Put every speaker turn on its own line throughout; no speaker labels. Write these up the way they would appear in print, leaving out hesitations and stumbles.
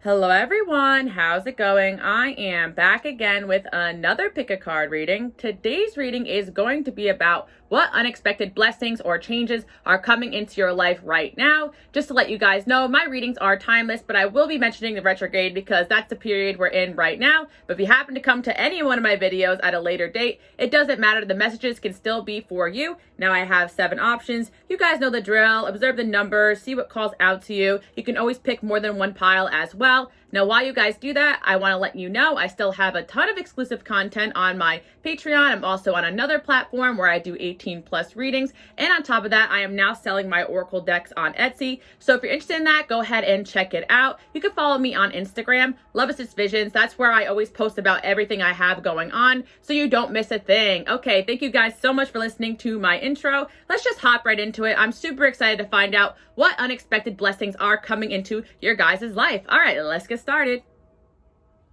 Hello everyone, how's it going? I am back again with another pick a card reading. Today's reading is going to be about what unexpected blessings or changes are coming into your life right now. Just to let you guys know, my readings are timeless, but I will be mentioning the retrograde because that's the period we're in right now. But if you happen to come to any one of my videos at a later date, it doesn't matter. The messages can still be for you. Now I have 7 options. You guys know the drill. Observe the numbers, see what calls out to you. You can always pick more than one pile as well. Now, while you guys do that, I want to let you know I still have a ton of exclusive content on my Patreon. I'm also on another platform where I do 18+ readings. And on top of that, I am now selling my Oracle decks on Etsy. So if you're interested in that, go ahead and check it out. You can follow me on Instagram, Love Assist Visions. That's where I always post about everything I have going on, so you don't miss a thing. Okay, thank you guys so much for listening to my intro. Let's just hop right into it. I'm super excited to find out what unexpected blessings are coming into your guys' life. All right, let's get started.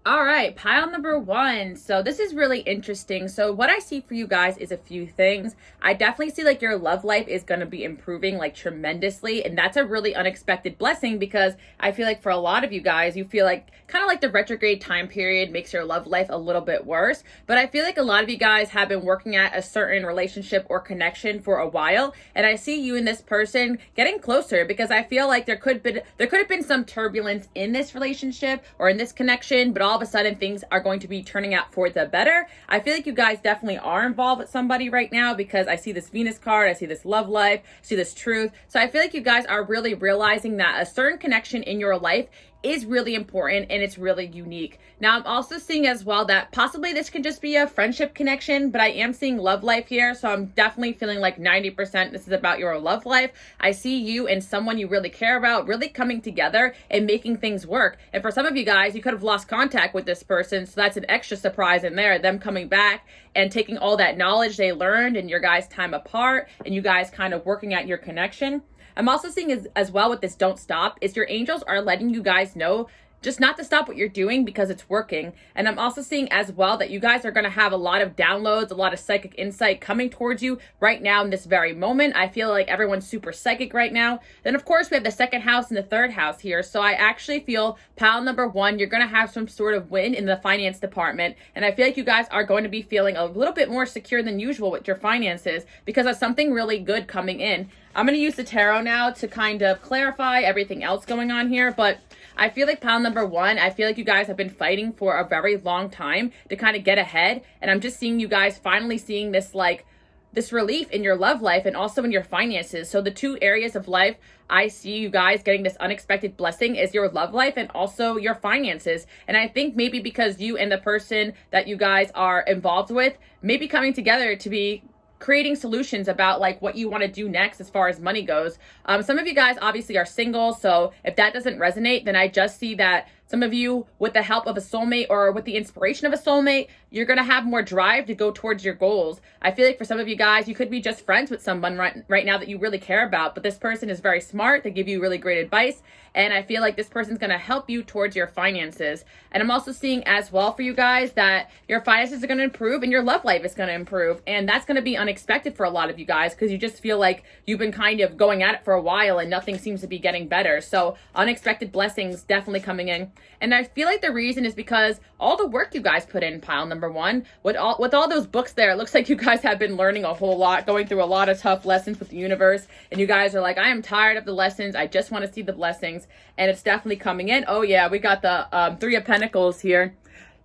All right, pile number 1. So this is really interesting. So what I see for you guys is a few things. I definitely see like your love life is going to be improving like tremendously. And that's a really unexpected blessing because I feel like for a lot of you guys, you feel like kind of like the retrograde time period makes your love life a little bit worse. But I feel like a lot of you guys have been working at a certain relationship or connection for a while. And I see you and this person getting closer because I feel like there could have been some turbulence in this relationship or in this connection, but all of a sudden things are going to be turning out for the better. I feel like you guys definitely are involved with somebody right now because I see this Venus card, I see this love life, I see this truth. So I feel like you guys are really realizing that a certain connection in your life is really important and it's really unique. Now, I'm also seeing as well that possibly this can just be a friendship connection, but I am seeing love life here. So I'm definitely feeling like 90% this is about your love life. I see you and someone you really care about really coming together and making things work. And for some of you guys, you could have lost contact with this person. So that's an extra surprise in there, them coming back and taking all that knowledge they learned in your guys' time apart and you guys kind of working at your connection. I'm also seeing as well with this don't stop is your angels are letting you guys know just not to stop what you're doing because it's working. And I'm also seeing as well that you guys are going to have a lot of downloads, a lot of psychic insight coming towards you right now in this very moment. I feel like everyone's super psychic right now. Then of course we have the 2nd house and the 3rd house here. So I actually feel pile number 1, you're going to have some sort of win in the finance department. And I feel like you guys are going to be feeling a little bit more secure than usual with your finances because of something really good coming in. I'm going to use the tarot now to kind of clarify everything else going on here, but I feel like pile number 1, I feel like you guys have been fighting for a very long time to kind of get ahead. And I'm just seeing you guys finally seeing this this relief in your love life and also in your finances. So the 2 areas of life I see you guys getting this unexpected blessing is your love life and also your finances. And I think maybe because you and the person that you guys are involved with may be coming together to be creating solutions about like what you want to do next as far as money goes. Some of you guys obviously are single, so if that doesn't resonate, then I just see that some of you, with the help of a soulmate or with the inspiration of a soulmate, you're going to have more drive to go towards your goals. I feel like for some of you guys, you could be just friends with someone right now that you really care about, but this person is very smart. They give you really great advice. And I feel like this person's going to help you towards your finances. And I'm also seeing as well for you guys that your finances are going to improve and your love life is going to improve. And that's going to be unexpected for a lot of you guys because you just feel like you've been kind of going at it for a while and nothing seems to be getting better. So unexpected blessings definitely coming in. And I feel like the reason is because all the work you guys put in pile number 1, with all those books there, it looks like you guys have been learning a whole lot, going through a lot of tough lessons with the universe. And you guys are like, I am tired of the lessons. I just want to see the blessings. And it's definitely coming in. Oh yeah, we got the 3 of Pentacles here.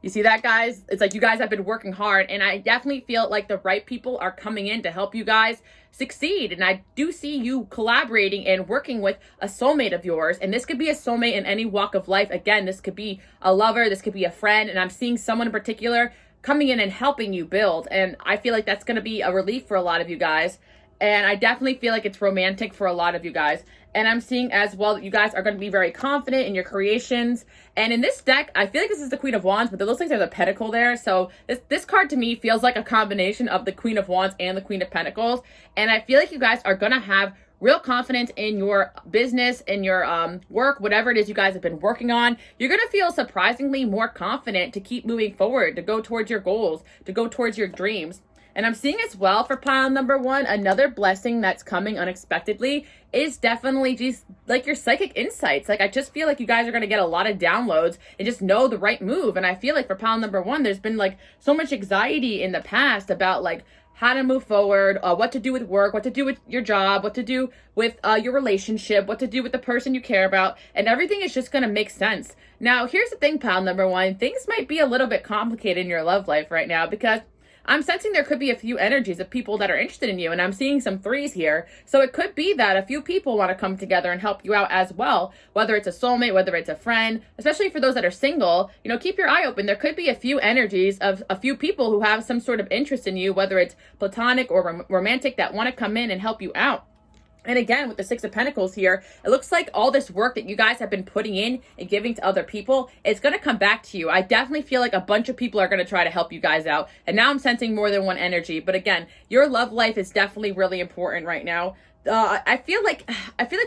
You see that, guys? It's like you guys have been working hard, and I definitely feel like the right people are coming in to help you guys succeed. And I do see you collaborating and working with a soulmate of yours. And this could be a soulmate in any walk of life. Again, this could be a lover, this could be a friend, and I'm seeing someone in particular coming in and helping you build. And I feel like that's going to be a relief for a lot of you guys. And I definitely feel like it's romantic for a lot of you guys. And I'm seeing as well that you guys are going to be very confident in your creations. And in this deck, I feel like this is the Queen of Wands, but it looks like there's a pentacle there. So this card to me feels like a combination of the Queen of Wands and the Queen of Pentacles. And I feel like you guys are going to have real confidence in your business, in your work, whatever it is you guys have been working on. You're going to feel surprisingly more confident to keep moving forward, to go towards your goals, to go towards your dreams. And I'm seeing as well for pile number one, another blessing that's coming unexpectedly is definitely just like your psychic insights. Like I just feel like you guys are going to get a lot of downloads and just know the right move. And I feel like for pile number one, there's been like so much anxiety in the past about like how to move forward, what to do with work, what to do with your job, what to do with your relationship, what to do with the person you care about, and everything is just going to make sense. Now, here's the thing, pile number one, things might be a little bit complicated in your love life right now because I'm sensing there could be a few energies of people that are interested in you, and I'm seeing some threes here. So it could be that a few people want to come together and help you out as well, whether it's a soulmate, whether it's a friend, especially for those that are single, you know, keep your eye open. There could be a few energies of a few people who have some sort of interest in you, whether it's platonic or romantic, that want to come in and help you out. And again, with the Six of Pentacles here, it looks like all this work that you guys have been putting in and giving to other people, it's going to come back to you. I definitely feel like a bunch of people are going to try to help you guys out. And now I'm sensing more than one energy. But again, your love life is definitely really important right now. I feel like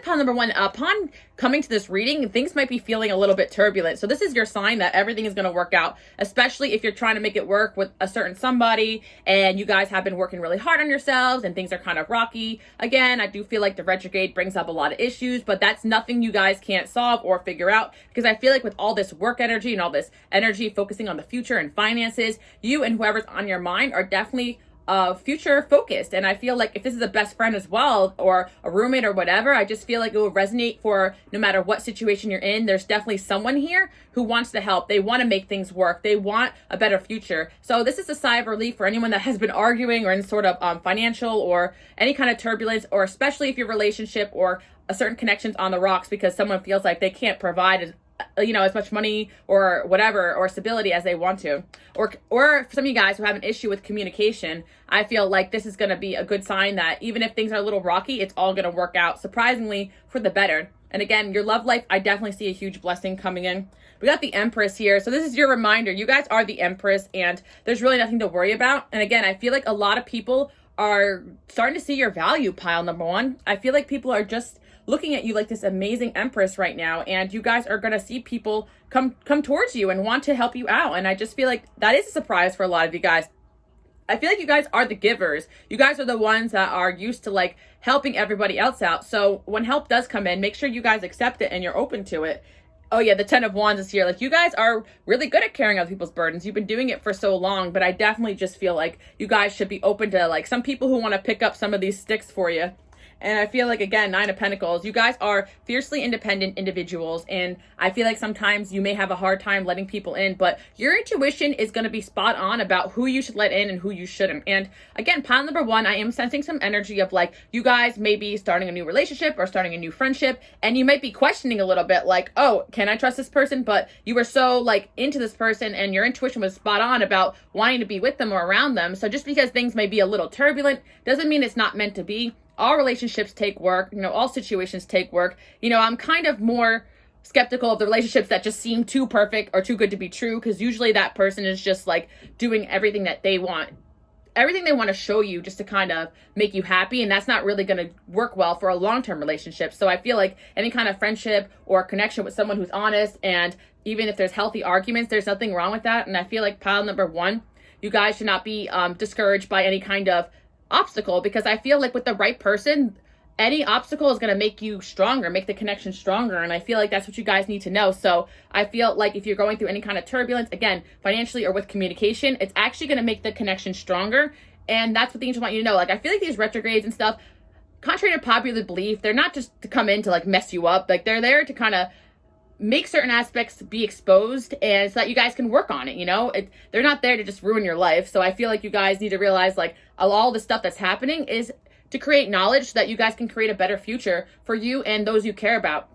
pile number one, upon coming to this reading, things might be feeling a little bit turbulent. So this is your sign that everything is going to work out, especially if you're trying to make it work with a certain somebody and you guys have been working really hard on yourselves and things are kind of rocky. Again, I do feel like the retrograde brings up a lot of issues, but that's nothing you guys can't solve or figure out, because I feel like with all this work energy and all this energy focusing on the future and finances, you and whoever's on your mind are definitely future focused. And I feel like if this is a best friend as well, or a roommate or whatever, I just feel like it will resonate for no matter what situation you're in. There's definitely someone here who wants to help. They want to make things work. They want a better future. So this is a sigh of relief for anyone that has been arguing or in sort of financial or any kind of turbulence, or especially if your relationship or a certain connection's on the rocks because someone feels like they can't provide as much money or whatever, or stability as they want to. Or for some of you guys who have an issue with communication, I feel like this is going to be a good sign that even if things are a little rocky, it's all going to work out surprisingly for the better. And again, your love life, I definitely see a huge blessing coming in. We got the Empress here. So this is your reminder. You guys are the Empress and there's really nothing to worry about. And again, I feel like a lot of people are starting to see your value, pile number one. I feel like people are just looking at you like this amazing Empress right now, and you guys are going to see people come towards you and want to help you out. And I just feel like that is a surprise for a lot of you guys. I feel like you guys are the givers. You guys are the ones that are used to like helping everybody else out. So when help does come in, make sure you guys accept it and you're open to it. Oh yeah, the Ten of Wands is here. Like you guys are really good at carrying other people's burdens. You've been doing it for so long, but I definitely just feel like you guys should be open to like some people who want to pick up some of these sticks for you. And I feel like, again, Nine of Pentacles, you guys are fiercely independent individuals. And I feel like sometimes you may have a hard time letting people in, but your intuition is going to be spot on about who you should let in and who you shouldn't. And again, pile number one, I am sensing some energy of like, you guys may be starting a new relationship or starting a new friendship. And you might be questioning a little bit like, oh, can I trust this person? But you were so like into this person and your intuition was spot on about wanting to be with them or around them. So just because things may be a little turbulent doesn't mean it's not meant to be. All relationships take work, all situations take work. I'm kind of more skeptical of the relationships that just seem too perfect or too good to be true, because usually that person is just like doing everything that they want. Everything they want to show you just to kind of make you happy, and that's not really going to work well for a long-term relationship. So I feel like any kind of friendship or connection with someone who's honest, and even if there's healthy arguments, there's nothing wrong with that. And I feel like pile number one, you guys should not be discouraged by any kind of obstacle, because I feel like with the right person, any obstacle is going to make you stronger, make the connection stronger. And I feel like that's what you guys need to know. So I feel like if you're going through any kind of turbulence, again, financially or with communication, it's actually going to make the connection stronger. And that's what the angels want you to know. Like, I feel like these retrogrades and stuff, contrary to popular belief, they're not just to come in to like mess you up. Like, they're there to kind of make certain aspects be exposed, and so that you guys can work on it. They're not there to just ruin your life. So I feel like you guys need to realize like all the stuff that's happening is to create knowledge so that you guys can create a better future for you and those you care about.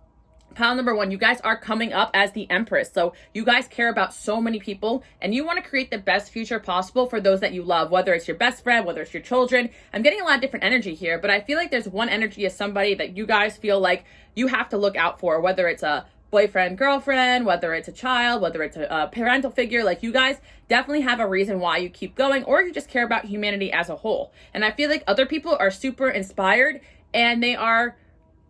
Pile number one, you guys are coming up as the Empress. So you guys care about so many people and you want to create the best future possible for those that you love, whether it's your best friend, whether it's your children. I'm getting a lot of different energy here, but I feel like there's one energy of somebody that you guys feel like you have to look out for, whether it's a boyfriend, girlfriend, whether it's a child, whether it's a parental figure. Like, you guys definitely have a reason why you keep going, or you just care about humanity as a whole. And I feel like other people are super inspired and they are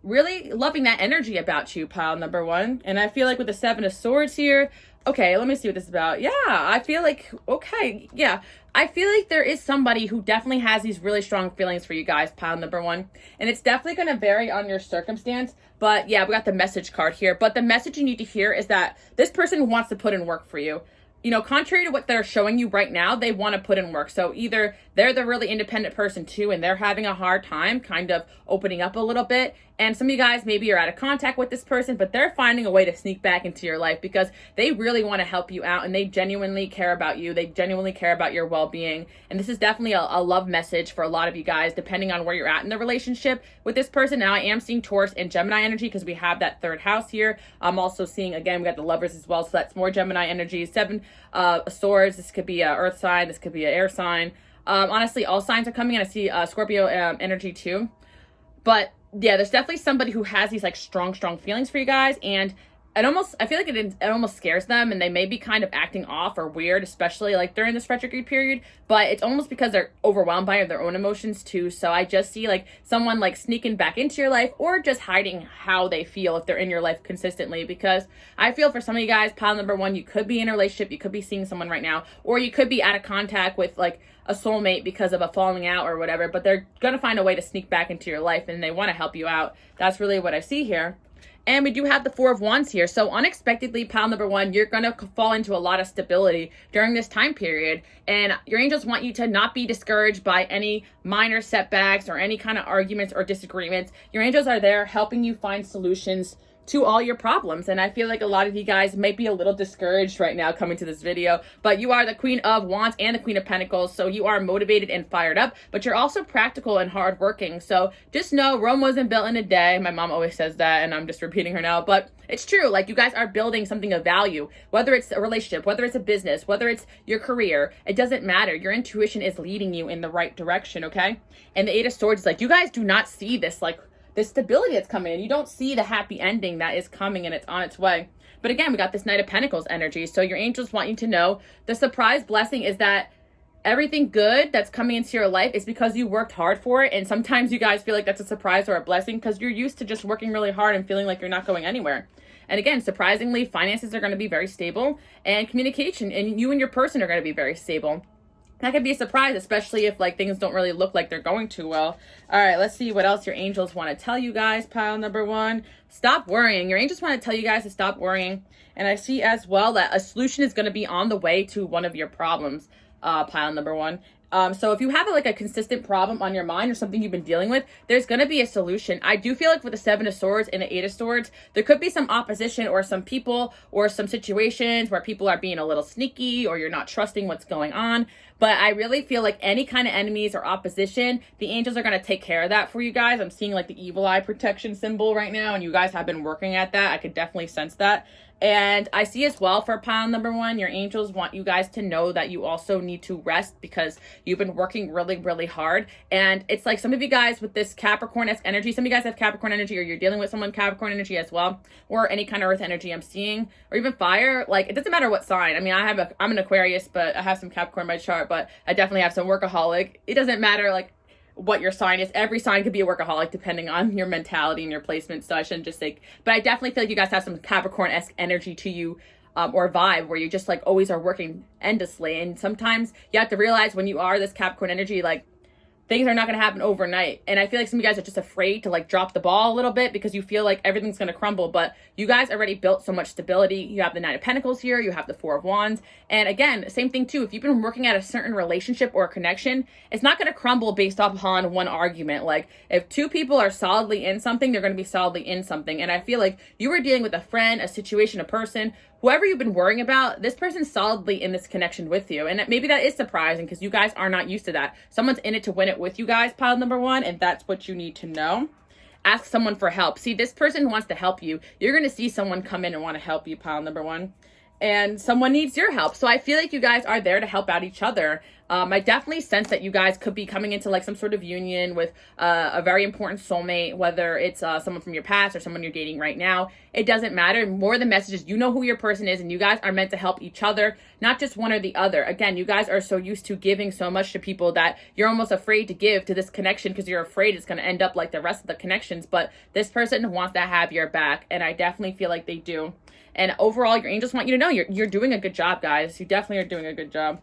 really loving that energy about you, pile number one. And I feel like with the Seven of Swords here, okay, let me see what this is about. Yeah, I feel like, okay, yeah. I feel like there is somebody who definitely has these really strong feelings for you guys, pile number one. And it's definitely going to vary on your circumstance. But yeah, we got the message card here. But the message you need to hear is that this person wants to put in work for you. You know, contrary to what they're showing you right now, they want to put in work. So either they're the really independent person too, and they're having a hard time kind of opening up a little bit. And some of you guys maybe are out of contact with this person, but they're finding a way to sneak back into your life because they really want to help you out and they genuinely care about you. They genuinely care about your well-being. And this is definitely a love message for a lot of you guys, depending on where you're at in the relationship with this person. Now, I am seeing Taurus and Gemini energy because we have that third house here. I'm also seeing, again, we got the Lovers as well. So that's more Gemini energy. Seven Swords. This could be an earth sign. This could be an air sign. Honestly, all signs are coming in. I see Scorpio energy too. But yeah, there's definitely somebody who has these like strong feelings for you guys, and I feel like it almost scares them, and they may be kind of acting off or weird, especially like during this retrograde period, but it's almost because they're overwhelmed by their own emotions too. So I just see like someone like sneaking back into your life or just hiding how they feel if they're in your life consistently, because I feel for some of you guys, pile number one, you could be in a relationship, you could be seeing someone right now, or you could be out of contact with like a soulmate because of a falling out or whatever, but they're going to find a way to sneak back into your life and they want to help you out. That's really what I see here. And we do have the Four of Wands here. So unexpectedly, pile number one, you're going to fall into a lot of stability during this time period. And your angels want you to not be discouraged by any minor setbacks or any kind of arguments or disagreements. Your angels are there helping you find solutions to all your problems. And I feel like a lot of you guys might be a little discouraged right now coming to this video, but you are the Queen of Wands and the Queen of Pentacles. So you are motivated and fired up, but you're also practical and hardworking. So just know Rome wasn't built in a day. My mom always says that, and I'm just repeating her now, but it's true. Like, you guys are building something of value, whether it's a relationship, whether it's a business, whether it's your career, it doesn't matter. Your intuition is leading you in the right direction. Okay. And the Eight of Swords is like, you guys do not see this, like, the stability that's coming in. You don't see the happy ending that is coming and it's on its way. But again, we got this Knight of Pentacles energy. So your angels want you to know the surprise blessing is that everything good that's coming into your life is because you worked hard for it. And sometimes you guys feel like that's a surprise or a blessing because you're used to just working really hard and feeling like you're not going anywhere. And again, surprisingly, finances are going to be very stable, and communication and you and your person are going to be very stable. That could be a surprise, especially if like things don't really look like they're going too well. All right, let's see what else your angels want to tell you guys. Pile number one, stop worrying. Your angels want to tell you guys to stop worrying. And I see as well that a solution is going to be on the way to one of your problems, pile number one. So if you have like a consistent problem on your mind or something you've been dealing with, there's going to be a solution. I do feel like with the Seven of Swords and the Eight of Swords, there could be some opposition or some people or some situations where people are being a little sneaky or you're not trusting what's going on. But I really feel like any kind of enemies or opposition, the angels are going to take care of that for you guys. I'm seeing like the evil eye protection symbol right now, and you guys have been working at that. I could definitely sense that. And I see as well for pile number one, your angels want you guys to know that you also need to rest because you've been working really hard. And it's like some of you guys with this Capricorn-esque energy, some of you guys have Capricorn energy, or you're dealing with someone Capricorn energy as well, or any kind of earth energy I'm seeing, or even fire. Like, it doesn't matter what sign. I mean, I'm an Aquarius, but I have some Capricorn in my chart, but I definitely have some workaholic. It doesn't matter like what your sign is. Every sign could be a workaholic depending on your mentality and your placement. So I shouldn't just say, but I definitely feel like you guys have some Capricorn-esque energy to you, or vibe where you just like always are working endlessly. And sometimes you have to realize when you are this Capricorn energy, like, things are not going to happen overnight. And I feel like some of you guys are just afraid to like drop the ball a little bit because you feel like everything's going to crumble. But you guys already built so much stability. You have the Nine of Pentacles here. You have the Four of Wands. And again, same thing too. If you've been working at a certain relationship or connection, it's not going to crumble based off upon one argument. Like, if two people are solidly in something, they're going to be solidly in something. And I feel like you were dealing with a friend, a situation, a person, whoever you've been worrying about, this person's solidly in this connection with you. And maybe that is surprising because you guys are not used to that. Someone's in it to win it with you guys, pile number one, and that's what you need to know. Ask someone for help. See, this person wants to help you. You're going to see someone come in and want to help you, pile number one. And someone needs your help. So I feel like you guys are there to help out each other. I definitely sense that you guys could be coming into like some sort of union with a very important soulmate, whether it's someone from your past or someone you're dating right now. It doesn't matter. More the message is, you know who your person is, and you guys are meant to help each other, not just one or the other. Again, you guys are so used to giving so much to people that you're almost afraid to give to this connection because you're afraid it's going to end up like the rest of the connections. But this person wants to have your back, and I definitely feel like they do. And overall, your angels want you to know you're doing a good job, guys. You definitely are doing a good job.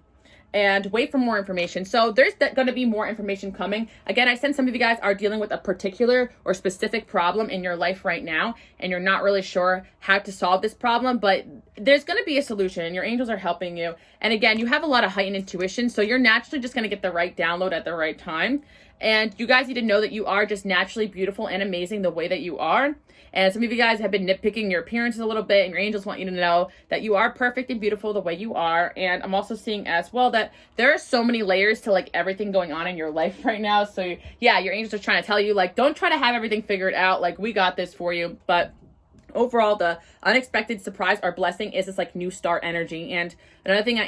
And wait for more information. So there's going to be more information coming. Again, I sense some of you guys are dealing with a particular or specific problem in your life right now, and you're not really sure how to solve this problem, but there's going to be a solution. Your angels are helping you. And again, you have a lot of heightened intuition, so you're naturally just going to get the right download at the right time. And you guys need to know that you are just naturally beautiful and amazing the way that you are. And some of you guys have been nitpicking your appearances a little bit, and your angels want you to know that you are perfect and beautiful the way you are. And I'm also seeing as well that there are so many layers to like everything going on in your life right now. So yeah, your angels are trying to tell you, like, don't try to have everything figured out. Like, we got this for you. But overall, the unexpected surprise or blessing is this like new start energy. And another thing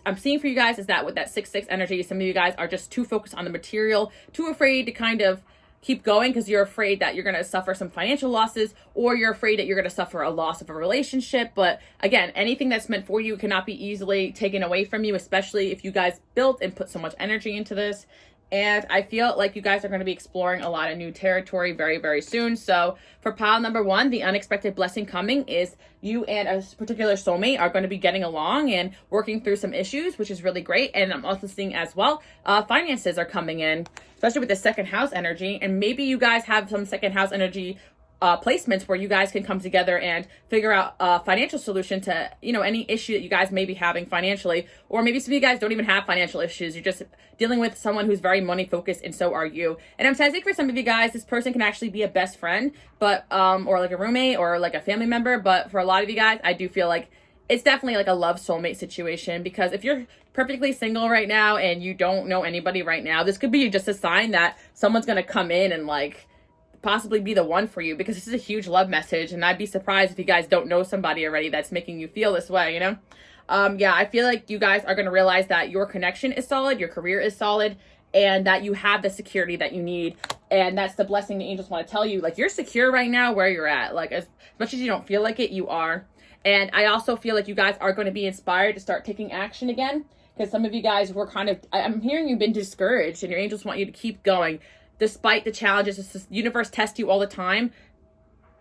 I'm seeing for you guys is that with that 6-6 energy, some of you guys are just too focused on the material, too afraid to kind of keep going because you're afraid that you're going to suffer some financial losses, or you're afraid that you're going to suffer a loss of a relationship. But again, anything that's meant for you cannot be easily taken away from you, especially if you guys built and put so much energy into this. And I feel like you guys are going to be exploring a lot of new territory very, very soon. So for pile number 1, the unexpected blessing coming is you and a particular soulmate are going to be getting along and working through some issues, which is really great. And I'm also seeing as well, finances are coming in, especially with the second house energy. And maybe you guys have some second house energy placements where you guys can come together and figure out a financial solution to, you know, any issue that you guys may be having financially. Or maybe some of you guys don't even have financial issues. You're just dealing with someone who's very money focused, and so are you. And I'm sensing for some of you guys, this person can actually be a best friend, but or like a roommate or like a family member. But for a lot of you guys, I do feel like it's definitely like a love soulmate situation, because if you're perfectly single right now and you don't know anybody right now, this could be just a sign that someone's going to come in and like possibly be the one for you, because this is a huge love message. And I'd be surprised if you guys don't know somebody already that's making you feel this way, you know? Yeah, I feel like you guys are going to realize that your connection is solid, your career is solid, and that you have the security that you need. And that's the blessing the angels want to tell you. Like, you're secure right now where you're at. Like, as much as you don't feel like it, you are. And I also feel like you guys are going to be inspired to start taking action again, because some of you guys were kind of, I'm hearing you've been discouraged, and your angels want you to keep going. Despite the challenges, the universe tests you all the time,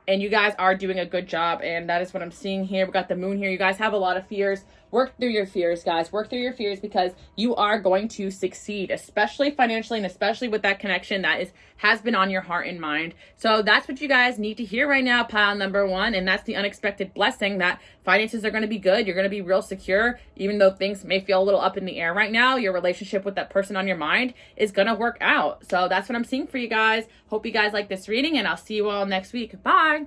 and you guys are doing a good job. And that is what I'm seeing here. We got the moon here. You guys have a lot of fears. Work through your fears, guys. Work through your fears, because you are going to succeed, especially financially, and especially with that connection that has been on your heart and mind. So that's what you guys need to hear right now, pile number 1. And that's the unexpected blessing, that finances are going to be good. You're going to be real secure. Even though things may feel a little up in the air right now, your relationship with that person on your mind is going to work out. So that's what I'm seeing for you guys. Hope you guys like this reading, and I'll see you all next week. Bye.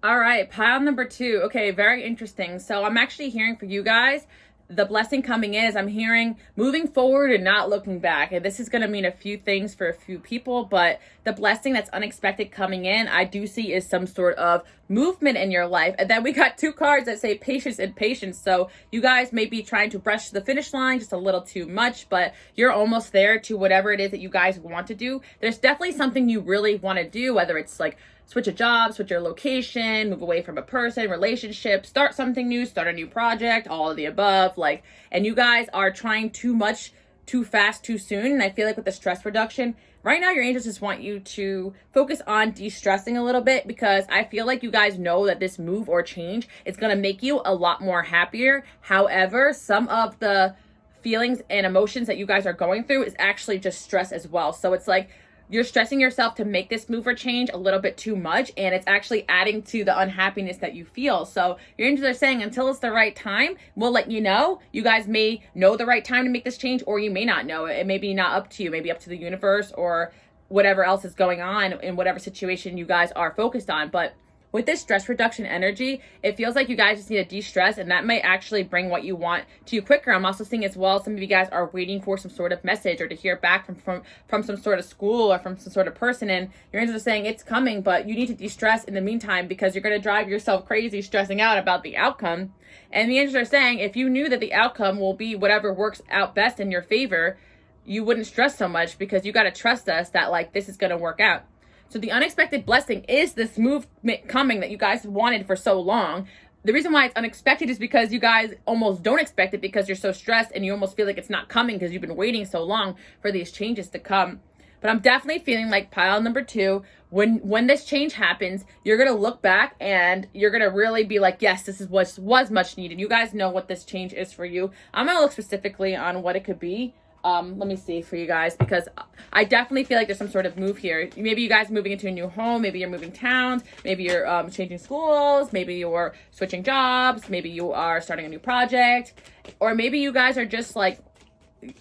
All right, pile number 2. Okay, very interesting. So I'm actually hearing for you guys, the blessing coming in is I'm hearing moving forward and not looking back. And this is going to mean a few things for a few people, but the blessing that's unexpected coming in, I do see is some sort of movement in your life. And then we got 2 cards that say patience and patience. So you guys may be trying to rush to the finish line just a little too much, but you're almost there to whatever it is that you guys want to do. There's definitely something you really want to do, whether it's like switch a job, switch your location, move away from a person, relationship, start something new, start a new project, all of the above. Like, and you guys are trying too much, too fast, too soon. And I feel like with the stress reduction, right now your angels just want you to focus on de-stressing a little bit, because I feel like you guys know that this move or change is going to make you a lot more happier. However, some of the feelings and emotions that you guys are going through is actually just stress as well. So it's like, you're stressing yourself to make this move or change a little bit too much, and it's actually adding to the unhappiness that you feel. So your angels are saying until it's the right time, we'll let you know. You guys may know the right time to make this change, or you may not know it. It may be not up to you, maybe up to the universe or whatever else is going on in whatever situation you guys are focused on. But with this stress reduction energy, it feels like you guys just need to de-stress, and that might actually bring what you want to you quicker. I'm also seeing as well, some of you guys are waiting for some sort of message or to hear back from some sort of school or from some sort of person, and your angels are saying it's coming, but you need to de-stress in the meantime because you're going to drive yourself crazy stressing out about the outcome. And the angels are saying if you knew that the outcome will be whatever works out best in your favor, you wouldn't stress so much, because you got to trust us that like this is going to work out. So the unexpected blessing is this movement coming that you guys wanted for so long. The reason why it's unexpected is because you guys almost don't expect it, because you're so stressed and you almost feel like it's not coming because you've been waiting so long for these changes to come. But I'm definitely feeling like pile number 2, when this change happens, you're going to look back and you're going to really be like, yes, this is what was much needed. You guys know what this change is for you. I'm going to look specifically on what it could be. Let me see for you guys, because I definitely feel like there's some sort of move here. Maybe you guys moving into a new home, maybe you're moving towns, maybe you're changing schools, maybe you're switching jobs, maybe you are starting a new project, or maybe you guys are just like,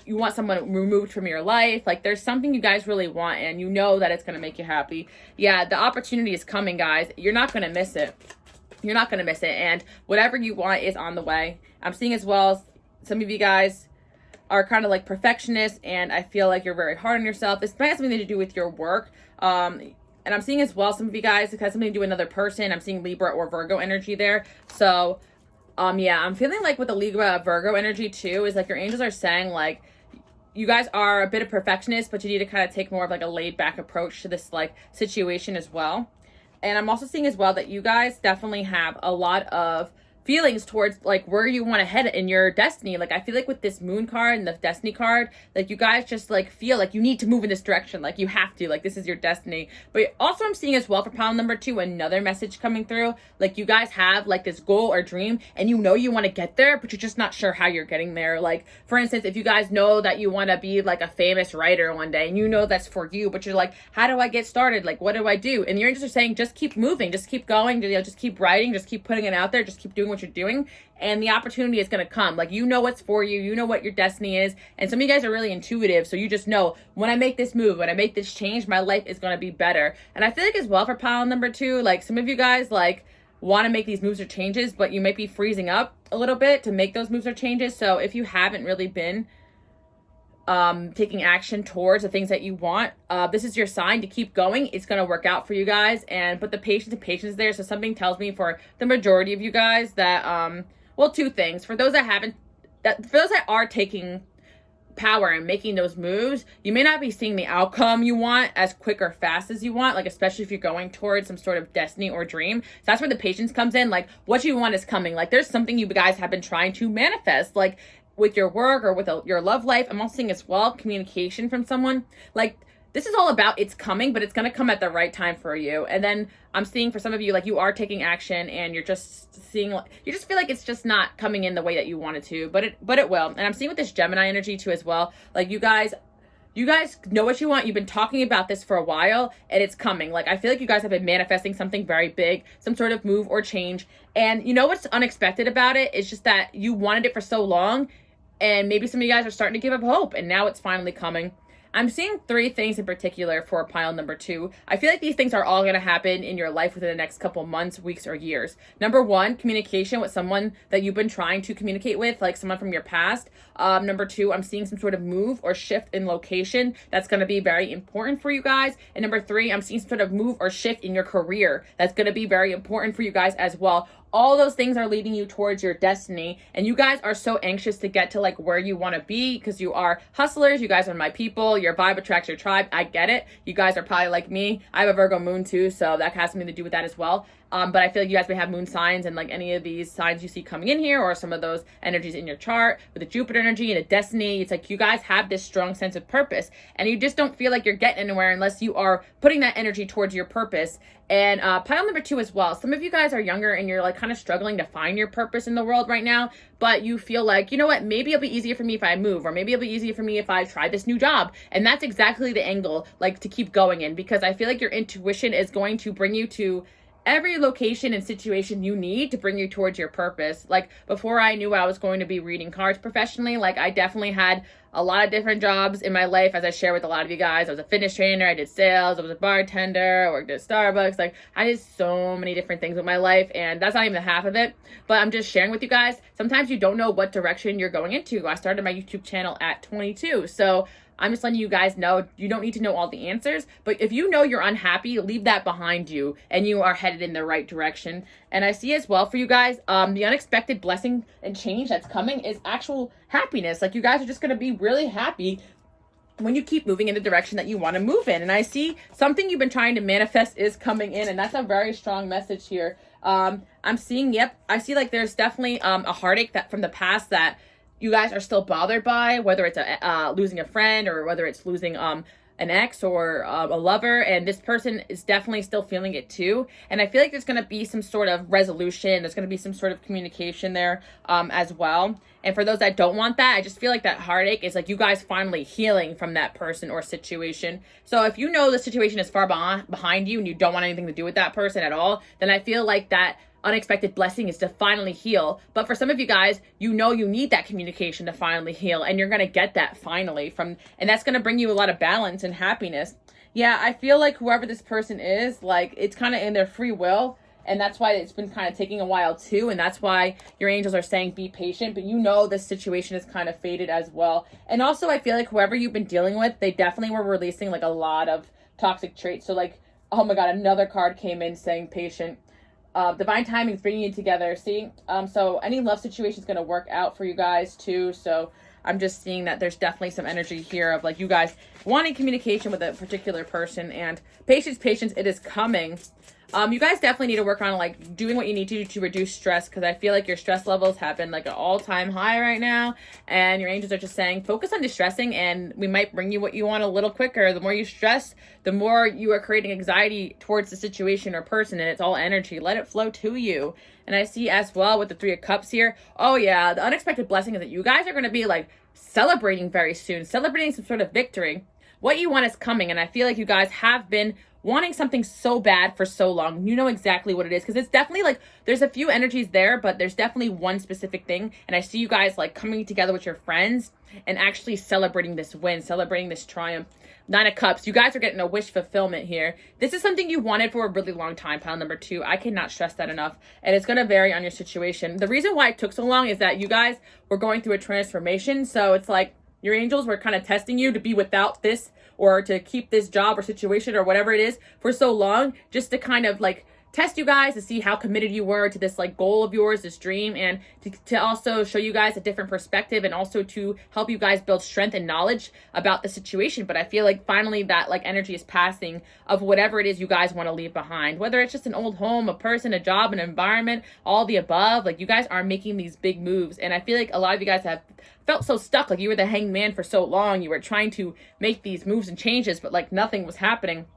you want someone removed from your life. Like there's something you guys really want and you know that it's going to make you happy. Yeah, the opportunity is coming, guys. You're not going to miss it. You're not going to miss it. And whatever you want is on the way. I'm seeing as well, some of you guys are kind of like perfectionists, and I feel like you're very hard on yourself. This might have something to do with your work. And I'm seeing as well, some of you guys, it has something to do with another person. I'm seeing Libra or Virgo energy there. So, yeah, I'm feeling like with the Libra Virgo energy too, is like your angels are saying like, you guys are a bit of perfectionists, but you need to kind of take more of like a laid back approach to this like situation as well. And I'm also seeing as well that you guys definitely have a lot of feelings towards like where you want to head in your destiny. Like I feel like with this moon card and the destiny card, like you guys just like feel like you need to move in this direction, like you have to, like this is your destiny. But also I'm seeing as well for pile number 2 another message coming through, like you guys have like this goal or dream and you know you want to get there, but you're just not sure how you're getting there. Like for instance, if you guys know that you want to be like a famous writer one day and you know that's for you, but you're like, how do I get started, like what do I do? And your angels are saying just keep moving, just keep going, you know, just keep writing, just keep putting it out there, just keep doing what you're doing, and the opportunity is going to come. Like you know what's for you, you know what your destiny is, and some of you guys are really intuitive, so you just know when I make this move, when I make this change, my life is going to be better. And I feel like as well for pile number 2, like some of you guys like want to make these moves or changes, but you might be freezing up a little bit to make those moves or changes. So if you haven't really been taking action towards the things that you want, this is your sign to keep going. It's going to work out for you guys, and put the patience there. So something tells me for the majority of you guys that well, 2 things. For those that are taking power and making those moves, you may not be seeing the outcome you want as quick or fast as you want, like especially if you're going towards some sort of destiny or dream. So that's where the patience comes in. Like what you want is coming. Like there's something you guys have been trying to manifest, like with your work or with your love life. I'm also seeing as well communication from someone. Like this is all about it's coming, but it's going to come at the right time for you. And then I'm seeing for some of you, like you are taking action and you're just seeing, you just feel like it's just not coming in the way that you want it to, but it will. And I'm seeing with this Gemini energy too as well, like you guys know what you want. You've been talking about this for a while and it's coming. Like I feel like you guys have been manifesting something very big, some sort of move or change. And you know what's unexpected about it? It's just that you wanted it for so long, and maybe some of you guys are starting to give up hope, and now it's finally coming. I'm seeing 3 things in particular for pile number 2. I feel like these things are all going to happen in your life within the next couple months, weeks, or years. Number 1, communication with someone that you've been trying to communicate with, like someone from your past. Number 2, I'm seeing some sort of move or shift in location that's going to be very important for you guys. And number 3, I'm seeing some sort of move or shift in your career that's going to be very important for you guys as well. All those things are leading you towards your destiny, and you guys are so anxious to get to like where you want to be because you are hustlers. You guys are my people. Your vibe attracts your tribe. I get it. You guys are probably like me. I have a Virgo moon too, so that has something to do with that as well. But I feel like you guys may have moon signs, and like any of these signs you see coming in here, or some of those energies in your chart with the Jupiter energy and a destiny, it's like you guys have this strong sense of purpose, and you just don't feel like you're getting anywhere unless you are putting that energy towards your purpose. And pile number 2 as well. Some of you guys are younger and you're like kind of struggling to find your purpose in the world right now, but you feel like, you know what, maybe it'll be easier for me if I move, or maybe it'll be easier for me if I try this new job. And that's exactly the angle like to keep going in, because I feel like your intuition is going to bring you to every location and situation you need to bring you towards your purpose. Like before I knew I was going to be reading cards professionally, like I definitely had a lot of different jobs in my life, as I share with a lot of you guys. I was a fitness trainer, I did sales, I was a bartender, I worked at Starbucks. Like I did so many different things with my life, and that's not even the half of it. But I'm just sharing with you guys, sometimes you don't know what direction you're going into. I started my YouTube channel at 22, so I'm just letting you guys know you don't need to know all the answers, but if you know you're unhappy, leave that behind you and you are headed in the right direction. And I see as well for you guys, the unexpected blessing and change that's coming is actual happiness. Like you guys are just going to be really happy when you keep moving in the direction that you want to move in. And I see something you've been trying to manifest is coming in, and that's a very strong message here. I'm seeing, I see like there's definitely a heartache that from the past that you guys are still bothered by, whether it's losing a friend or whether it's losing an ex or a lover, and this person is definitely still feeling it too. And I feel like there's going to be some sort of resolution, there's going to be some sort of communication there as well. And for those that don't want that, I just feel like that heartache is like you guys finally healing from that person or situation. So if you know the situation is far behind you and you don't want anything to do with that person at all, then I feel like that unexpected blessing is to finally heal. But for some of you guys, you know you need that communication to finally heal, and you're going to get that finally and that's going to bring you a lot of balance and happiness. Yeah, I feel like whoever this person is, like it's kind of in their free will, and that's why it's been kind of taking a while too, and that's why your angels are saying be patient, but you know this situation is kind of faded as well. And also I feel like whoever you've been dealing with, they definitely were releasing like a lot of toxic traits. So like, oh my god, another card came in saying patient. Divine timing is bringing you together. See, so any love situation is going to work out for you guys too. So I'm just seeing that there's definitely some energy here of like you guys wanting communication with a particular person, and patience, it is coming. You guys definitely need to work on like doing what you need to do to reduce stress, because I feel like your stress levels have been like an all-time high right now, and your angels are just saying focus on distressing, and we might bring you what you want a little quicker. The more you stress, the more you are creating anxiety towards the situation or person, and it's all energy. Let it flow to you. And I see as well with the 3 of Cups here, oh yeah, the unexpected blessing is that you guys are going to be like celebrating very soon, celebrating some sort of victory. What you want is coming, and I feel like you guys have been wanting something so bad for so long. You know exactly what it is, because it's definitely like there's a few energies there, but there's definitely one specific thing. And I see you guys like coming together with your friends and actually celebrating this win, celebrating this triumph. 9 of Cups, you guys are getting a wish fulfillment here. This is something you wanted for a really long time, pile number 2. I cannot stress that enough, and it's going to vary on your situation. The reason why it took so long is that you guys were going through a transformation, so it's like your angels were kind of testing you to be without this or to keep this job or situation or whatever it is for so long, just to kind of like test you guys to see how committed you were to this like goal of yours, this dream, and to also show you guys a different perspective, and also to help you guys build strength and knowledge about the situation. But I feel like finally that like energy is passing of whatever it is you guys want to leave behind, whether it's just an old home, a person, a job, an environment, all the above. Like you guys are making these big moves, and I feel like a lot of you guys have felt so stuck, like you were the hanged man for so long. You were trying to make these moves and changes, but like nothing was happening.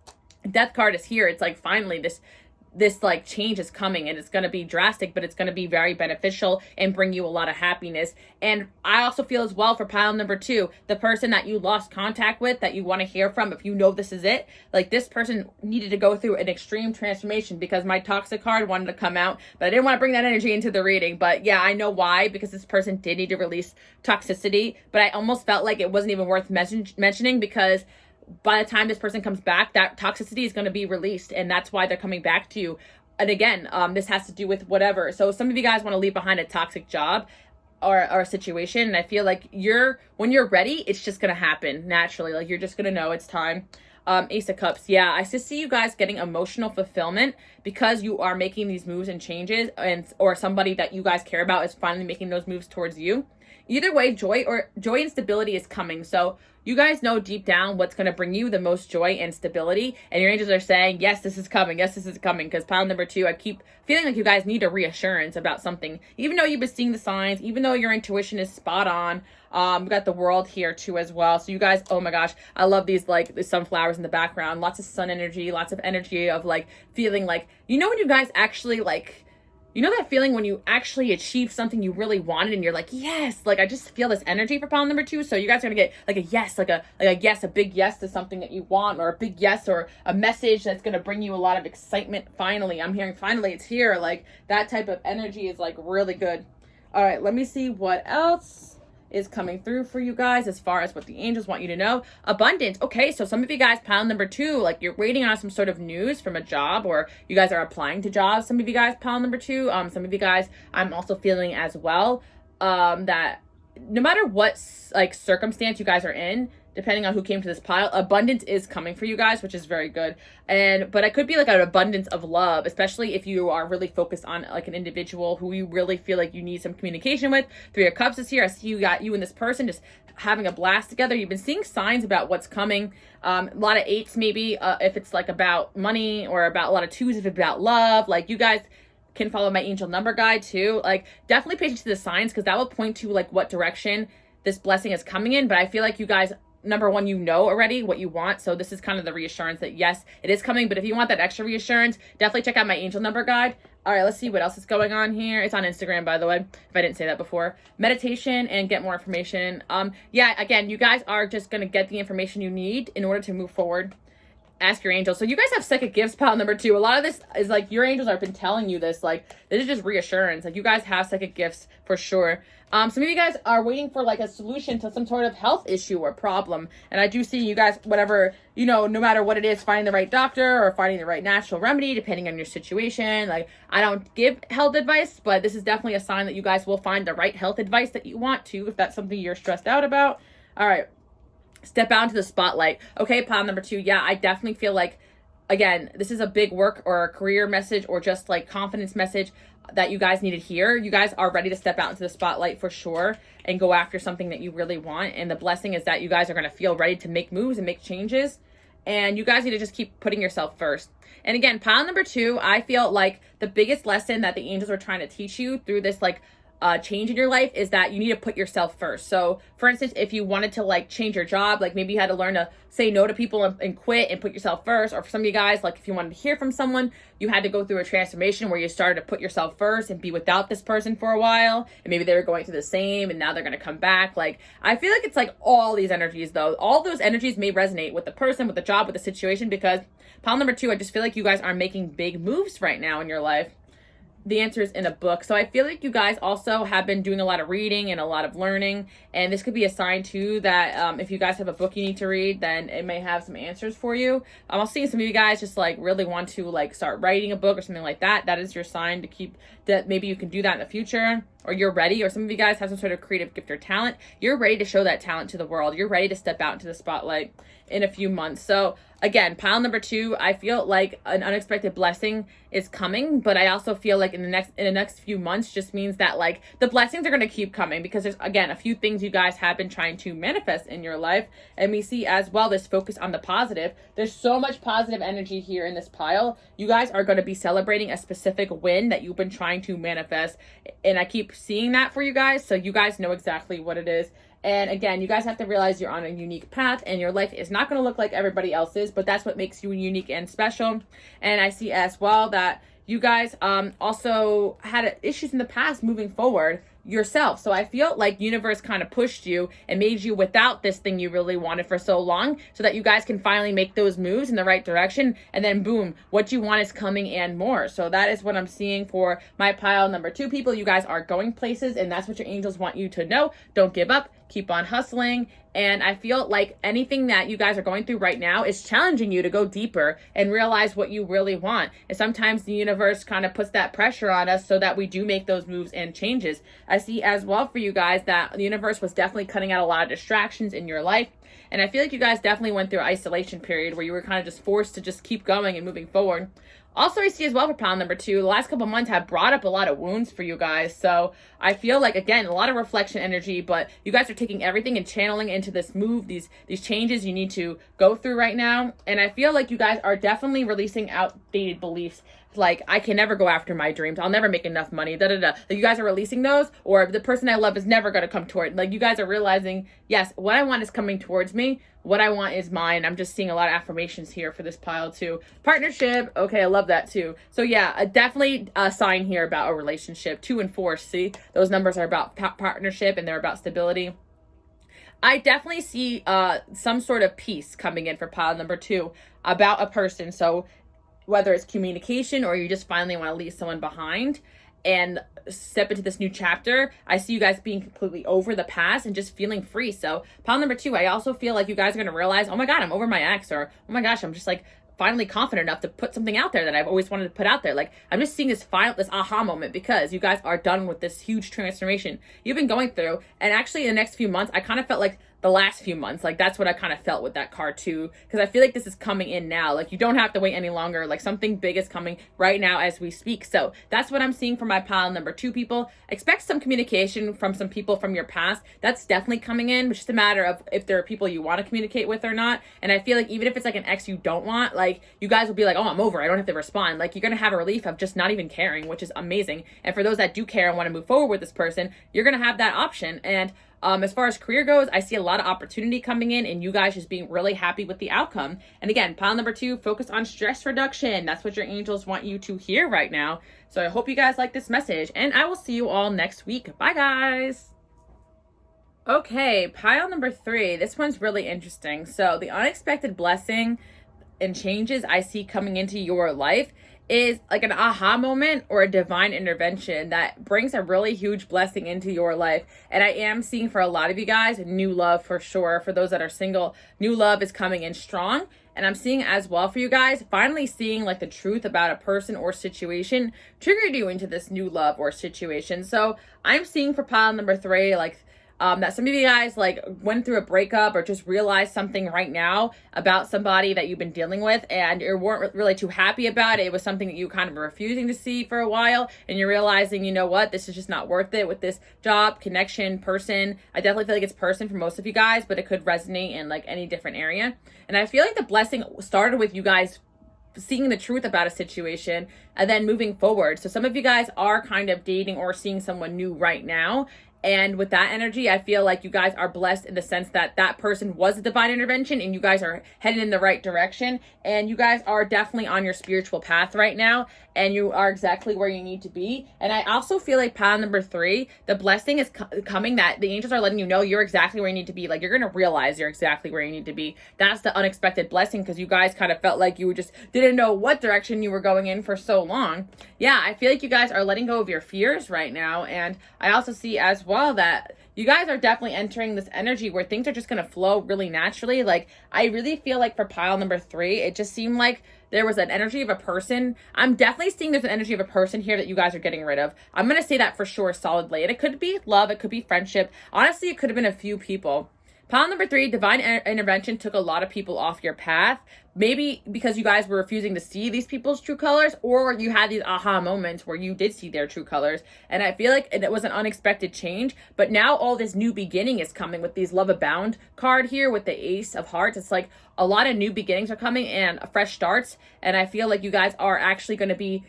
Death card is here. It's like finally this like change is coming, and it's going to be drastic, but it's going to be very beneficial and bring you a lot of happiness. And I also feel as well for pile number 2, the person that you lost contact with, that you want to hear from, if you know this is it, like this person needed to go through an extreme transformation, because my toxic card wanted to come out, but I didn't want to bring that energy into the reading. But yeah, I know why, because this person did need to release toxicity, but I almost felt like it wasn't even worth mentioning, because by the time this person comes back, that toxicity is going to be released, and that's why they're coming back to you. And again, this has to do with whatever. So some of you guys want to leave behind a toxic job or a situation, and I feel like when you're ready, it's just going to happen naturally. Like you're just going to know it's time. Ace of Cups, yeah, I just see you guys getting emotional fulfillment because you are making these moves and changes, or somebody that you guys care about is finally making those moves towards you. Either way, joy and stability is coming. So you guys know deep down what's going to bring you the most joy and stability, and your angels are saying, yes, this is coming. Yes, this is coming. Because pile number 2, I keep feeling like you guys need a reassurance about something, even though you've been seeing the signs, even though your intuition is spot on. We got the World here too as well. So you guys, oh my gosh, I love these like the sunflowers in the background, lots of sun energy, lots of energy of like feeling like, you know, when you guys actually like, You know that feeling when you actually achieve something you really wanted and you're like, yes, like I just feel this energy for pile number 2. So you guys are gonna get like a yes, like a yes, a big yes to something that you want, or a big yes, or a message that's gonna bring you a lot of excitement. Finally, I'm hearing finally it's here. Like that type of energy is like really good. All right, let me see what else is coming through for you guys as far as what the angels want you to know. Abundance. Okay, so some of you guys, pile number 2, like you're waiting on some sort of news from a job, or you guys are applying to jobs. Some of you guys, pile number 2. Some of you guys, I'm also feeling as well that no matter what like circumstance you guys are in, depending on who came to this pile, abundance is coming for you guys, which is very good. But it could be like an abundance of love, especially if you are really focused on like an individual who you really feel like you need some communication with. 3 of Cups is here. I see you and this person just having a blast together. You've been seeing signs about what's coming. A lot of 8s maybe, if it's like about money, or about a lot of 2s if it's about love. Like you guys can follow my angel number guide too. Like definitely pay attention to the signs, because that will point to like what direction this blessing is coming in. But I feel like you guys, number 1, you know already what you want. So this is kind of the reassurance that yes, it is coming. But if you want that extra reassurance, definitely check out my angel number guide. All right, let's see what else is going on here. It's on Instagram, by the way, if I didn't say that before. Meditation and get more information. Yeah, again, you guys are just going to get the information you need in order to move forward. Ask your angels. So you guys have psychic gifts, pile number 2. A lot of this is like your angels have been telling you this. Like this is just reassurance. Like you guys have psychic gifts for sure. Some of you guys are waiting for like a solution to some sort of health issue or problem. And I do see you guys, whatever, no matter what it is, finding the right doctor or finding the right natural remedy, depending on your situation. Like I don't give health advice, but this is definitely a sign that you guys will find the right health advice that you want to, if that's something you're stressed out about. All right. Step out into the spotlight. Okay, pile number 2. Yeah, I definitely feel like, again, this is a big work or a career message, or just like confidence message that you guys need to hear. You guys are ready to step out into the spotlight for sure and go after something that you really want. And the blessing is that you guys are going to feel ready to make moves and make changes. And you guys need to just keep putting yourself first. And again, pile number 2, I feel like the biggest lesson that the angels are trying to teach you through this like change in your life is that you need to put yourself first. So for instance, if you wanted to like change your job, like maybe you had to learn to say no to people and quit and put yourself first. Or for some of you guys, like if you wanted to hear from someone, you had to go through a transformation where you started to put yourself first and be without this person for a while, and maybe they were going through the same and now they're going to come back. Like I feel like it's like all these energies though, all those energies may resonate with the person, with the job, with the situation, because pile number 2, I just feel like you guys are making big moves right now in your life. The answer is in a book. So I feel like you guys also have been doing a lot of reading and a lot of learning. And this could be a sign too that if you guys have a book you need to read, then it may have some answers for you. I'm seeing some of you guys just like really want to like start writing a book or something like that. That is your sign to keep that. Maybe you can do that in the future, or you're ready. Or some of you guys have some sort of creative gift or talent. You're ready to show that talent to the world. You're ready to step out into the spotlight in a few months. So again, pile number 2, I feel like an unexpected blessing is coming, but I also feel like in the next few months just means that like the blessings are going to keep coming, because there's again a few things you guys have been trying to manifest in your life. And we see as well this focus on the positive. There's so much positive energy here in this pile. You guys are going to be celebrating a specific win that you've been trying to manifest, and I keep seeing that for you guys, so you guys know exactly what it is. And again, you guys have to realize you're on a unique path, and your life is not going to look like everybody else's, but that's what makes you unique and special. And I see as well that you guys also had issues in the past moving forward yourself. So I feel like universe kind of pushed you and made you without this thing you really wanted for so long, so that you guys can finally make those moves in the right direction. And then boom, what you want is coming and more. So that is what I'm seeing for my pile number 2 people. You guys are going places, and that's what your angels want you to know. Don't give up. Keep on hustling. And I feel like anything that you guys are going through right now is challenging you to go deeper and realize what you really want. And sometimes the universe kind of puts that pressure on us so that we do make those moves and changes. I see as well for you guys that the universe was definitely cutting out a lot of distractions in your life. And I feel like you guys definitely went through an isolation period where you were kind of just forced to just keep going and moving forward. Also, I see as well for pile number 2, the last couple of months have brought up a lot of wounds for you guys. So I feel like, again, a lot of reflection energy, but you guys are taking everything and channeling into this move, these changes you need to go through right now. And I feel like you guys are definitely releasing outdated beliefs. like, I can never go after my dreams. I'll never make enough money. Da da da. Like, you guys are releasing those, or the person I love is never going to come toward. Like, you guys are realizing, yes, what I want is coming towards me. What I want is mine. I'm just seeing a lot of affirmations here for this pile too. Partnership. Okay, I love that too. So yeah, definitely a sign here about a relationship. 2 and 4. See, those numbers are about partnership and they're about stability. I definitely see some sort of peace coming in for pile number 2 about a person. So whether it's communication or you just finally want to leave someone behind and step into this new chapter, I see you guys being completely over the past and just feeling free. So pile number 2, I also feel like you guys are going to realize, oh my God, I'm over my ex, or oh my gosh, I'm just like finally confident enough to put something out there that I've always wanted to put out there. Like, I'm just seeing this aha moment because you guys are done with this huge transformation you've been going through. And actually in the next few months, I kind of felt like the last few months, like that's what I kind of felt with that card too, because I feel like this is coming in now. Like, you don't have to wait any longer. Like, something big is coming right now as we speak. So that's what I'm seeing for my pile number 2 people. Expect some communication from some people from your past. That's definitely coming in. It's just a matter of if there are people you want to communicate with or not. And I feel like even if it's like an ex you don't want, like, you guys will be like, oh, I'm over, I don't have to respond. Like, you're gonna have a relief of just not even caring, which is amazing. And for those that do care and want to move forward with this person, you're gonna have that option. And as far as career goes, I see a lot of opportunity coming in and you guys just being really happy with the outcome. And again, pile number 2, focus on stress reduction. That's what your angels want you to hear right now. So I hope you guys like this message and I will see you all next week. Bye guys. Okay, pile number 3. This one's really interesting. So the unexpected blessing and changes I see coming into your life is like an aha moment or a divine intervention that brings a really huge blessing into your life. And I am seeing for a lot of you guys, new love for sure. For those that are single, new love is coming in strong. And I'm seeing as well for you guys, finally seeing like the truth about a person or situation triggered you into this new love or situation. So I'm seeing for pile number 3, like that some of you guys like went through a breakup or just realized something right now about somebody that you've been dealing with and you weren't really too happy about it. It was something that you kind of were refusing to see for a while and you're realizing, you know what, this is just not worth it with this job, connection, person. I definitely feel like it's person for most of you guys, but it could resonate in like any different area. And I feel like the blessing started with you guys seeing the truth about a situation and then moving forward. So some of you guys are kind of dating or seeing someone new right now. And with that energy, I feel like you guys are blessed in the sense that that person was a divine intervention and you guys are headed in the right direction. And you guys are definitely on your spiritual path right now. And you are exactly where you need to be. And I also feel like pile number 3, the blessing is coming that the angels are letting you know you're exactly where you need to be. Like, you're going to realize you're exactly where you need to be. That's the unexpected blessing because you guys kind of felt like you just didn't know what direction you were going in for so long. Yeah, I feel like you guys are letting go of your fears right now. And I also see as well that you guys are definitely entering this energy where things are just going to flow really naturally. Like, I really feel like for pile number 3, it just seemed like there was an energy of a person. I'm definitely seeing there's an energy of a person here that you guys are getting rid of. I'm going to say that for sure solidly. And it could be love. It could be friendship. Honestly, it could have been a few people. Pile number 3, divine intervention took a lot of people off your path. Maybe because you guys were refusing to see these people's true colors, or you had these aha moments where you did see their true colors. And I feel like it was an unexpected change, but now all this new beginning is coming with these love abound card here with the Ace of Hearts. It's like a lot of new beginnings are coming and fresh starts. And I feel like you guys are actually going to be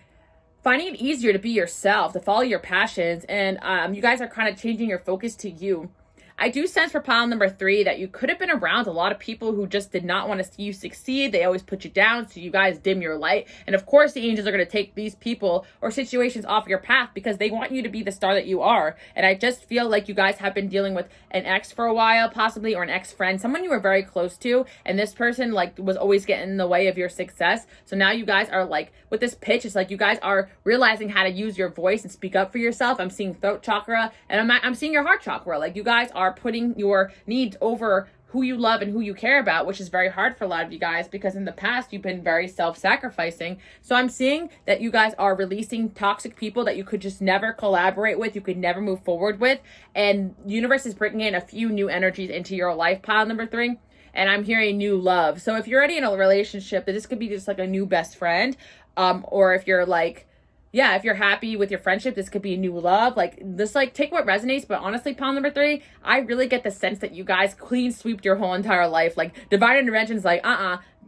finding it easier to be yourself, to follow your passions. And you guys are kind of changing your focus to you. I do sense for pile number 3 that you could have been around a lot of people who just did not want to see you succeed. They always put you down, so you guys dim your light. And of course, the angels are going to take these people or situations off your path because they want you to be the star that you are. And I just feel like you guys have been dealing with an ex for a while, possibly, or an ex-friend, someone you were very close to. And this person like was always getting in the way of your success. So now you guys are like, with this pitch, it's like you guys are realizing how to use your voice and speak up for yourself. I'm seeing throat chakra and I'm seeing your heart chakra. Like, you guys are putting your needs over who you love and who you care about, which is very hard for a lot of you guys because in the past you've been very self-sacrificing. So I'm seeing that you guys are releasing toxic people that you could just never collaborate with, you could never move forward with, and the universe is bringing in a few new energies into your life, pile number 3. And I'm hearing new love. So if you're already in a relationship, this could be just like a new best friend, or if you're like, yeah, if you're happy with your friendship, this could be a new love. Like, this, like, take what resonates. But honestly, pile number 3, I really get the sense that you guys clean sweeped your whole entire life. Like, divine intervention's like,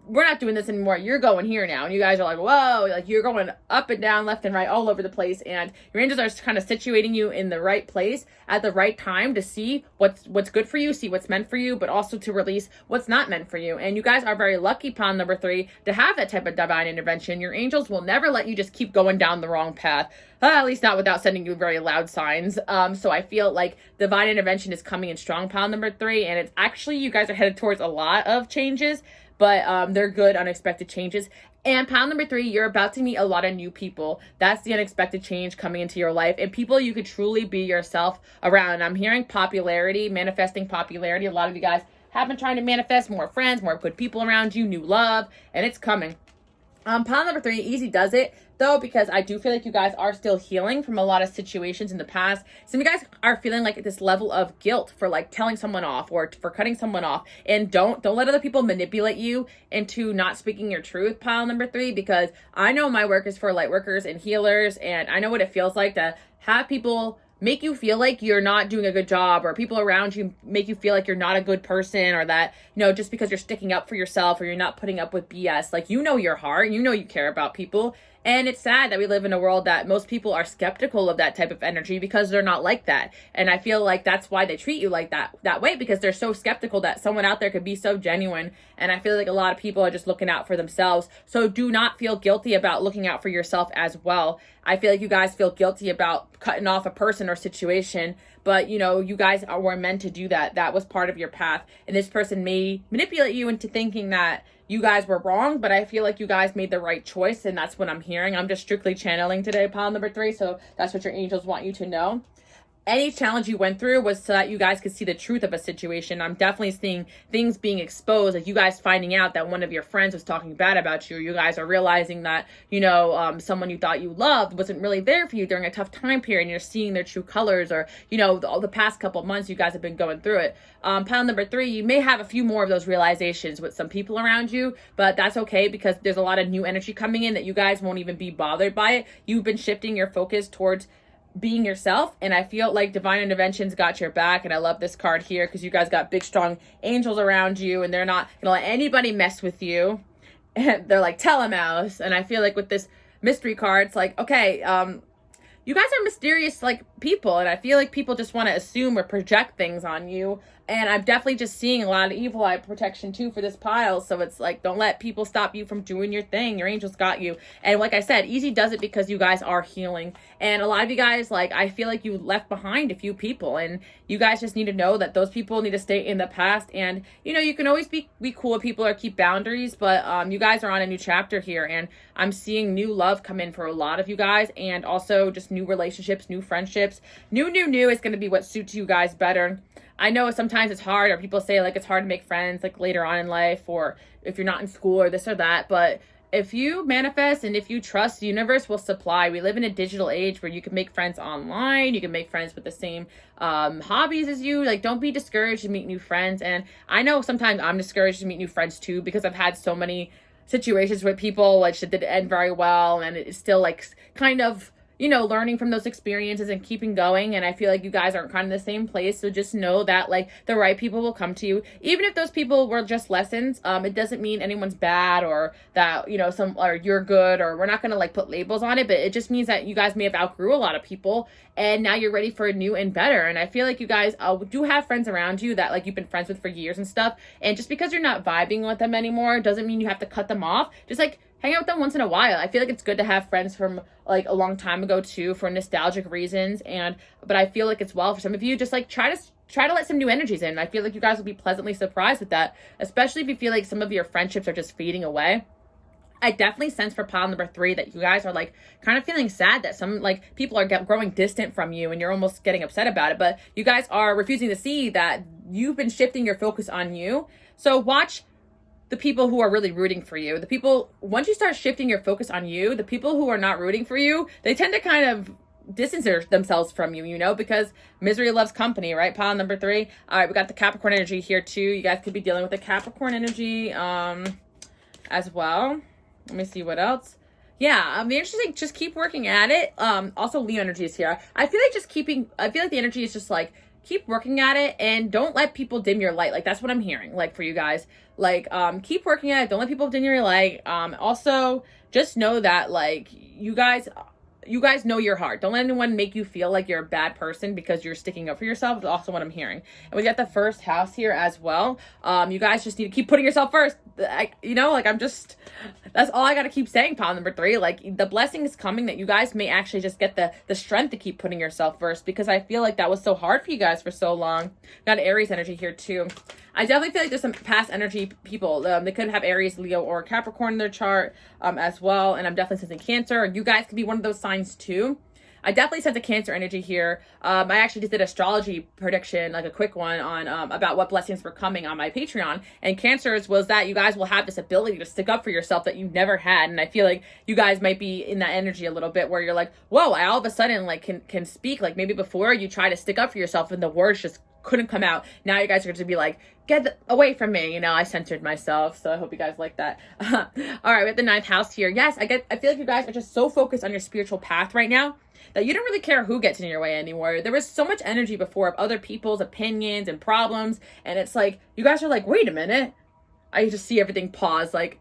we're not doing this anymore. You're going here now. And you guys are like, whoa, like you're going up and down, left and right, all over the place. And your angels are kind of situating you in the right place at the right time to see what's good for you, see what's meant for you, but also to release what's not meant for you. And you guys are very lucky, pile number 3, to have that type of divine intervention. Your angels will never let you just keep going down the wrong path. At least not without sending you very loud signs. So I feel like divine intervention is coming in strong, pile number 3. And it's actually, you guys are headed towards a lot of changes, but they're good, unexpected changes. And pile number 3, you're about to meet a lot of new people. That's the unexpected change coming into your life, and people you could truly be yourself around. I'm hearing popularity, manifesting popularity. A lot of you guys have been trying to manifest more friends, more good people around you, new love, and it's coming. Pile number 3, easy does it, though, because I do feel like you guys are still healing from a lot of situations in the past. Some of you guys are feeling like this level of guilt for like telling someone off or for cutting someone off. And don't let other people manipulate you into not speaking your truth, pile number 3, because I know my work is for light workers and healers, and I know what it feels like to have people make you feel like you're not doing a good job, or people around you make you feel like you're not a good person, or that, you know, just because you're sticking up for yourself or you're not putting up with BS. Like, you know your heart, you know you care about people. And it's sad that we live in a world that most people are skeptical of that type of energy because they're not like that. And I feel like that's why they treat you like that way, because they're so skeptical that someone out there could be so genuine. And I feel like a lot of people are just looking out for themselves. So do not feel guilty about looking out for yourself as well. I feel like you guys feel guilty about cutting off a person or situation, but you know, you guys were meant to do that. That was part of your path. And this person may manipulate you into thinking that you guys were wrong, but I feel like you guys made the right choice, and that's what I'm hearing. I'm just strictly channeling today, pile number 3, so that's what your angels want you to know. Any challenge you went through was so that you guys could see the truth of a situation. I'm definitely seeing things being exposed, like you guys finding out that one of your friends was talking bad about you. You guys are realizing that, you know, someone you thought you loved wasn't really there for you during a tough time period, and you're seeing their true colors, or, you know, all the past couple of months you guys have been going through it. Pile number 3, you may have a few more of those realizations with some people around you, but that's okay, because there's a lot of new energy coming in that you guys won't even be bothered by it. You've been shifting your focus towards being yourself, and I feel like divine intervention's got your back. And I love this card here because you guys got big strong angels around you, and they're not gonna let anybody mess with you. And they're like telemouse. And I feel like with this mystery card, it's like, okay, you guys are mysterious like people, and I feel like people just want to assume or project things on you. And I'm definitely just seeing a lot of evil eye protection too for this pile. So it's like, don't let people stop you from doing your thing. Your angels got you. And like I said, easy does it because you guys are healing. And a lot of you guys, like, I feel like you left behind a few people, and you guys just need to know that those people need to stay in the past. And, you know, you can always be cool with people or keep boundaries, but you guys are on a new chapter here, and I'm seeing new love come in for a lot of you guys, and also just new relationships, new friendships. New is going to be what suits you guys better. I know sometimes it's hard, or people say like it's hard to make friends like later on in life, or if you're not in school or this or that, but if you manifest and if you trust, the universe will supply. We live in a digital age where you can make friends online, you can make friends with the same hobbies as you. Like, don't be discouraged to meet new friends. And I know sometimes I'm discouraged to meet new friends too, because I've had so many situations with people which didn't end very well, and it's still like kind of, you know, learning from those experiences and keeping going. And I feel like you guys aren't kind of the same place. So just know that like the right people will come to you. Even if those people were just lessons, it doesn't mean anyone's bad, or that, you know, or you're good, or we're not going to like put labels on it, but it just means that you guys may have outgrew a lot of people, and now you're ready for new and better. And I feel like you guys do have friends around you that like you've been friends with for years and stuff. And just because you're not vibing with them anymore doesn't mean you have to cut them off. Just like hang out with them once in a while. I feel like it's good to have friends from like a long time ago too, for nostalgic reasons. But I feel like it's well for some of you, just like try to let some new energies in. I feel like you guys will be pleasantly surprised with that, especially if you feel like some of your friendships are just fading away. I definitely sense for pile number 3 that you guys are like kind of feeling sad that some like people are growing distant from you, and you're almost getting upset about it, but you guys are refusing to see that you've been shifting your focus on you. So watch the people who are really rooting for you. The people, once you start shifting your focus on you, the people who are not rooting for you, they tend to kind of distance themselves from you, you know, because misery loves company, right? Pile number 3. All right, we got the Capricorn energy here too. You guys could be dealing with the Capricorn energy as well. Let me see what else. Yeah, the interesting, just keep working at it. Also Leo energy is here. I feel like the energy is just like, keep working at it and don't let people dim your light. Like, that's what I'm hearing, like, for you guys. Like, keep working at it. Don't let people dim your light. Also, just know that, like, you guys know your heart. Don't let anyone make you feel like you're a bad person because you're sticking up for yourself. Is also what I'm hearing. And we got the first house here as well. You guys just need to keep putting yourself first. That's all I got to keep saying, pile number 3. Like, the blessing is coming that you guys may actually just get the strength to keep putting yourself first, because I feel like that was so hard for you guys for so long. Got Aries energy here too. I definitely feel like there's some past energy people. They could have Aries, Leo, or Capricorn in their chart as well. And I'm definitely sensing Cancer. You guys could be one of those signs too. I definitely sense a Cancer energy here. I actually just did astrology prediction, like a quick one on about what blessings were coming on my Patreon. And Cancers was that you guys will have this ability to stick up for yourself that you've never had. And I feel like you guys might be in that energy a little bit where you're like, whoa, I all of a sudden like can speak. Like, maybe before you try to stick up for yourself and the words just couldn't come out. Now you guys are going to be like, get away from me. You know, I censored myself. So I hope you guys like that. All right, we have the 9th house here. Yes, I feel like you guys are just so focused on your spiritual path right now that you don't really care who gets in your way anymore. There was so much energy before of other people's opinions and problems. And it's like, you guys are like, wait a minute. I just see everything pause. Like,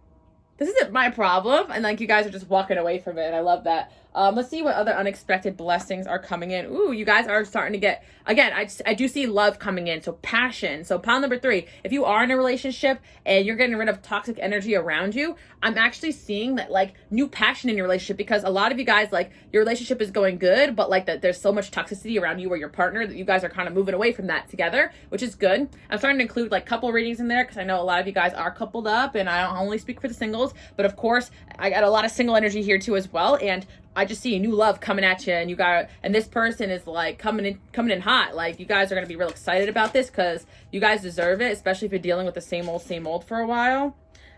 this isn't my problem. And like, you guys are just walking away from it. And I love that. Let's see what other unexpected blessings are coming in. Ooh, you guys are starting to get, again, I do see love coming in. So passion. So pile number 3, if you are in a relationship and you're getting rid of toxic energy around you, I'm actually seeing that like new passion in your relationship, because a lot of you guys, like, your relationship is going good, but like that there's so much toxicity around you or your partner that you guys are kind of moving away from that together, which is good. I'm starting to include like couple readings in there because I know a lot of you guys are coupled up, and I don't only speak for the singles, but of course I got a lot of single energy here too as well. And I just see a new love coming at you, and this person is like coming in hot. Like, you guys are going to be real excited about this because you guys deserve it, especially if you're dealing with the same old for a while.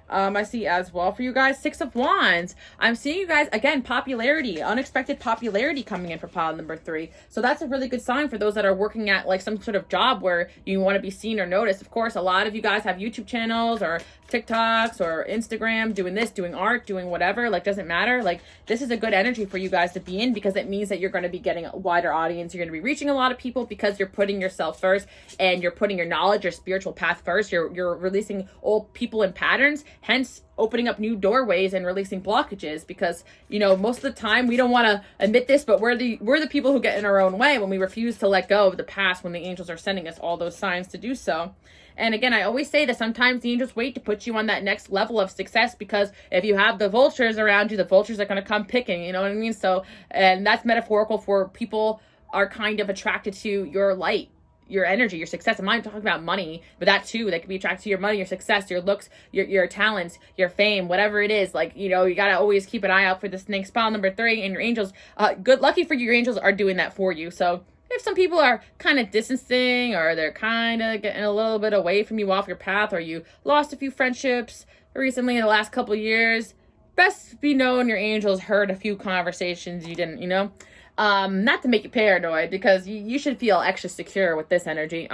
I see as well for you guys, 6 of Wands. I'm seeing you guys, again, popularity, unexpected popularity coming in for pile number 3. So that's a really good sign for those that are working at like some sort of job where you want to be seen or noticed. Of course, a lot of you guys have YouTube channels or TikToks or Instagram, doing this, doing art, doing whatever, like, doesn't matter. Like, this is a good energy for you guys to be in, because it means that you're going to be getting a wider audience. You're going to be reaching a lot of people because you're putting yourself first, and you're putting your knowledge, your spiritual path first. You're releasing old people and patterns, hence opening up new doorways and releasing blockages, because, you know, most of the time we don't want to admit this, but we're the people who get in our own way when we refuse to let go of the past, when the angels are sending us all those signs to do so. And again, I always say that sometimes the angels wait to put you on that next level of success, because if you have the vultures around you, the vultures are going to come picking, you know what I mean? So, and that's metaphorical for people are kind of attracted to your light, your energy, your success. I'm not talking about money, but that too, they can be attracted to your money, your success, your looks, your talents, your fame, whatever it is. Like, you know, you got to always keep an eye out for this next pile number 3, and your angels, good, lucky for you, your angels are doing that for you. So if some people are kind of distancing, or they're kind of getting a little bit away from you off your path, or you lost a few friendships recently in the last couple of years, best be known your angels heard a few conversations you didn't, you know. Not to make you paranoid, because you should feel extra secure with this energy.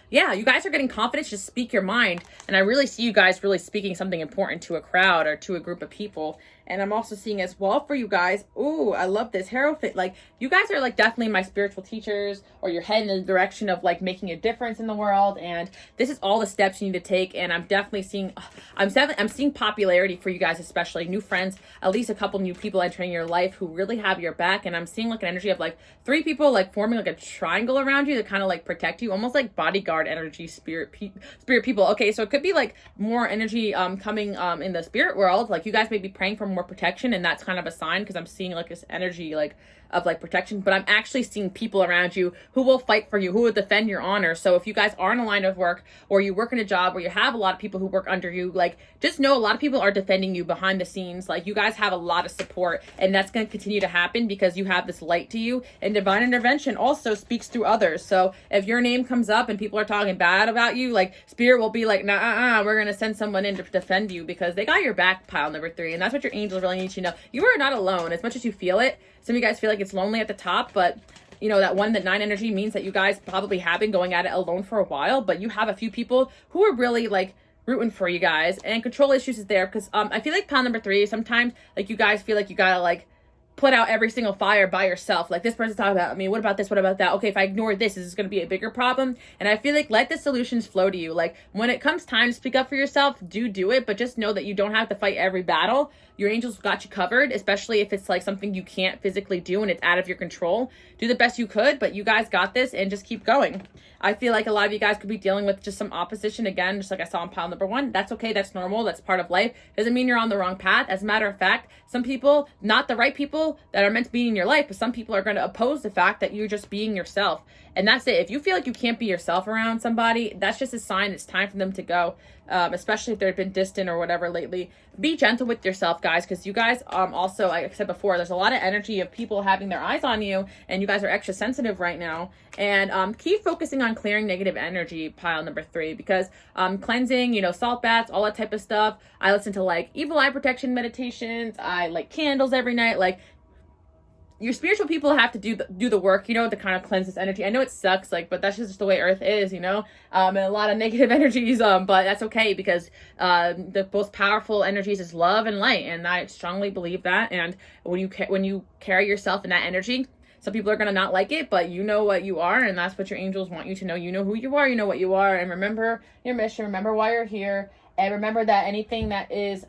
Yeah, you guys are getting confidence to speak your mind, and I really see you guys really speaking something important to a crowd or to a group of people. And I'm also seeing as well for you guys, ooh, I love this Hierophant. Like, you guys are like definitely my spiritual teachers, or you're heading in the direction of like making a difference in the world. And this is all the steps you need to take. And I'm definitely seeing, I'm seeing popularity for you guys, especially new friends, at least a couple new people entering your life who really have your back. And I'm seeing like an energy of like 3 people like forming like a triangle around you to kind of like protect you, almost like bodyguard energy, spirit people. Okay, so it could be like more energy coming in the spirit world. Like, you guys may be praying for more protection, and that's kind of a sign, because I'm seeing like this energy like of like protection, but I'm actually seeing people around you who will fight for you, who will defend your honor. So if you guys are in a line of work, or you work in a job where you have a lot of people who work under you, like, just know a lot of people are defending you behind the scenes. Like, you guys have a lot of support, and that's going to continue to happen because you have this light to you. And divine intervention also speaks through others. So if your name comes up and people are talking bad about you, like, spirit will be like, nah, we're going to send someone in to defend you, because they got your back, pile number 3. And that's what your angels really need you to know. You are not alone, as much as you feel it. Some of you guys feel like it's lonely at the top, but you know, that 9 energy means that you guys probably have been going at it alone for a while, but you have a few people who are really like rooting for you guys. And control issues is there, because I feel like pile number 3, sometimes like you guys feel like you gotta like put out every single fire by yourself. Like, this person's talking about me. What about this? What about that? Okay, if I ignore this, is this going to be a bigger problem? And I feel like let the solutions flow to you. Like, when it comes time to speak up for yourself, do it. But just know that you don't have to fight every battle. Your angels got you covered, especially if it's like something you can't physically do and it's out of your control. Do the best you could, but you guys got this, and just keep going. I feel like a lot of you guys could be dealing with just some opposition again, just like I saw in pile number 1. That's okay. That's normal. That's part of life. Doesn't mean you're on the wrong path. As a matter of fact, some people, not the right people that are meant to be in your life, but some people are going to oppose the fact that you're just being yourself. And that's it. If you feel like you can't be yourself around somebody, that's just a sign it's time for them to go, especially if they've been distant or whatever lately. Be gentle with yourself, guys, because you guys also, like I said before, there's a lot of energy of people having their eyes on you, and you guys are extra sensitive right now. And keep focusing on clearing negative energy, pile number 3, because cleansing, you know, salt baths, all that type of stuff. I listen to like evil eye protection meditations. I like candles every night. Like, your spiritual people have to do the work, you know, to kind of cleanse this energy. I know it sucks, like, but that's just the way Earth is, you know, and a lot of negative energies, but that's okay, because the most powerful energies is love and light, and I strongly believe that. And when you carry yourself in that energy, some people are going to not like it, but you know what you are, and that's what your angels want you to know. You know who you are, you know what you are, and remember your mission, remember why you're here, and remember that anything that is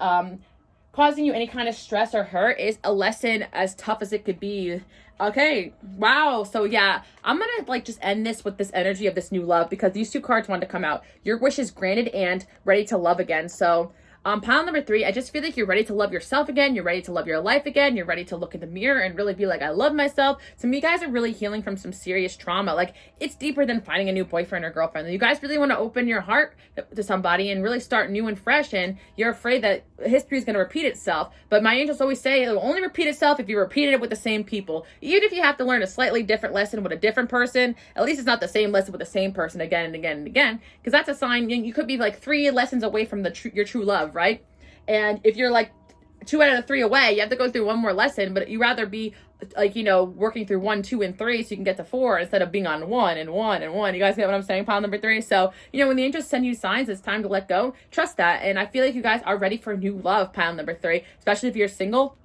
causing you any kind of stress or hurt is a lesson as tough as it could be. Okay, wow. So yeah, I'm gonna like just end this with this energy of this new love, because these 2 cards wanted to come out. Your wish is granted and ready to love again. So pile number 3, I just feel like you're ready to love yourself again. You're ready to love your life again. You're ready to look in the mirror and really be like, I love myself. Some of you guys are really healing from some serious trauma. Like, it's deeper than finding a new boyfriend or girlfriend. You guys really want to open your heart to somebody and really start new and fresh, and you're afraid that history is going to repeat itself. But my angels always say it will only repeat itself if you repeated it with the same people. Even if you have to learn a slightly different lesson with a different person, at least it's not the same lesson with the same person again and again and again, because that's a sign you could be like 3 lessons away from your true love, right? And if you're like 2 out of the 3 away, you have to go through 1 more lesson, but you rather be like, you know, working through 1, 2, and 3 so you can get to 4 instead of being on 1 and 1 and 1. You guys get what I'm saying? Pile number 3. So, you know, when the angels send you signs, it's time to let go. Trust that. And I feel like you guys are ready for new love, pile number 3, especially if you're single.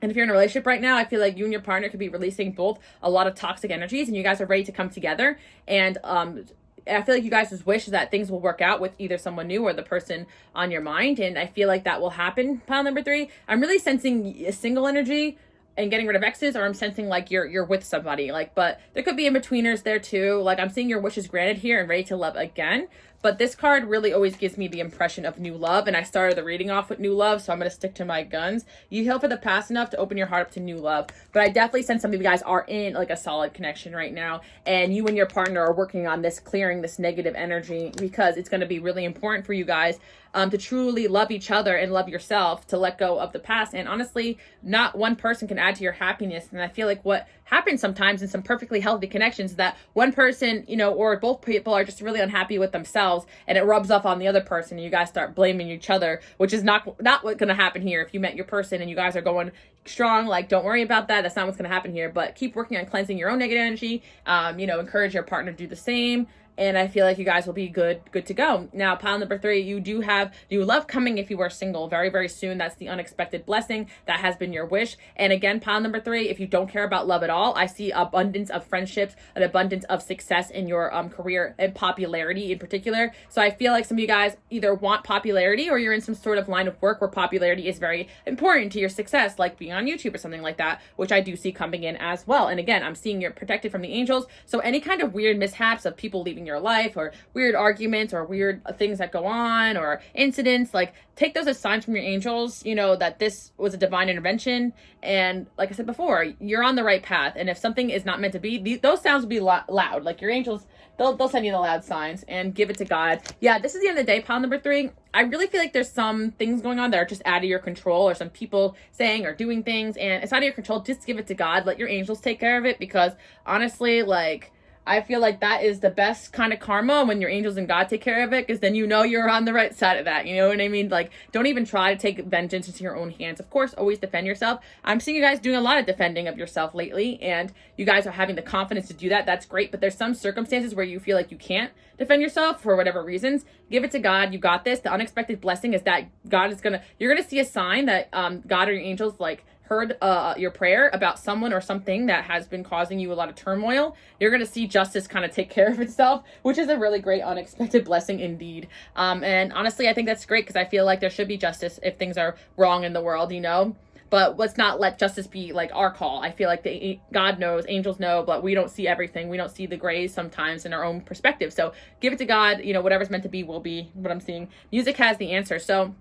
And if you're in a relationship right now, I feel like you and your partner could be releasing both a lot of toxic energies, and you guys are ready to come together. And I feel like you guys just wish that things will work out with either someone new or the person on your mind. And I feel like that will happen, pile number 3. I'm really sensing a single energy and getting rid of exes, or I'm sensing like you're with somebody. Like, but there could be in-betweeners there too. Like, I'm seeing your wishes granted here and ready to love again. But this card really always gives me the impression of new love, and I started the reading off with new love, so I'm going to stick to my guns. You heal for the past enough to open your heart up to new love, but I definitely sense some of you guys are in like a solid connection right now, and you and your partner are working on this, clearing this negative energy, because it's going to be really important for you guys to truly love each other and love yourself, to let go of the past. And honestly, not one person can add to your happiness. And I feel like what happens sometimes in some perfectly healthy connections is that one person, you know, or both people are just really unhappy with themselves, and it rubs off on the other person, and you guys start blaming each other, which is not what's going to happen here. If you met your person and you guys are going strong, like, don't worry about that. That's not what's going to happen here. But keep working on cleansing your own negative energy. You know, encourage your partner to do the same. And I feel like you guys will be good to go. Now, pile number 3, you do have new love coming if you are single very, very soon. That's the unexpected blessing. That has been your wish. And again, pile number 3, if you don't care about love at all, I see abundance of friendships, an abundance of success in your career and popularity in particular. So I feel like some of you guys either want popularity, or you're in some sort of line of work where popularity is very important to your success, like being on YouTube or something like that, which I do see coming in as well. And again, I'm seeing you're protected from the angels. So any kind of weird mishaps of people leaving your life, or weird arguments, or weird things that go on, or incidents, like, take those as signs from your angels, you know, that this was a divine intervention. And like I said before, you're on the right path. And if something is not meant to be, those sounds will be loud. Like, your angels, they'll send you the loud signs, and give it to God. Yeah, this is the end of the day, pile number 3. I really feel like there's some things going on that are just out of your control, or some people saying or doing things, and it's out of your control. Just give it to God. Let your angels take care of it, because honestly, like, I feel like that is the best kind of karma, when your angels and God take care of it, because then you know you're on the right side of that. You know what I mean? Like, don't even try to take vengeance into your own hands. Of course, always defend yourself. I'm seeing you guys doing a lot of defending of yourself lately, and you guys are having the confidence to do that. That's great. But there's some circumstances where you feel like you can't defend yourself for whatever reasons. Give it to God. You got this. The unexpected blessing is that God is you're gonna see a sign that God or your angels, like, heard your prayer about someone or something that has been causing you a lot of turmoil, you're going to see justice kind of take care of itself, which is a really great unexpected blessing indeed. And honestly, I think that's great because I feel like there should be justice if things are wrong in the world, you know? But let's not let justice be like our call. I feel like God knows, angels know, but we don't see everything. We don't see the grays sometimes in our own perspective. So give it to God. You know, whatever's meant to be will be. What I'm seeing. Music has the answer. So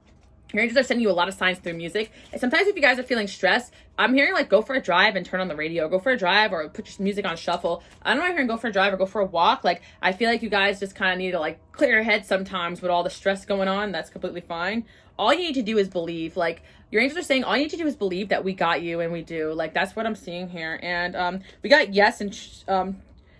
your angels are sending you a lot of signs through music. And sometimes if you guys are feeling stressed, I'm hearing like go for a drive and turn on the radio. Go for a drive or put your music on shuffle. I don't know if you're hearing go for a drive or go for a walk. Like I feel like you guys just kind of need to like clear your head sometimes with all the stress going on. That's completely fine. All you need to do is believe. Like your angels are saying all you need to do is believe that we got you, and we do. Like that's what I'm seeing here. And we got yes and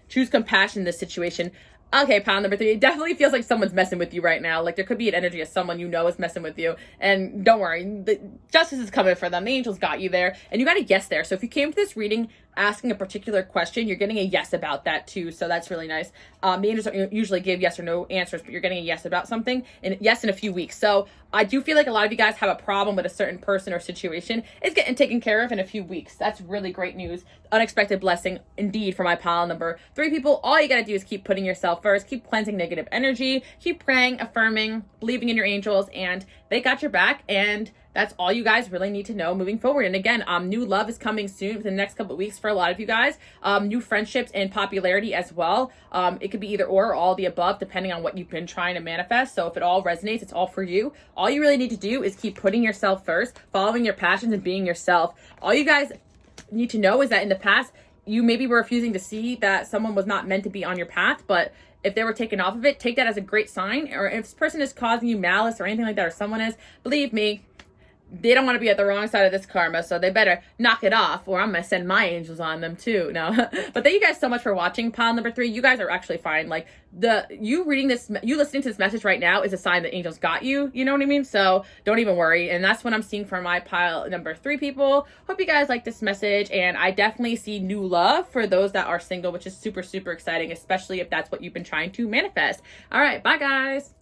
choose compassion in this situation. Okay, pile number 3. It definitely feels like someone's messing with you right now. Like there could be an energy of someone you know is messing with you. And don't worry, the justice is coming for them. The angels got you there. And you got a yes there. So if you came to this reading asking a particular question, you're getting a yes about that too. So that's really nice. The angels don't usually give yes or no answers, but you're getting a yes about something. And yes in a few weeks. So I do feel like a lot of you guys have a problem with a certain person or situation. It's getting taken care of in a few weeks. That's really great news. Unexpected blessing indeed for my pile number 3 people. All you got to do is keep putting yourself first. Keep cleansing negative energy. Keep praying, affirming, believing in your angels, and they got your back. And that's all you guys really need to know moving forward. And again, new love is coming soon within the next couple of weeks for a lot of you guys. New friendships and popularity as well. It could be either or all the above, depending on what you've been trying to manifest. So if it all resonates, it's all for you. All you really need to do is keep putting yourself first, following your passions and being yourself. All you guys need to know is that in the past, you maybe were refusing to see that someone was not meant to be on your path, but if they were taken off of it, take that as a great sign. Or if this person is causing you malice or anything like that, or someone is, believe me, they don't want to be at the wrong side of this karma, so they better knock it off, or I'm going to send my angels on them too. No, but thank you guys so much for watching pile number 3. You guys are actually fine. Like you listening to this message right now is a sign that angels got you. You know what I mean? So don't even worry. And that's what I'm seeing for my pile number 3 people. Hope you guys like this message. And I definitely see new love for those that are single, which is super, super exciting, especially if that's what you've been trying to manifest. All right. Bye guys.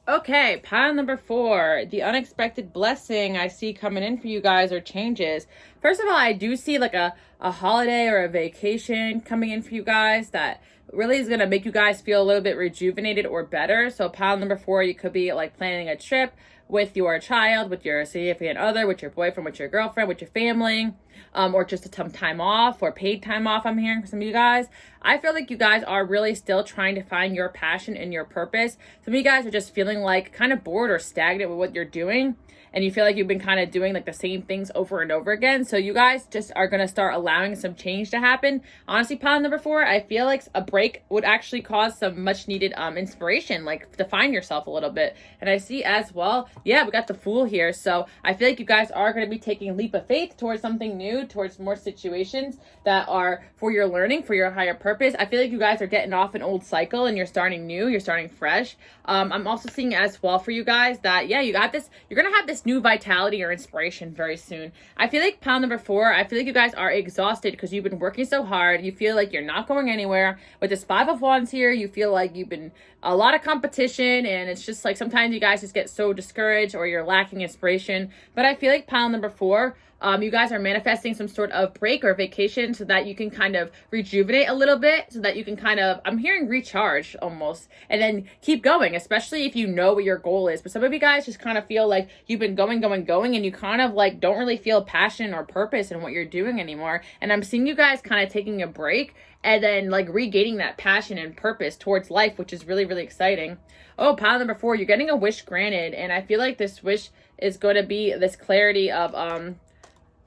Okay, pile number 4, the unexpected blessing I see coming in for you guys are changes. First of all, I do see like a holiday or a vacation coming in for you guys that really is going to make you guys feel a little bit rejuvenated or better. So pile number 4, you could be like planning a trip with your child, with your significant other, with your boyfriend, with your girlfriend, with your family, or just some time off or paid time off. I'm hearing from some of you guys. I feel like you guys are really still trying to find your passion and your purpose. Some of you guys are just feeling like kind of bored or stagnant with what you're doing. And you feel like you've been kind of doing like the same things over and over again. So you guys just are going to start allowing some change to happen. Honestly, pile number 4, I feel like a break would actually cause some much needed inspiration, like to find yourself a little bit. And I see as well, yeah, we got the Fool here. So I feel like you guys are going to be taking a leap of faith towards something new, towards more situations that are for your learning, for your higher purpose. I feel like you guys are getting off an old cycle and you're starting new, you're starting fresh. I'm also seeing as well for you guys that, yeah, you got this, you're going to have this new vitality or inspiration very soon. I feel like pile number 4, I feel like you guys are exhausted because you've been working so hard. You feel like you're not going anywhere. With this 5 of Wands here, you feel like you've been a lot of competition, and it's just like sometimes you guys just get so discouraged or you're lacking inspiration. But I feel like pile number 4, you guys are manifesting some sort of break or vacation so that you can kind of rejuvenate a little bit, so that you can kind of, I'm hearing recharge almost, and then keep going, especially if you know what your goal is. But some of you guys just kind of feel like you've been going, and you kind of like don't really feel passion or purpose in what you're doing anymore. And I'm seeing you guys kind of taking a break and then like regaining that passion and purpose towards life, which is really, really exciting. Oh, pile number 4, you're getting a wish granted. And I feel like this wish is going to be this clarity of,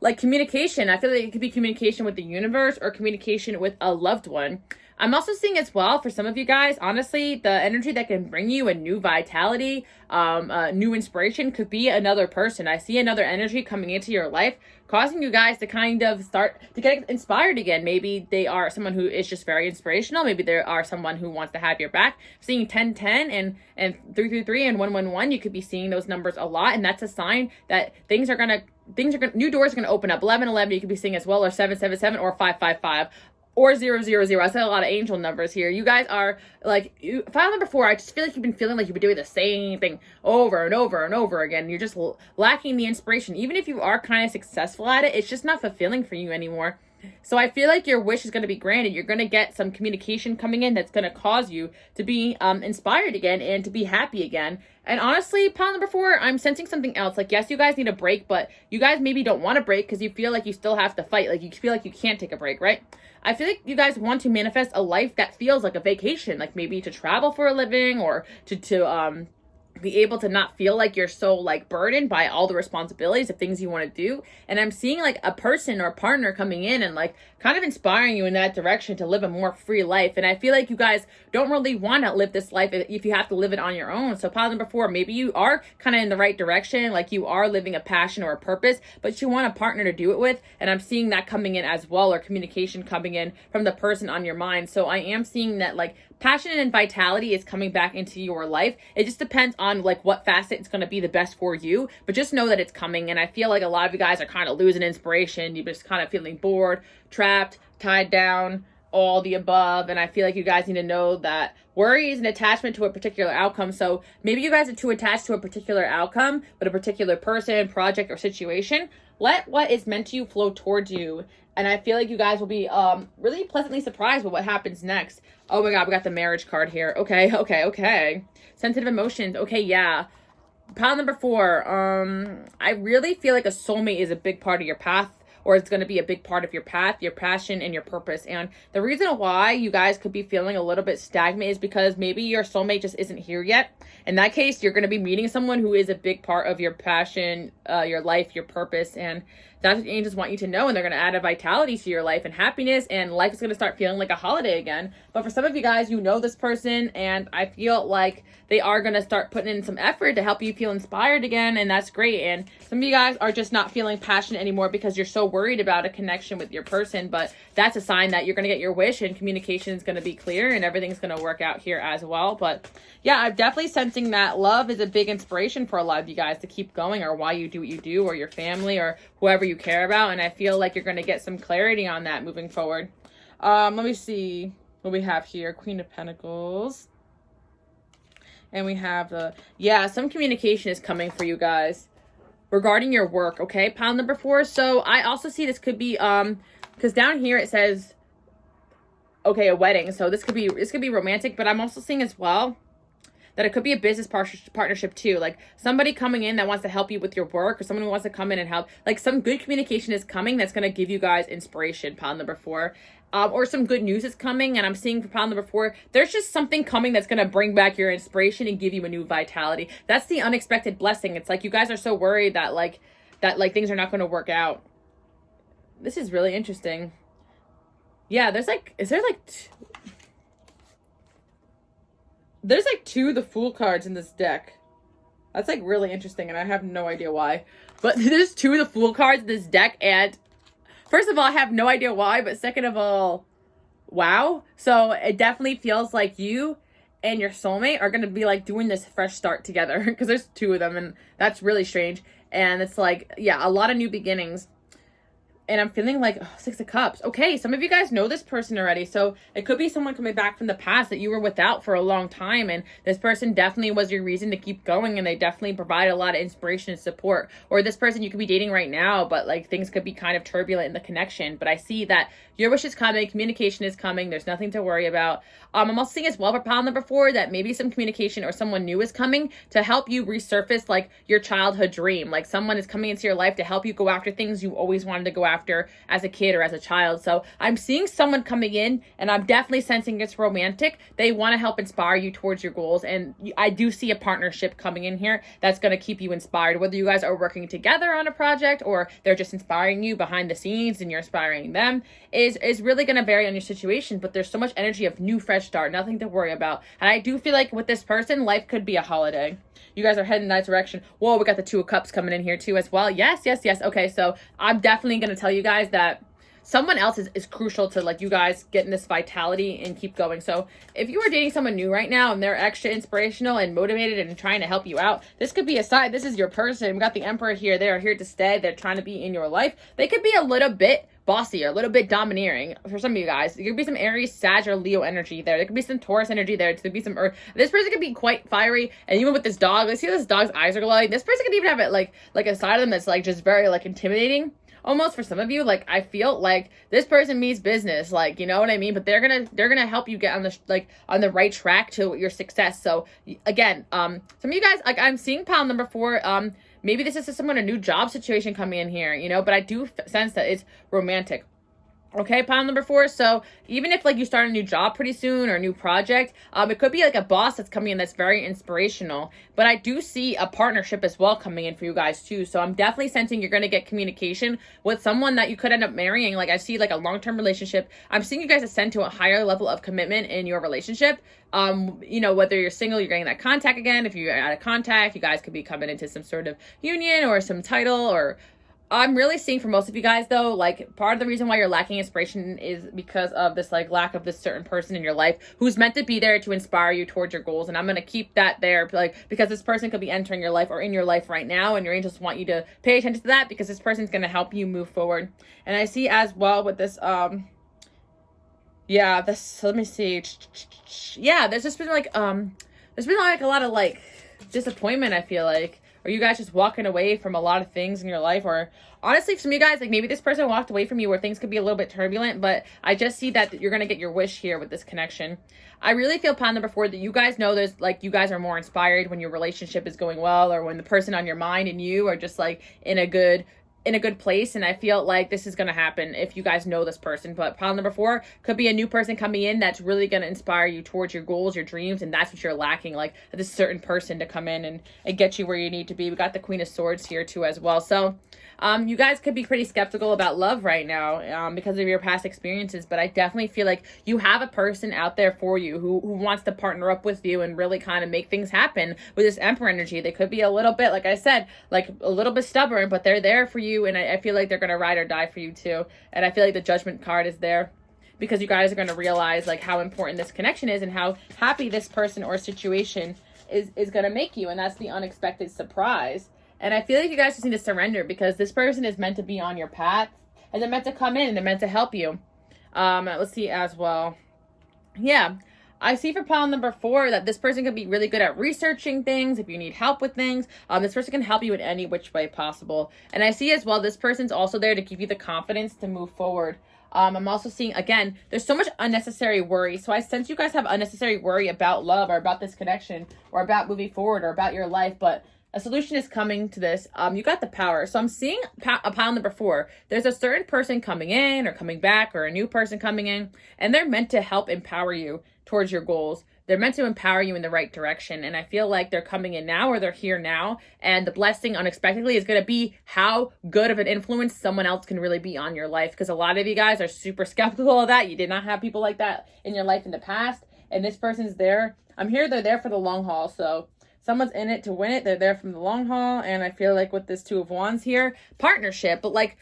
like communication. I feel like it could be communication with the universe or communication with a loved one. I'm also seeing as well for some of you guys, honestly, the energy that can bring you a new vitality, new inspiration could be another person. I see another energy coming into your life, causing you guys to kind of start to get inspired again. Maybe they are someone who is just very inspirational. Maybe there are someone who wants to have your back. Seeing 1010 and 333 and 111, you could be seeing those numbers a lot, and that's a sign that new doors are gonna open up. 1111 you could be seeing as well, or 777 or 555. or 000. I said a lot of angel numbers here. You guys are like, file number 4. I just feel like you've been feeling like you've been doing the same thing over and over and over again. You're just lacking the inspiration. Even if you are kind of successful at it, it's just not fulfilling for you anymore. So I feel like your wish is going to be granted. You're going to get some communication coming in that's going to cause you to be inspired again and to be happy again. And honestly, pile number 4, I'm sensing something else. Like, yes, you guys need a break, but you guys maybe don't want to break because you feel like you still have to fight. Like, you feel like you can't take a break, right? I feel like you guys want to manifest a life that feels like a vacation, like maybe to travel for a living or to be able to not feel like you're so like burdened by all the responsibilities of things you want to do. And I'm seeing like a person or a partner coming in and like kind of inspiring you in that direction to live a more free life. And I feel like you guys don't really want to live this life if you have to live it on your own. So pile number 4, maybe you are kind of in the right direction, like you are living a passion or a purpose, but you want a partner to do it with. And I'm seeing that coming in as well, or communication coming in from the person on your mind. So I am seeing that like passion and vitality is coming back into your life. It just depends on like what facet it's going to be the best for you, but just know that it's coming. And I feel like a lot of you guys are kind of losing inspiration. You're just kind of feeling bored, trapped, tied down, all the above. And I feel like you guys need to know that worry is an attachment to a particular outcome. So maybe you guys are too attached to a particular outcome, but a particular person, project, or situation. Let what is meant to you flow towards you. And I feel like you guys will be really pleasantly surprised with what happens next. Oh my God, we got the marriage card here. Okay. Sensitive emotions. Okay, yeah. Pile number 4. I really feel like a soulmate is a big part of your path, or it's going to be a big part of your path, your passion, and your purpose. And the reason why you guys could be feeling a little bit stagnant is because maybe your soulmate just isn't here yet. In that case, you're going to be meeting someone who is a big part of your passion, your life, your purpose, and that's what angels want you to know. And they're going to add a vitality to your life and happiness, and life is going to start feeling like a holiday again. But for some of you guys, you know this person, and I feel like they are going to start putting in some effort to help you feel inspired again, and that's great. And some of you guys are just not feeling passionate anymore because you're so worried about a connection with your person, but that's a sign that you're going to get your wish and communication is going to be clear and everything's going to work out here as well. But yeah, I'm definitely sensing that love is a big inspiration for a lot of you guys to keep going, or why you do what you do, or your family, or whoever you care about. And I feel like you're going to get some clarity on that moving forward. Let me see what we have here. Queen of Pentacles. And we have some communication is coming for you guys regarding your work. Okay, pile number 4. So I also see this could be because down here it says a wedding. So this could be romantic, but I'm also seeing as well that it could be a business partnership too. Like somebody coming in that wants to help you with your work, or someone who wants to come in and help. Like some good communication is coming that's going to give you guys inspiration, pile number 4. Or some good news is coming. And I'm seeing for pile number 4, there's just something coming that's going to bring back your inspiration and give you a new vitality. That's the unexpected blessing. It's like you guys are so worried that things are not going to work out. This is really interesting. Yeah, there's like 2 of the Fool cards in this deck. That's like really interesting, and I have no idea why. But there's 2 of the Fool cards in this deck, and first of all, I have no idea why, but second of all, wow. So it definitely feels like you and your soulmate are going to be like doing this fresh start together, because there's 2 of them, and that's really strange. And it's like, yeah, a lot of new beginnings. And I'm feeling like 6 of Cups. Okay, some of you guys know this person already. So it could be someone coming back from the past that you were without for a long time. And this person definitely was your reason to keep going. And they definitely provide a lot of inspiration and support. Or this person you could be dating right now, but like things could be kind of turbulent in the connection. But I see that your wish is coming. Communication is coming. There's nothing to worry about. I'm also seeing as well for pile number 4 that maybe some communication or someone new is coming to help you resurface like your childhood dream. Like someone is coming into your life to help you go after things you always wanted to go after as a kid or as a child. So I'm seeing someone coming in, and I'm definitely sensing it's romantic. They want to help inspire you towards your goals. And I do see a partnership coming in here that's going to keep you inspired, whether you guys are working together on a project or they're just inspiring you behind the scenes and you're inspiring them. Is really going to vary on your situation, but there's so much energy of new fresh start, nothing to worry about. And I do feel like with this person, life could be a holiday. You guys are heading in that direction. Whoa, we got the 2 of Cups coming in here too as well. Yes. Okay, so I'm definitely going to tell you guys that someone else is crucial to like you guys getting this vitality and keep going. So if you are dating someone new right now and they're extra inspirational and motivated and trying to help you out, this could be a sign. This is your person. We got the Emperor here. They are here to stay. They're trying to be in your life. They could be a little bit bossy or a little bit domineering for some of you guys. There could be some Aries, Sag, or Leo energy there. There could be some Taurus energy there. There could be some Earth. This person could be quite fiery. And even with this dog, let's see this dog's eyes are glowing. This person could even have it like a side of them that's like just very like intimidating. Almost for some of you, like I feel like this person means business, like, you know what I mean? But they're gonna help you get on the right track to your success. So again, some of you guys, like I'm seeing pile number 4. Maybe this is someone a new job situation coming in here, you know, but I do sense that it's romantic. Okay, pile number 4. So even if like you start a new job pretty soon or a new project, it could be like a boss that's coming in that's very inspirational. But I do see a partnership as well coming in for you guys too. So I'm definitely sensing you're going to get communication with someone that you could end up marrying. Like I see like a long-term relationship. I'm seeing you guys ascend to a higher level of commitment in your relationship. You know, whether you're single, you're getting that contact again. If you're out of contact, you guys could be coming into some sort of union or some title or I'm really seeing for most of you guys though, like part of the reason why you're lacking inspiration is because of this like lack of this certain person in your life who's meant to be there to inspire you towards your goals. And I'm going to keep that there like because this person could be entering your life or in your life right now. And your angels want you to pay attention to that because this person's going to help you move forward. And I see as well with this, yeah, this, let me see. Yeah, there's just been like, there's been like a lot of like disappointment, I feel like. Or you guys just walking away from a lot of things in your life, or honestly, some of you guys, like maybe this person walked away from you where things could be a little bit turbulent, but I just see that you're going to get your wish here with this connection. I really feel pile number 4 that you guys know there's like, you guys are more inspired when your relationship is going well, or when the person on your mind and you are just like in a good place. And I feel like this is going to happen if you guys know this person. But pile number 4 could be a new person coming in that's really going to inspire you towards your goals, your dreams. And that's what you're lacking, like this certain person to come in and get you where you need to be. We got the Queen of Swords here too as well. So you guys could be pretty skeptical about love right now because of your past experiences. But I definitely feel like you have a person out there for you who wants to partner up with you and really kind of make things happen with this Emperor energy. They could be a little bit, like I said, like a little bit stubborn, but they're there for you. And I feel like they're going to ride or die for you too. And I feel like the Judgment card is there because you guys are going to realize like how important this connection is and how happy this person or situation is going to make you. And that's the unexpected surprise. And I feel like you guys just need to surrender because this person is meant to be on your path and they're meant to come in and they're meant to help you. Let's see as well. Yeah. I see for pile number 4 that this person could be really good at researching things. If you need help with things, this person can help you in any which way possible. And I see as well, this person's also there to give you the confidence to move forward. I'm also seeing, again, there's so much unnecessary worry. So I sense you guys have unnecessary worry about love or about this connection or about moving forward or about your life. But a solution is coming to this. You got the power. So I'm seeing a pile number 4. There's a certain person coming in or coming back or a new person coming in, and they're meant to help empower you towards your goals. They're meant to empower you in the right direction. And I feel like they're coming in now or they're here now. And the blessing unexpectedly is going to be how good of an influence someone else can really be on your life. Because a lot of you guys are super skeptical of that. You did not have people like that in your life in the past. And this person's there. I'm here. They're there for the long haul. So someone's in it to win it. They're there from the long haul. And I feel like with this 2 of Wands here, partnership, but like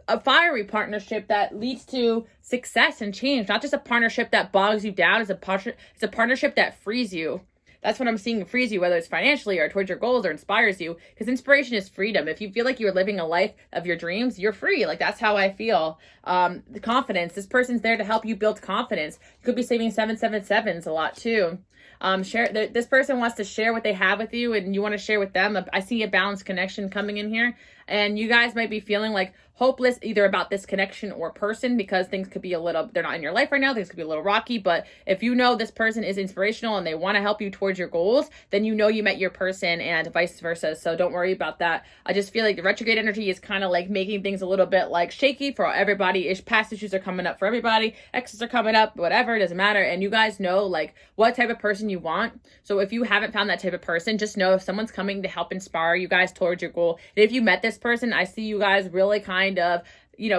a fiery partnership that leads to success and change, not just a partnership that bogs you down. It's a partnership that frees you. That's what I'm seeing, frees you, whether it's financially or towards your goals or inspires you, because inspiration is freedom. If you feel like you're living a life of your dreams, you're free. Like that's how I feel. The confidence, this person's there to help you build confidence. You could be saving 777s a lot too. This person wants to share what they have with you and you want to share with them. I see a balanced connection coming in here, and you guys might be feeling like hopeless either about this connection or person because things could be they're not in your life right now. Things could be a little rocky, but if you know this person is inspirational and they want to help you towards your goals, then you know you met your person and vice versa. So don't worry about that. I just feel like the retrograde energy is kind of like making things a little bit like shaky for everybody. Past issues are coming up for everybody. Exes are coming up, whatever, it doesn't matter. And you guys know like what type of person you want. So if you haven't found that type of person, just know if someone's coming to help inspire you guys towards your goal. And if you met this person, I see you guys really kind of,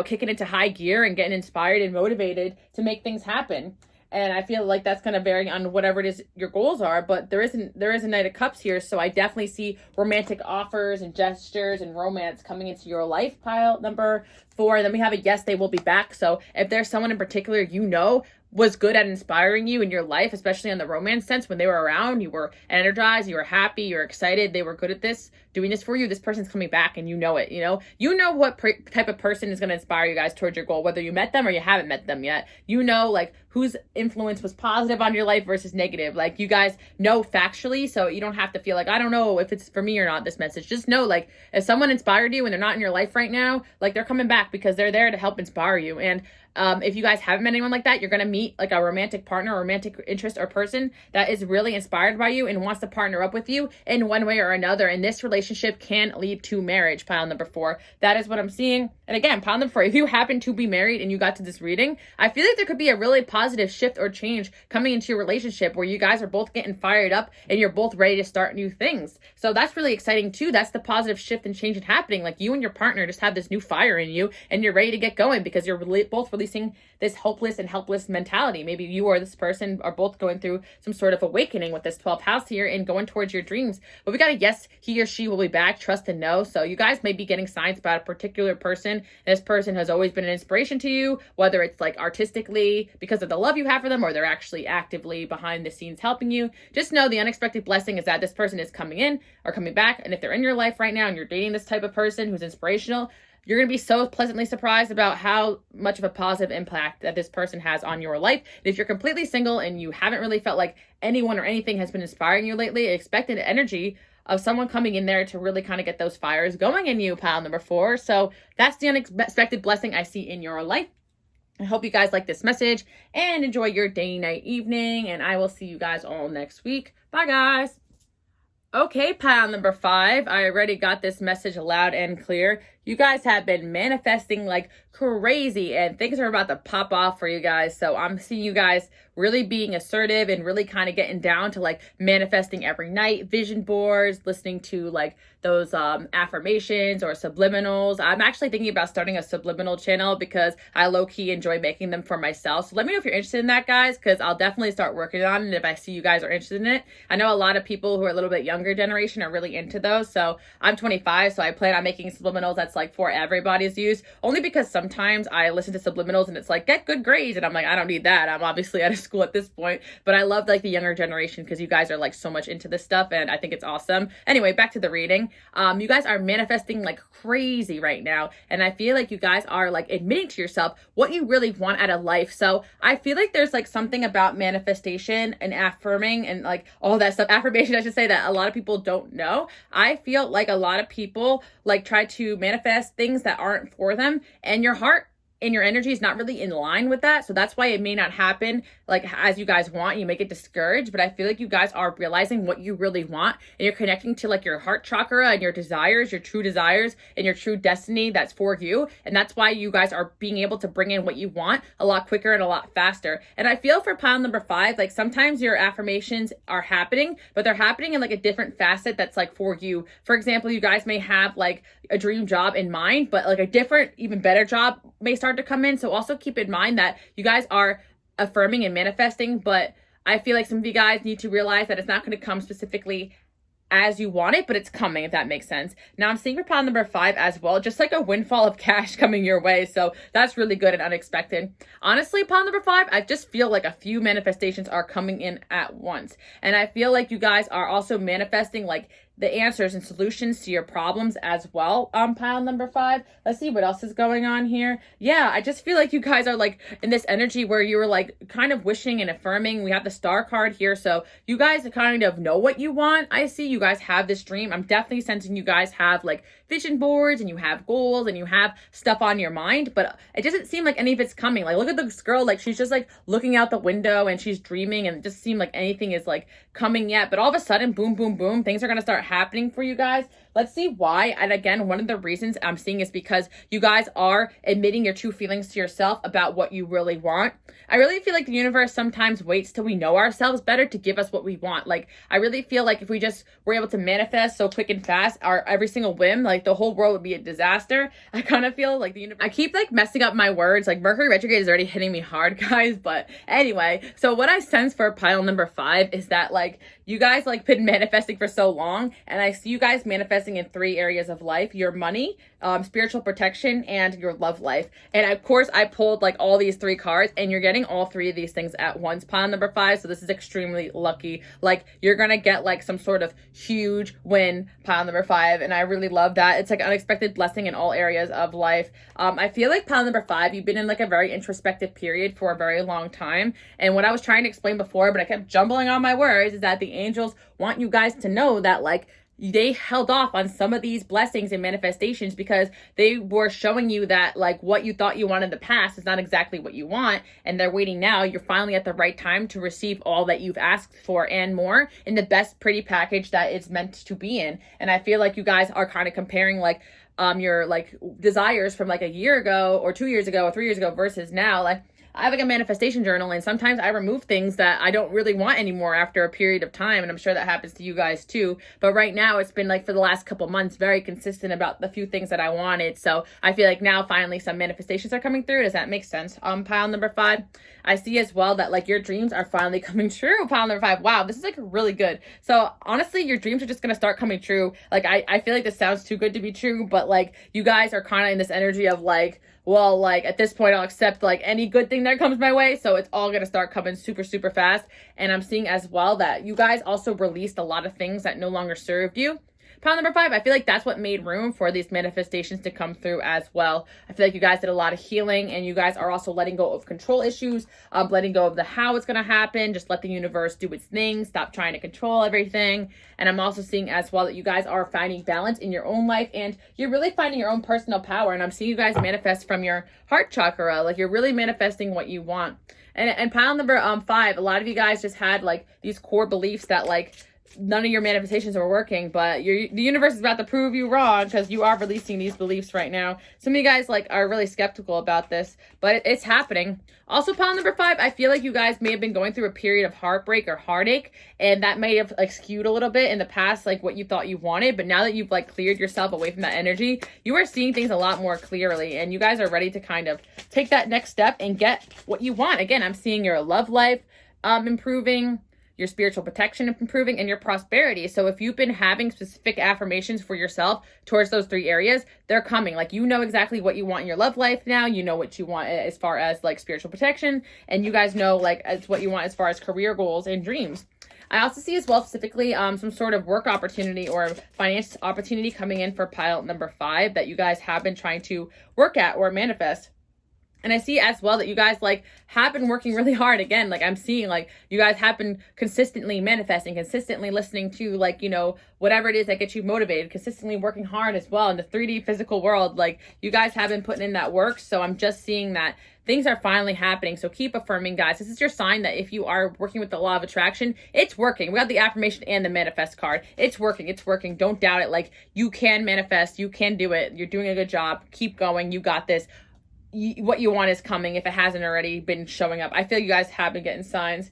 kicking into high gear and getting inspired and motivated to make things happen. And I feel like that's going to vary on whatever it is your goals are, but there is a Knight of Cups here. So I definitely see romantic offers and gestures and romance coming into your life, pile number 4. And then we have a yes, they will be back. So if there's someone in particular, was good at inspiring you in your life, especially in the romance sense. When they were around, you were energized, you were happy, you were excited, they were good at this, doing this for you. This person's coming back and you know it, you know what type of person is going to inspire you guys towards your goal, whether you met them or you haven't met them yet. You know, like, whose influence was positive on your life versus negative. Like, you guys know factually, so you don't have to feel like, I don't know if it's for me or not, this message. Just know, like, if someone inspired you and they're not in your life right now, like, they're coming back because they're there to help inspire you. And if you guys haven't met anyone like that, you're going to meet like a romantic partner, or romantic interest, or person that is really inspired by you and wants to partner up with you in one way or another. And this relationship can lead to marriage, pile number 4. That is what I'm seeing. And again, pile number 4, if you happen to be married and you got to this reading, I feel like there could be a really positive shift or change coming into your relationship where you guys are both getting fired up and you're both ready to start new things. So that's really exciting too. That's the positive shift and change happening. Like, you and your partner just have this new fire in you and you're ready to get going because you're both releasing this hopeless and helpless mentality. Maybe you or this person are both going through some sort of awakening with this 12th house here and going towards your dreams. But we got a yes, he or she will be back, trust and know. So you guys may be getting signs about a particular person. And this person has always been an inspiration to you, whether it's like artistically because of the love you have for them, or they're actually actively behind the scenes helping you. Just know the unexpected blessing is that this person is coming in or coming back. And if they're in your life right now and you're dating this type of person who's inspirational, you're going to be so pleasantly surprised about how much of a positive impact that this person has on your life. And if you're completely single and you haven't really felt like anyone or anything has been inspiring you lately, expect an energy of someone coming in there to really kind of get those fires going in you, pile number 4. So that's the unexpected blessing I see in your life. I hope you guys like this message and enjoy your day, night, evening. And I will see you guys all next week. Bye, guys. Okay, pile number 5. I already got this message loud and clear. You guys have been manifesting like crazy and things are about to pop off for you guys. So I'm seeing you guys really being assertive and really kind of getting down to like manifesting every night, vision boards, listening to like those affirmations or subliminals. I'm actually thinking about starting a subliminal channel because I low-key enjoy making them for myself. So let me know if you're interested in that, guys, because I'll definitely start working on it if I see you guys are interested in it. I know a lot of people who are a little bit younger generation are really into those. So I'm 25, so I plan on making subliminals that's like for everybody's use, only because sometimes I listen to subliminals and it's like, get good grades, and I'm like, I don't need that. I'm obviously out of school at this point, but I love like the younger generation because you guys are like so much into this stuff and I think it's awesome. Anyway, back to the reading. You guys are manifesting like crazy right now, and I feel like you guys are like admitting to yourself what you really want out of life. So I feel like there's like something about manifestation and affirming and like all that stuff, affirmation I should say, that a lot of people don't know. I feel like a lot of people like try to manifest things that aren't for them, and your heart and your energy is not really in line with that. So that's why it may not happen like as you guys want. You may get discouraged, but I feel like you guys are realizing what you really want, and you're connecting to like your heart chakra and your desires, your true desires and your true destiny that's for you. And that's why you guys are being able to bring in what you want a lot quicker and a lot faster. And I feel for pile number 5, like sometimes your affirmations are happening, but they're happening in like a different facet that's like for you. For example, you guys may have like a dream job in mind, but like a different, even better job may start to come in. So also keep in mind that you guys are affirming and manifesting, but I feel like some of you guys need to realize that it's not going to come specifically as you want it, but it's coming, if that makes sense. Now I'm seeing for pile number 5 as well, just like a windfall of cash coming your way. So that's really good and unexpected. Honestly, pile number 5, I just feel like a few manifestations are coming in at once. And I feel like you guys are also manifesting like the answers and solutions to your problems as well on pile number 5. Let's see what else is going on here. Yeah, I just feel like you guys are like in this energy where you were like kind of wishing and affirming. We have the star card here, so you guys kind of know what you want. I see you guys have this dream. I'm definitely sensing you guys have like vision boards and you have goals and you have stuff on your mind, but it doesn't seem like any of it's coming. Like, look at this girl, like she's just like looking out the window and she's dreaming, and it just seems like anything is like coming yet. But all of a sudden, boom, boom, boom, things are gonna start happening for you guys. Let's see why. And again, one of the reasons I'm seeing is because you guys are admitting your true feelings to yourself about what you really want. I really feel like the universe sometimes waits till we know ourselves better to give us what we want. Like, I really feel like if we just were able to manifest so quick and fast our every single whim, like the whole world would be a disaster. I kind of feel like the universe, I keep like messing up my words. Like Mercury retrograde is already hitting me hard, guys. But anyway, so what I sense for pile number 5 is that like you guys like been manifesting for so long, And I see you guys manifesting in 3 areas of life: your money, spiritual protection, and your love life. And of course, I pulled like all these 3 cards, and you're getting all 3 of these things at once, pile number 5. So this is extremely lucky. Like, you're gonna get like some sort of huge win, pile number 5. And I really love that. It's like unexpected blessing in all areas of life. I feel like pile number 5, you've been in like a very introspective period for a very long time. And what I was trying to explain before, but I kept jumbling on my words, is that the angels want you guys to know that like they held off on some of these blessings and manifestations because they were showing you that like what you thought you wanted in the past is not exactly what you want, and they're waiting now. You're finally at the right time to receive all that you've asked for and more in the best pretty package that it's meant to be in. And I feel like you guys are kind of comparing like your like desires from like a year ago or 2 years ago or 3 years ago versus now. Like, I have like a manifestation journal, and sometimes I remove things that I don't really want anymore after a period of time. And I'm sure that happens to you guys too. But right now it's been like for the last couple months, very consistent about the few things that I wanted. So I feel like now finally some manifestations are coming through. Does that make sense? Pile number 5, I see as well that like your dreams are finally coming true. Pile number 5. Wow, this is like really good. So honestly, your dreams are just going to start coming true. Like, I feel like this sounds too good to be true, but like you guys are kind of in this energy of like, well, like at this point I'll accept like any good thing that comes my way. So it's all going to start coming super, super fast. And I'm seeing as well that you guys also released a lot of things that no longer served you. Pile number 5, I feel like that's what made room for these manifestations to come through as well. I feel like you guys did a lot of healing, and you guys are also letting go of control issues, letting go of the how it's going to happen. Just let the universe do its thing. Stop trying to control everything. And I'm also seeing as well that you guys are finding balance in your own life, and you're really finding your own personal power. And I'm seeing you guys manifest from your heart chakra. Like, you're really manifesting what you want. And pile number 5, a lot of you guys just had like these core beliefs that like none of your manifestations are working, but the universe is about to prove you wrong because you are releasing these beliefs right now. Some of you guys like are really skeptical about this, but it's happening. Also, pile number 5, I feel like you guys may have been going through a period of heartbreak or heartache, and that may have like skewed a little bit in the past, like what you thought you wanted. But now that you've like cleared yourself away from that energy, you are seeing things a lot more clearly, and you guys are ready to kind of take that next step and get what you want. Again, I'm seeing your love life improving, your spiritual protection improving, and your prosperity. So if you've been having specific affirmations for yourself towards those 3 areas, they're coming. Like, you know exactly what you want in your love life now. You know what you want as far as like spiritual protection, and you guys know like as what you want as far as career goals and dreams. I also see as well specifically some sort of work opportunity or finance opportunity coming in for pile number 5 that you guys have been trying to work at or manifest. And I see as well that you guys like have been working really hard. Again, like I'm seeing like you guys have been consistently manifesting, consistently listening to like, you know, whatever it is that gets you motivated, consistently working hard as well in the 3D physical world. Like, you guys have been putting in that work. So I'm just seeing that things are finally happening. So keep affirming, guys. This is your sign that if you are working with the law of attraction, it's working. We got the affirmation and the manifest card. It's working. It's working. Don't doubt it. Like, you can manifest. You can do it. You're doing a good job. Keep going. You got this. What you want is coming if it hasn't already been showing up. I feel you guys have been getting signs.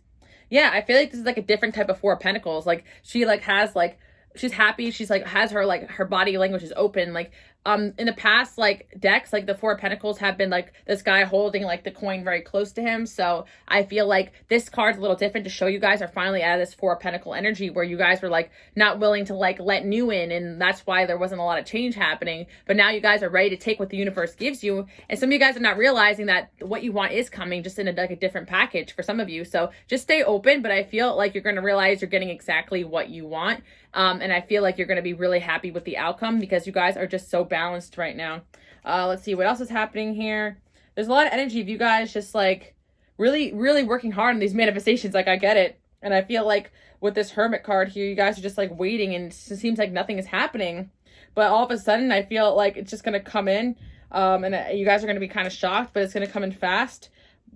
Yeah, I feel like this is like a different type of 4 of Pentacles. Like, she like has like, she's happy. She's like has her like her body language is open. Like in the past like decks, like the 4 of Pentacles have been like this guy holding like the coin very close to him. So I feel like this card's a little different to show you guys are finally out of this 4 of Pentacle energy where you guys were like not willing to like let new in, and that's why there wasn't a lot of change happening. But now you guys are ready to take what the universe gives you, and some of you guys are not realizing that what you want is coming, just in a like a different package for some of you. So just stay open, but I feel like you're going to realize you're getting exactly what you want. And I feel like you're going to be really happy with the outcome because you guys are just so balanced right now. Let's see what else is happening here. There's a lot of energy of you guys just like really, really working hard on these manifestations. Like, I get it. And I feel like with this Hermit card here, you guys are just like waiting, and it seems like nothing is happening. But all of a sudden, I feel like it's just going to come in. And you guys are going to be kind of shocked, but it's going to come in fast.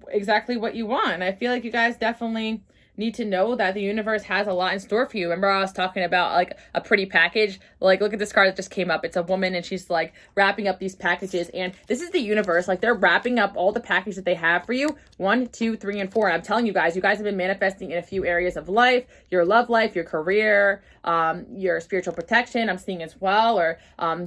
Exactly what you want. And I feel like you guys definitely need to know that the universe has a lot in store for you. Remember I was talking about like a pretty package? Like, look at this card that just came up. It's a woman, and she's like wrapping up these packages, and this is the universe. Like, they're wrapping up all the packages that they have for you 1, 2, 3, and 4. And I'm telling you guys have been manifesting in a few areas of life, your love life, your career, your spiritual protection, I'm seeing as well. Or,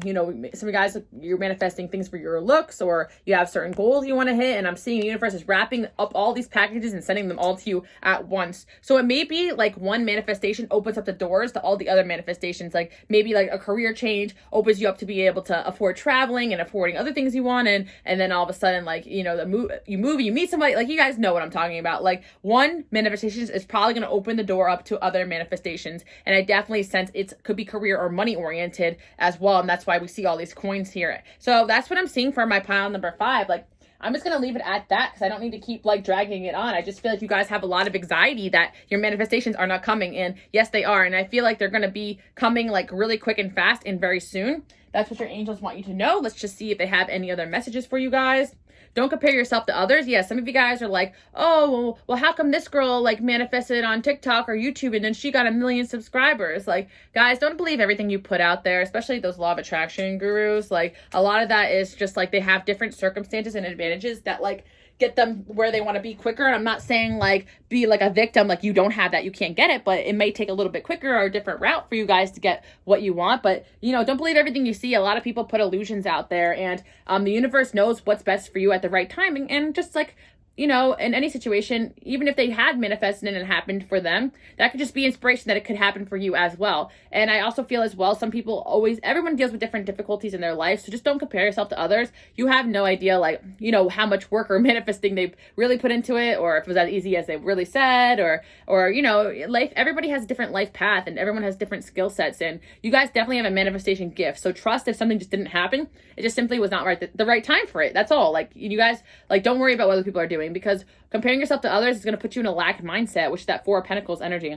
you know, some of you guys, you're manifesting things for your looks, or you have certain goals you want to hit. And I'm seeing the universe is wrapping up all these packages and sending them all to you at once. So it may be like one manifestation opens up the doors to all the other manifestations. Like maybe like a career change opens you up to be able to afford traveling and affording other things you want. And then all of a sudden, like, you know, you move, you meet somebody, like, you guys know what I'm talking about. Like, one manifestation is probably going to open the door up to other manifestations. And I definitely sense it could be career or money oriented as well. And that's why we see all these coins here. So that's what I'm seeing for my pile number 5. Like, I'm just going to leave it at that because I don't need to keep like dragging it on. I just feel like you guys have a lot of anxiety that your manifestations are not coming. And yes, they are. And I feel like they're going to be coming like really quick and fast and very soon. That's what your angels want you to know. Let's just see if they have any other messages for you guys. Don't compare yourself to others. Yeah, some of you guys are like, oh, well, how come this girl like manifested on TikTok or YouTube and then she got 1 million subscribers? Like, guys, don't believe everything you put out there, especially those law of attraction gurus. Like, a lot of that is just like they have different circumstances and advantages that like get them where they want to be quicker. And I'm not saying like be like a victim, like you don't have that, you can't get it, but it may take a little bit quicker or a different route for you guys to get what you want. But, you know, don't believe everything you see. A lot of people put illusions out there, and the universe knows what's best for you at the right timing. And just like, you know, in any situation, even if they had manifested and it happened for them, that could just be inspiration that it could happen for you as well. And I also feel as well, some people everyone deals with different difficulties in their life. So just don't compare yourself to others. You have no idea, like, you know, how much work or manifesting they've really put into it, or if it was as easy as they really said, or, you know, life, everybody has a different life path and everyone has different skill sets. And you guys definitely have a manifestation gift. So trust if something just didn't happen, it just simply was not the right time for it. That's all. Like, you guys, like, don't worry about what other people are doing, because comparing yourself to others is going to put you in a lack mindset, which is that 4 of Pentacles energy.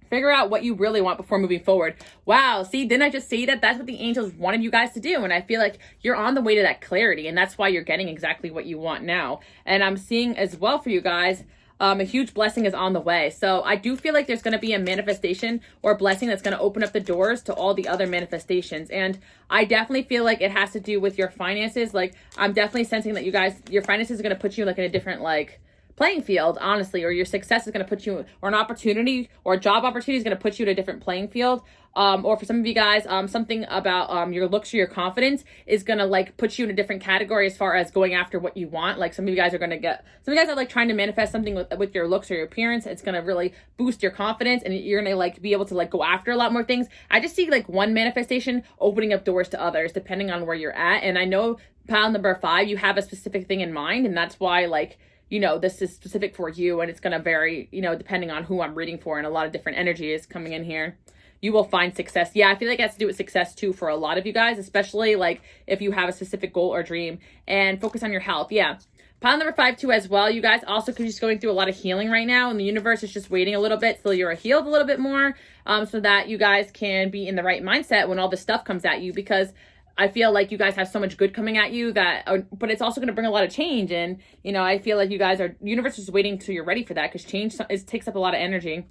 Figure out what you really want before moving forward. Wow, see, didn't I just say that? That's what the angels wanted you guys to do. And I feel like you're on the way to that clarity, and that's why you're getting exactly what you want now. And I'm seeing as well for you guys, a huge blessing is on the way. So I do feel like there's going to be a manifestation or blessing that's going to open up the doors to all the other manifestations. And I definitely feel like it has to do with your finances. Like, I'm definitely sensing that you guys, your finances are going to put you like in a different like playing field, honestly, or your success is going to put you, or an opportunity or a job opportunity is going to put you in a different playing field. Or for some of you guys, something about your looks or your confidence is going to like put you in a different category as far as going after what you want. Like, some of you guys are going to some of you guys are like trying to manifest something with your looks or your appearance. It's going to really boost your confidence, and you're going to like be able to like go after a lot more things. I just see like one manifestation opening up doors to others depending on where you're at. And I know pile number 5, you have a specific thing in mind, and that's why, like, you know, this is specific for you, and it's going to vary, you know, depending on who I'm reading for, and a lot of different energy is coming in here. You will find success. Yeah, I feel like it has to do with success too for a lot of you guys, especially like if you have a specific goal or dream. And focus on your health. Yeah. Pile number 5 too as well. You guys also could just going through a lot of healing right now, and the universe is just waiting a little bit till you're healed a little bit more, so that you guys can be in the right mindset when all this stuff comes at you, because I feel like you guys have so much good coming at you but it's also going to bring a lot of change. And, you know, I feel like you guys the universe is just waiting till you're ready for that, because change takes up a lot of energy.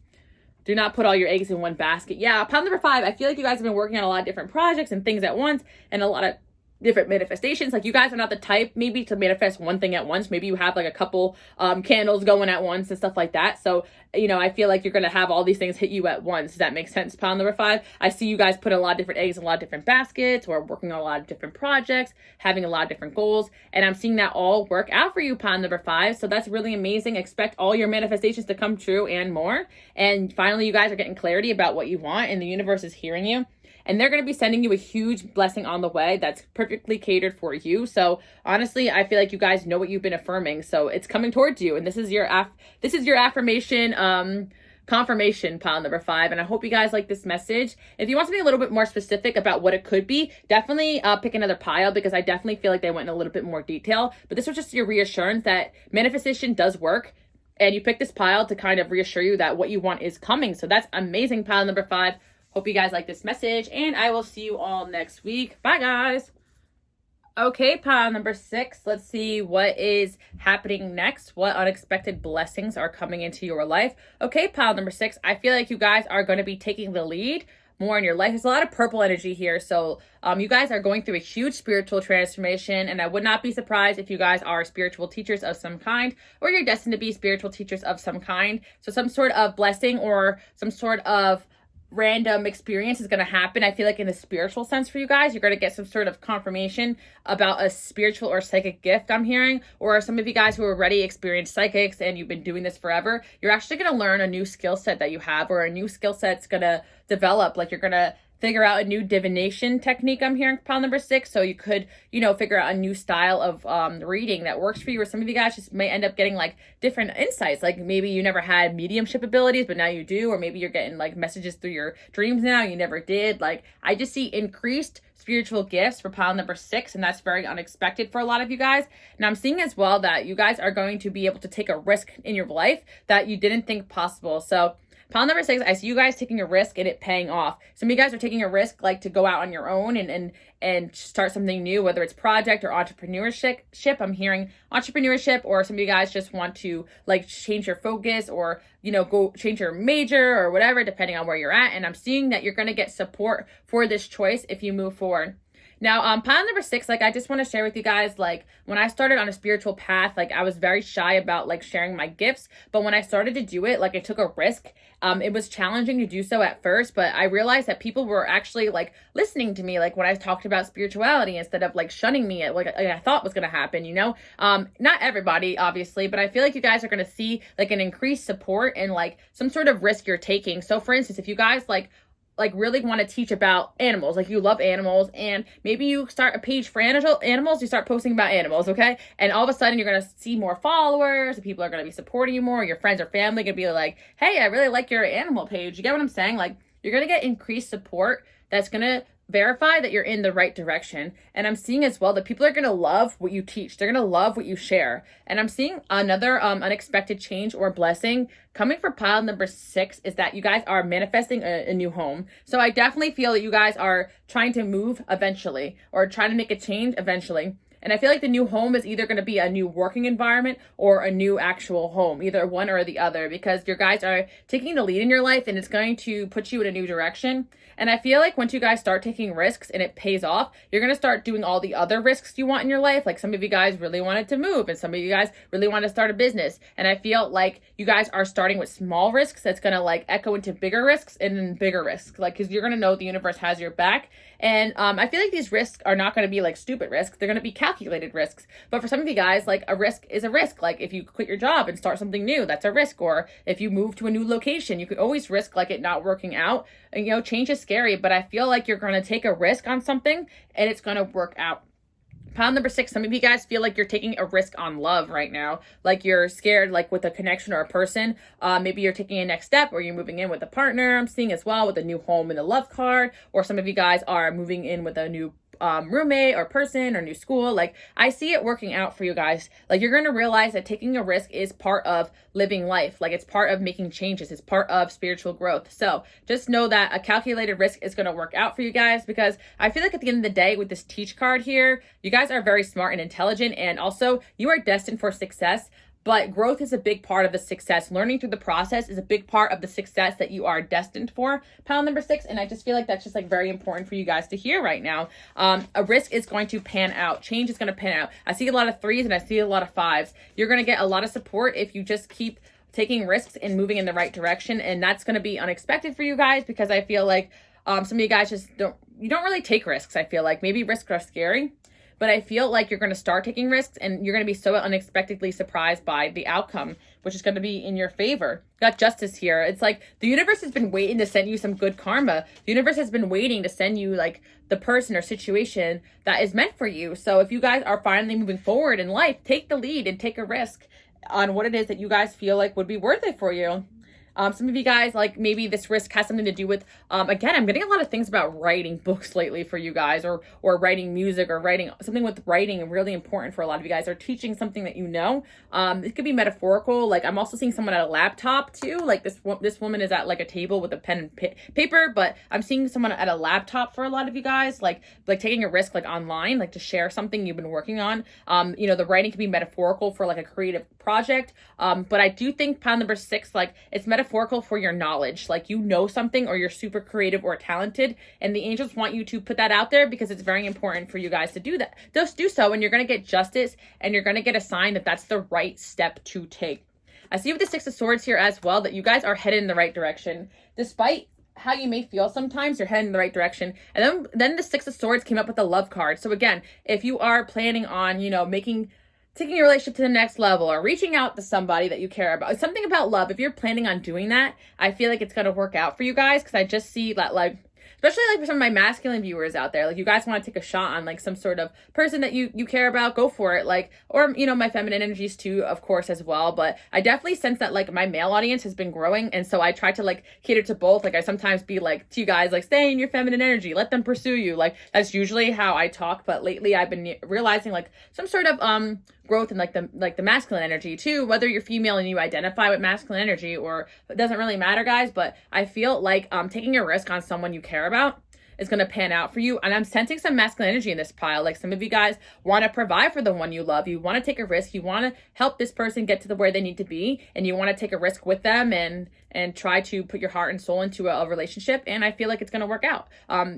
Do not put all your eggs in one basket. Yeah, pile number 5, I feel like you guys have been working on a lot of different projects and things at once, and a lot of different manifestations. Like, you guys are not the type maybe to manifest one thing at once. Maybe you have like a couple candles going at once and stuff like that. So, you know, I feel like you're going to have all these things hit you at once. Does that make sense? Pile number 5. I see you guys put a lot of different eggs in a lot of different baskets, or working on a lot of different projects, having a lot of different goals. And I'm seeing that all work out for you, pile number 5. So that's really amazing. Expect all your manifestations to come true and more. And finally, you guys are getting clarity about what you want, and the universe is hearing you. And they're going to be sending you a huge blessing on the way that's perfectly catered for you. So honestly, I feel like you guys know what you've been affirming. So it's coming towards you. And this is your affirmation confirmation, pile number 5. And I hope you guys like this message. If you want something a little bit more specific about what it could be, definitely pick another pile, because I definitely feel like they went in a little bit more detail. But this was just your reassurance that manifestation does work. And you picked this pile to kind of reassure you that what you want is coming. So that's amazing, pile number 5. Hope you guys like this message, and I will see you all next week. Bye, guys. Okay, pile number 6. Let's see what is happening next. What unexpected blessings are coming into your life? Okay, pile number 6. I feel like you guys are going to be taking the lead more in your life. There's a lot of purple energy here. So you guys are going through a huge spiritual transformation, and I would not be surprised if you guys are spiritual teachers of some kind, or you're destined to be spiritual teachers of some kind. So some sort of blessing or some sort of random experience is going to happen. I feel like in the spiritual sense for you guys, you're going to get some sort of confirmation about a spiritual or psychic gift I'm hearing, or some of you guys who already experienced psychics and you've been doing this forever, you're actually going to learn a new skill set that you have, or a new skill set's going to develop. Like you're going to figure out a new divination technique I'm hearing pile number 6. So you could, figure out a new style of reading that works for you, or some of you guys just may end up getting like different insights. Like maybe you never had mediumship abilities, but now you do, or maybe you're getting like messages through your dreams now you never did. Like I just see increased spiritual gifts for pile number 6, and that's very unexpected for a lot of you guys. And I'm seeing as well that you guys are going to be able to take a risk in your life that you didn't think possible. So pile number 6, I see you guys taking a risk and it paying off. Some of you guys are taking a risk like to go out on your own and start something new, whether it's project or entrepreneurship. I'm hearing entrepreneurship, or some of you guys just want to like change your focus, or go change your major or whatever, depending on where you're at. And I'm seeing that you're going to get support for this choice if you move forward. Now, pile number 6, like I just want to share with you guys, like when I started on a spiritual path, like I was very shy about like sharing my gifts, but when I started to do it, like I took a risk. It was challenging to do so at first, but I realized that people were actually like listening to me, like when I talked about spirituality, instead of like shunning me at like I thought was going to happen, not everybody obviously, but I feel like you guys are going to see like an increased support and like some sort of risk you're taking. So for instance, if you guys like really want to teach about animals, like you love animals, and maybe you start a page for animals, you start posting about animals, okay? And all of a sudden you're going to see more followers, and people are going to be supporting you more. Your friends or family going to be like, hey, I really like your animal page. You get what I'm saying? Like you're going to get increased support that's going to verify that you're in the right direction. And I'm seeing as well that people are going to love what you teach. They're going to love what you share. And I'm seeing another unexpected change or blessing coming for pile number 6 is that you guys are manifesting a new home. So I definitely feel that you guys are trying to move eventually, or trying to make a change eventually. And I feel like the new home is either going to be a new working environment or a new actual home, either one or the other, because your guys are taking the lead in your life and it's going to put you in a new direction. And I feel like once you guys start taking risks and it pays off, you're going to start doing all the other risks you want in your life. Like some of you guys really wanted to move, and some of you guys really want to start a business. And I feel like you guys are starting with small risks that's going to like echo into bigger risks and then bigger risks, like because you're going to know the universe has your back. And I feel like these risks are not going to be like stupid risks. They're going to be calculated risks. But for some of you guys, like a risk is a risk. Like if you quit your job and start something new, that's a risk. Or if you move to a new location, you could always risk like it not working out. And change is scary, but I feel like you're going to take a risk on something and it's going to work out. Pile number 6, some of you guys feel like you're taking a risk on love right now. Like you're scared, like with a connection or a person. Maybe you're taking a next step, or you're moving in with a partner. I'm seeing as well with a new home in the love card. Or some of you guys are moving in with a new roommate or person or new school. Like I see it working out for you guys. Like you're going to realize that taking a risk is part of living life. Like it's part of making changes. It's part of spiritual growth. So just know that a calculated risk is going to work out for you guys, because I feel like at the end of the day with this teach card here, you guys are very smart and intelligent, and also you are destined for success. But growth is a big part of the success. Learning through the process is a big part of the success that you are destined for, pile number 6. And I just feel like that's just like very important for you guys to hear right now. A risk is going to pan out. Change is going to pan out. I see a lot of 3s and I see a lot of 5s. You're going to get a lot of support if you just keep taking risks and moving in the right direction. And that's going to be unexpected for you guys, because I feel like some of you guys just don't really take risks. I feel like maybe risks are scary, but I feel like you're going to start taking risks and you're going to be so unexpectedly surprised by the outcome, which is going to be in your favor. Got justice here. It's like the universe has been waiting to send you some good karma. The universe has been waiting to send you like the person or situation that is meant for you. So if you guys are finally moving forward in life, take the lead and take a risk on what it is that you guys feel like would be worth it for you. Some of you guys, like maybe this risk has something to do with, again, I'm getting a lot of things about writing books lately for you guys, or writing music, or writing something with writing, really important for a lot of you guys, or teaching something that you know. It could be metaphorical. Like I'm also seeing someone at a laptop too. Like this woman is at like a table with a pen and paper, but I'm seeing someone at a laptop for a lot of you guys, like taking a risk, like online, like to share something you've been working on. The writing could be metaphorical for like a creative project. But I do think pile number 6, like it's metaphorical metaphorical for your knowledge. Like you know something, or you're super creative or talented, and the angels want you to put that out there because it's very important for you guys to do that. Just do so, and you're going to get justice, and you're going to get a sign that that's the right step to take. I see with the Six of Swords here as well that you guys are headed in the right direction. Despite how you may feel sometimes, you're heading in the right direction. And then the Six of Swords came up with the Love card. So again, if you are planning on, you know, taking your relationship to the next level or reaching out to somebody that you care about, something about love, if you're planning on doing that, I feel like it's going to work out for you guys, because I just see that, like, especially like for some of my masculine viewers out there, like you guys want to take a shot on like some sort of person that you care about, go for it. Like, or, you know, my feminine energies too, of course, as well. But I definitely sense that like my male audience has been growing. And so I try to like cater to both. Like I sometimes be like to you guys, like stay in your feminine energy, let them pursue you. Like that's usually how I talk. But lately I've been realizing like some sort of growth in like the masculine energy too, whether you're female and you identify with masculine energy, or it doesn't really matter, guys. But I feel like taking a risk on someone you care about is going to pan out for you. And I'm sensing some masculine energy in this pile. Like some of you guys want to provide for the one you love. You want to take a risk. You want to help this person get to where they need to be. And you want to take a risk with them and try to put your heart and soul into a relationship. And I feel like it's going to work out.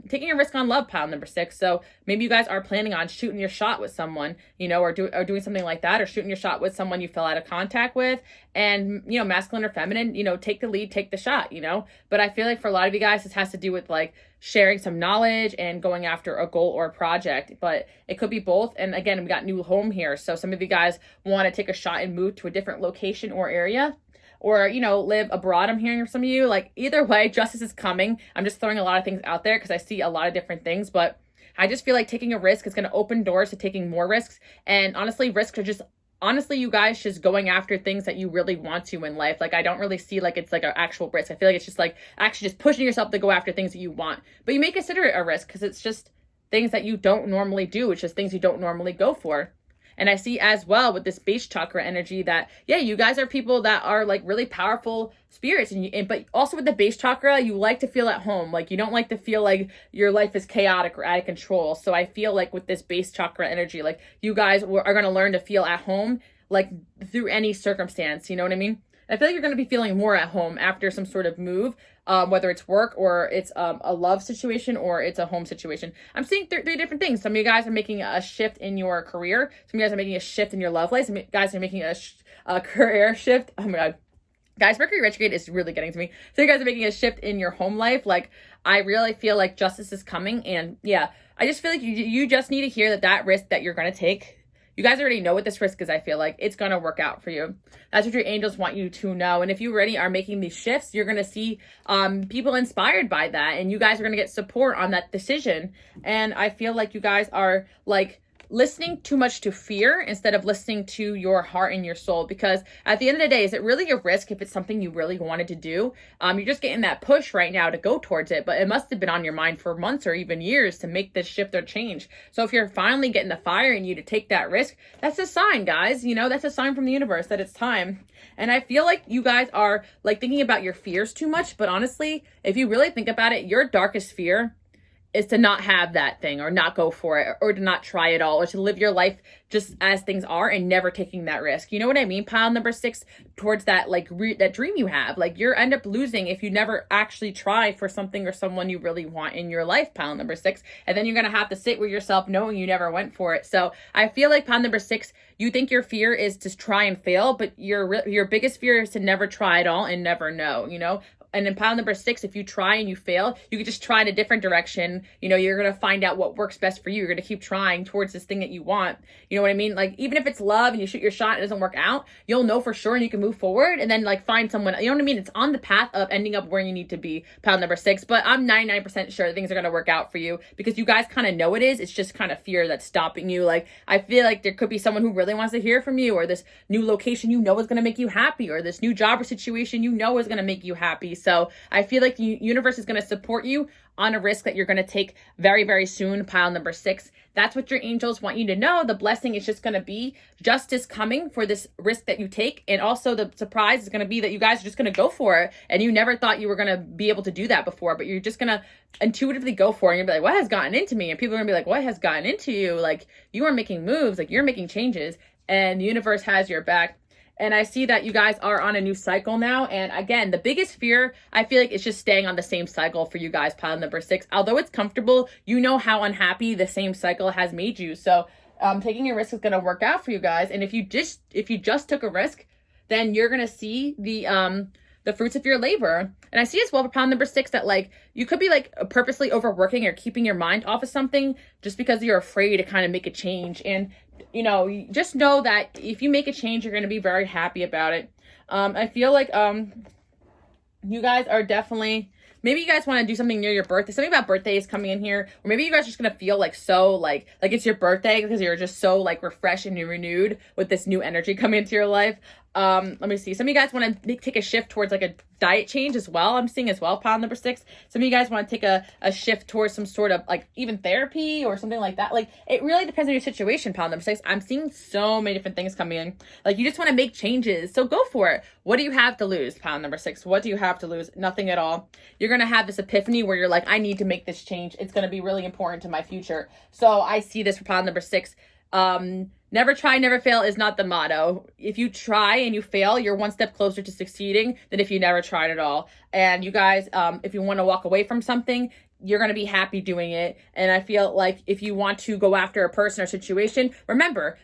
Taking a risk on love, pile number 6. So maybe you guys are planning on shooting your shot with someone, you know, or doing something like that, or shooting your shot with someone you fell out of contact with. And, you know, masculine or feminine, you know, take the lead, take the shot, you know. But I feel like for a lot of you guys, this has to do with like sharing some knowledge and going after a goal or a project, but it could be both. And again, we got new home here. So some of you guys want to take a shot and move to a different location or area, or, you know, live abroad. I'm hearing from some of you. Like either way, justice is coming. I'm just throwing a lot of things out there because I see a lot of different things, but I just feel like taking a risk is going to open doors to taking more risks. And honestly, risks are just, you guys just going after things that you really want to in life. Like I don't really see like it's like an actual risk. I feel like it's just like actually just pushing yourself to go after things that you want, but you may consider it a risk because it's just things that you don't normally do. It's just things you don't normally go for. And I see as well with this base chakra energy that, yeah, you guys are people that are like really powerful spirits. But also with the base chakra, you like to feel at home. Like you don't like to feel like your life is chaotic or out of control. So I feel like with this base chakra energy, like you guys are going to learn to feel at home, like through any circumstance. You know what I mean? I feel like you're going to be feeling more at home after some sort of move, whether it's work or it's a love situation or it's a home situation. I'm seeing three different things. Some of you guys are making a shift in your career. Some of you guys are making a shift in your love life. Some of you guys are making a career shift. Oh my God. Guys, Mercury retrograde is really getting to me. So you guys are making a shift in your home life. Like, I really feel like justice is coming. And yeah, I just feel like you just need to hear that risk that you're going to take, you guys already know what this risk is. I feel like it's going to work out for you. That's what your angels want you to know. And if you already are making these shifts, you're going to see people inspired by that. And you guys are going to get support on that decision. And I feel like you guys are like listening too much to fear instead of listening to your heart and your soul. Because at the end of the day, is it really a risk if it's something you really wanted to do? You're just getting that push right now to go towards it, but it must have been on your mind for months or even years to make this shift or change. So if you're finally getting the fire in you to take that risk, that's a sign, guys. You know, that's a sign from the universe that it's time. And I feel like you guys are like thinking about your fears too much, but honestly, if you really think about it, your darkest fear is to not have that thing or not go for it or to not try it all or to live your life just as things are and never taking that risk. You know what I mean? Pile number 6 towards that, like that dream you have. Like you're end up losing if you never actually try for something or someone you really want in your life, pile number 6. And then you're going to have to sit with yourself knowing you never went for it. So I feel like pile number 6, you think your fear is to try and fail, but your biggest fear is to never try at all and never know, you know? And in pile number 6, if you try and you fail, you can just try in a different direction. You know, you're going to find out what works best for you. You're going to keep trying towards this thing that you want. You know what I mean? Like, even if it's love and you shoot your shot and it doesn't work out, you'll know for sure and you can move forward and then like find someone, you know what I mean? It's on the path of ending up where you need to be, pile number 6. But I'm 99% sure things are going to work out for you because you guys kind of know it is. It's just kind of fear that's stopping you. Like, I feel like there could be someone who really wants to hear from you, or this new location you know is going to make you happy, or this new job or situation you know is going to make you happy. So I feel like the universe is going to support you on a risk that you're going to take very, very soon, pile number 6. That's what your angels want you to know. The blessing is just going to be justice coming for this risk that you take. And also the surprise is going to be that you guys are just going to go for it. And you never thought you were going to be able to do that before, but you're just going to intuitively go for it. And you'll be like, what has gotten into me? And people are going to be like, what has gotten into you? Like, you are making moves, like you're making changes, and the universe has your back. And I see that you guys are on a new cycle now. And again, the biggest fear, I feel like, is just staying on the same cycle for you guys, pile number 6. Although it's comfortable, you know how unhappy the same cycle has made you. So taking a risk is going to work out for you guys. And if you just took a risk, then you're going to see the fruits of your labor. And I see as well for pile number 6 that like you could be like purposely overworking or keeping your mind off of something just because you're afraid to kind of make a change. And you know, just know that if you make a change, you're going to be very happy about it. I feel like you guys are definitely, maybe you guys want to do something near your birthday. Something about birthdays coming in here. Or maybe you guys are just going to feel like so like it's your birthday because you're just so like refreshed and renewed with this new energy coming into your life. Let me see. Some of you guys want to take a shift towards like a diet change as well. I'm seeing as well, pile number 6. Some of you guys want to take a shift towards some sort of like even therapy or something like that. Like it really depends on your situation, pile number 6. I'm seeing so many different things coming in. Like you just want to make changes. So go for it. What do you have to lose, pile number 6? What do you have to lose? Nothing at all. You're going to have this epiphany where you're like, I need to make this change. It's going to be really important to my future. So I see this for pile number 6. Never try, never fail is not the motto. If you try and you fail, you're one step closer to succeeding than if you never tried at all. And you guys, if you want to walk away from something, you're going to be happy doing it. And I feel like if you want to go after a person or situation, remember,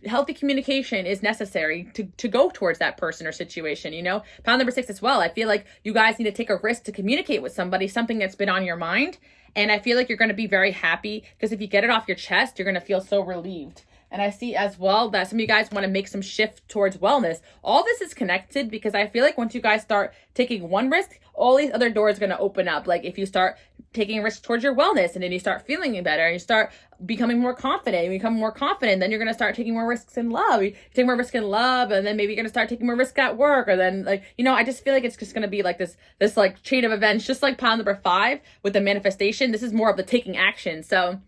healthy communication is necessary to go towards that person or situation, you know? Pile number 6 as well. I feel like you guys need to take a risk to communicate with somebody, something that's been on your mind. And I feel like you're going to be very happy because if you get it off your chest, you're going to feel so relieved. And I see as well that some of you guys want to make some shift towards wellness. All this is connected because I feel like once you guys start taking one risk, all these other doors are going to open up. Like if you start taking a risk towards your wellness and then you start feeling better and you start becoming more confident, you become more confident, then you're going to start taking more risks in love. You take more risk in love and then maybe you're going to start taking more risk at work, or then like, you know, I just feel like it's just going to be like this like chain of events, just like pile number 5 with the manifestation. This is more of the taking action. So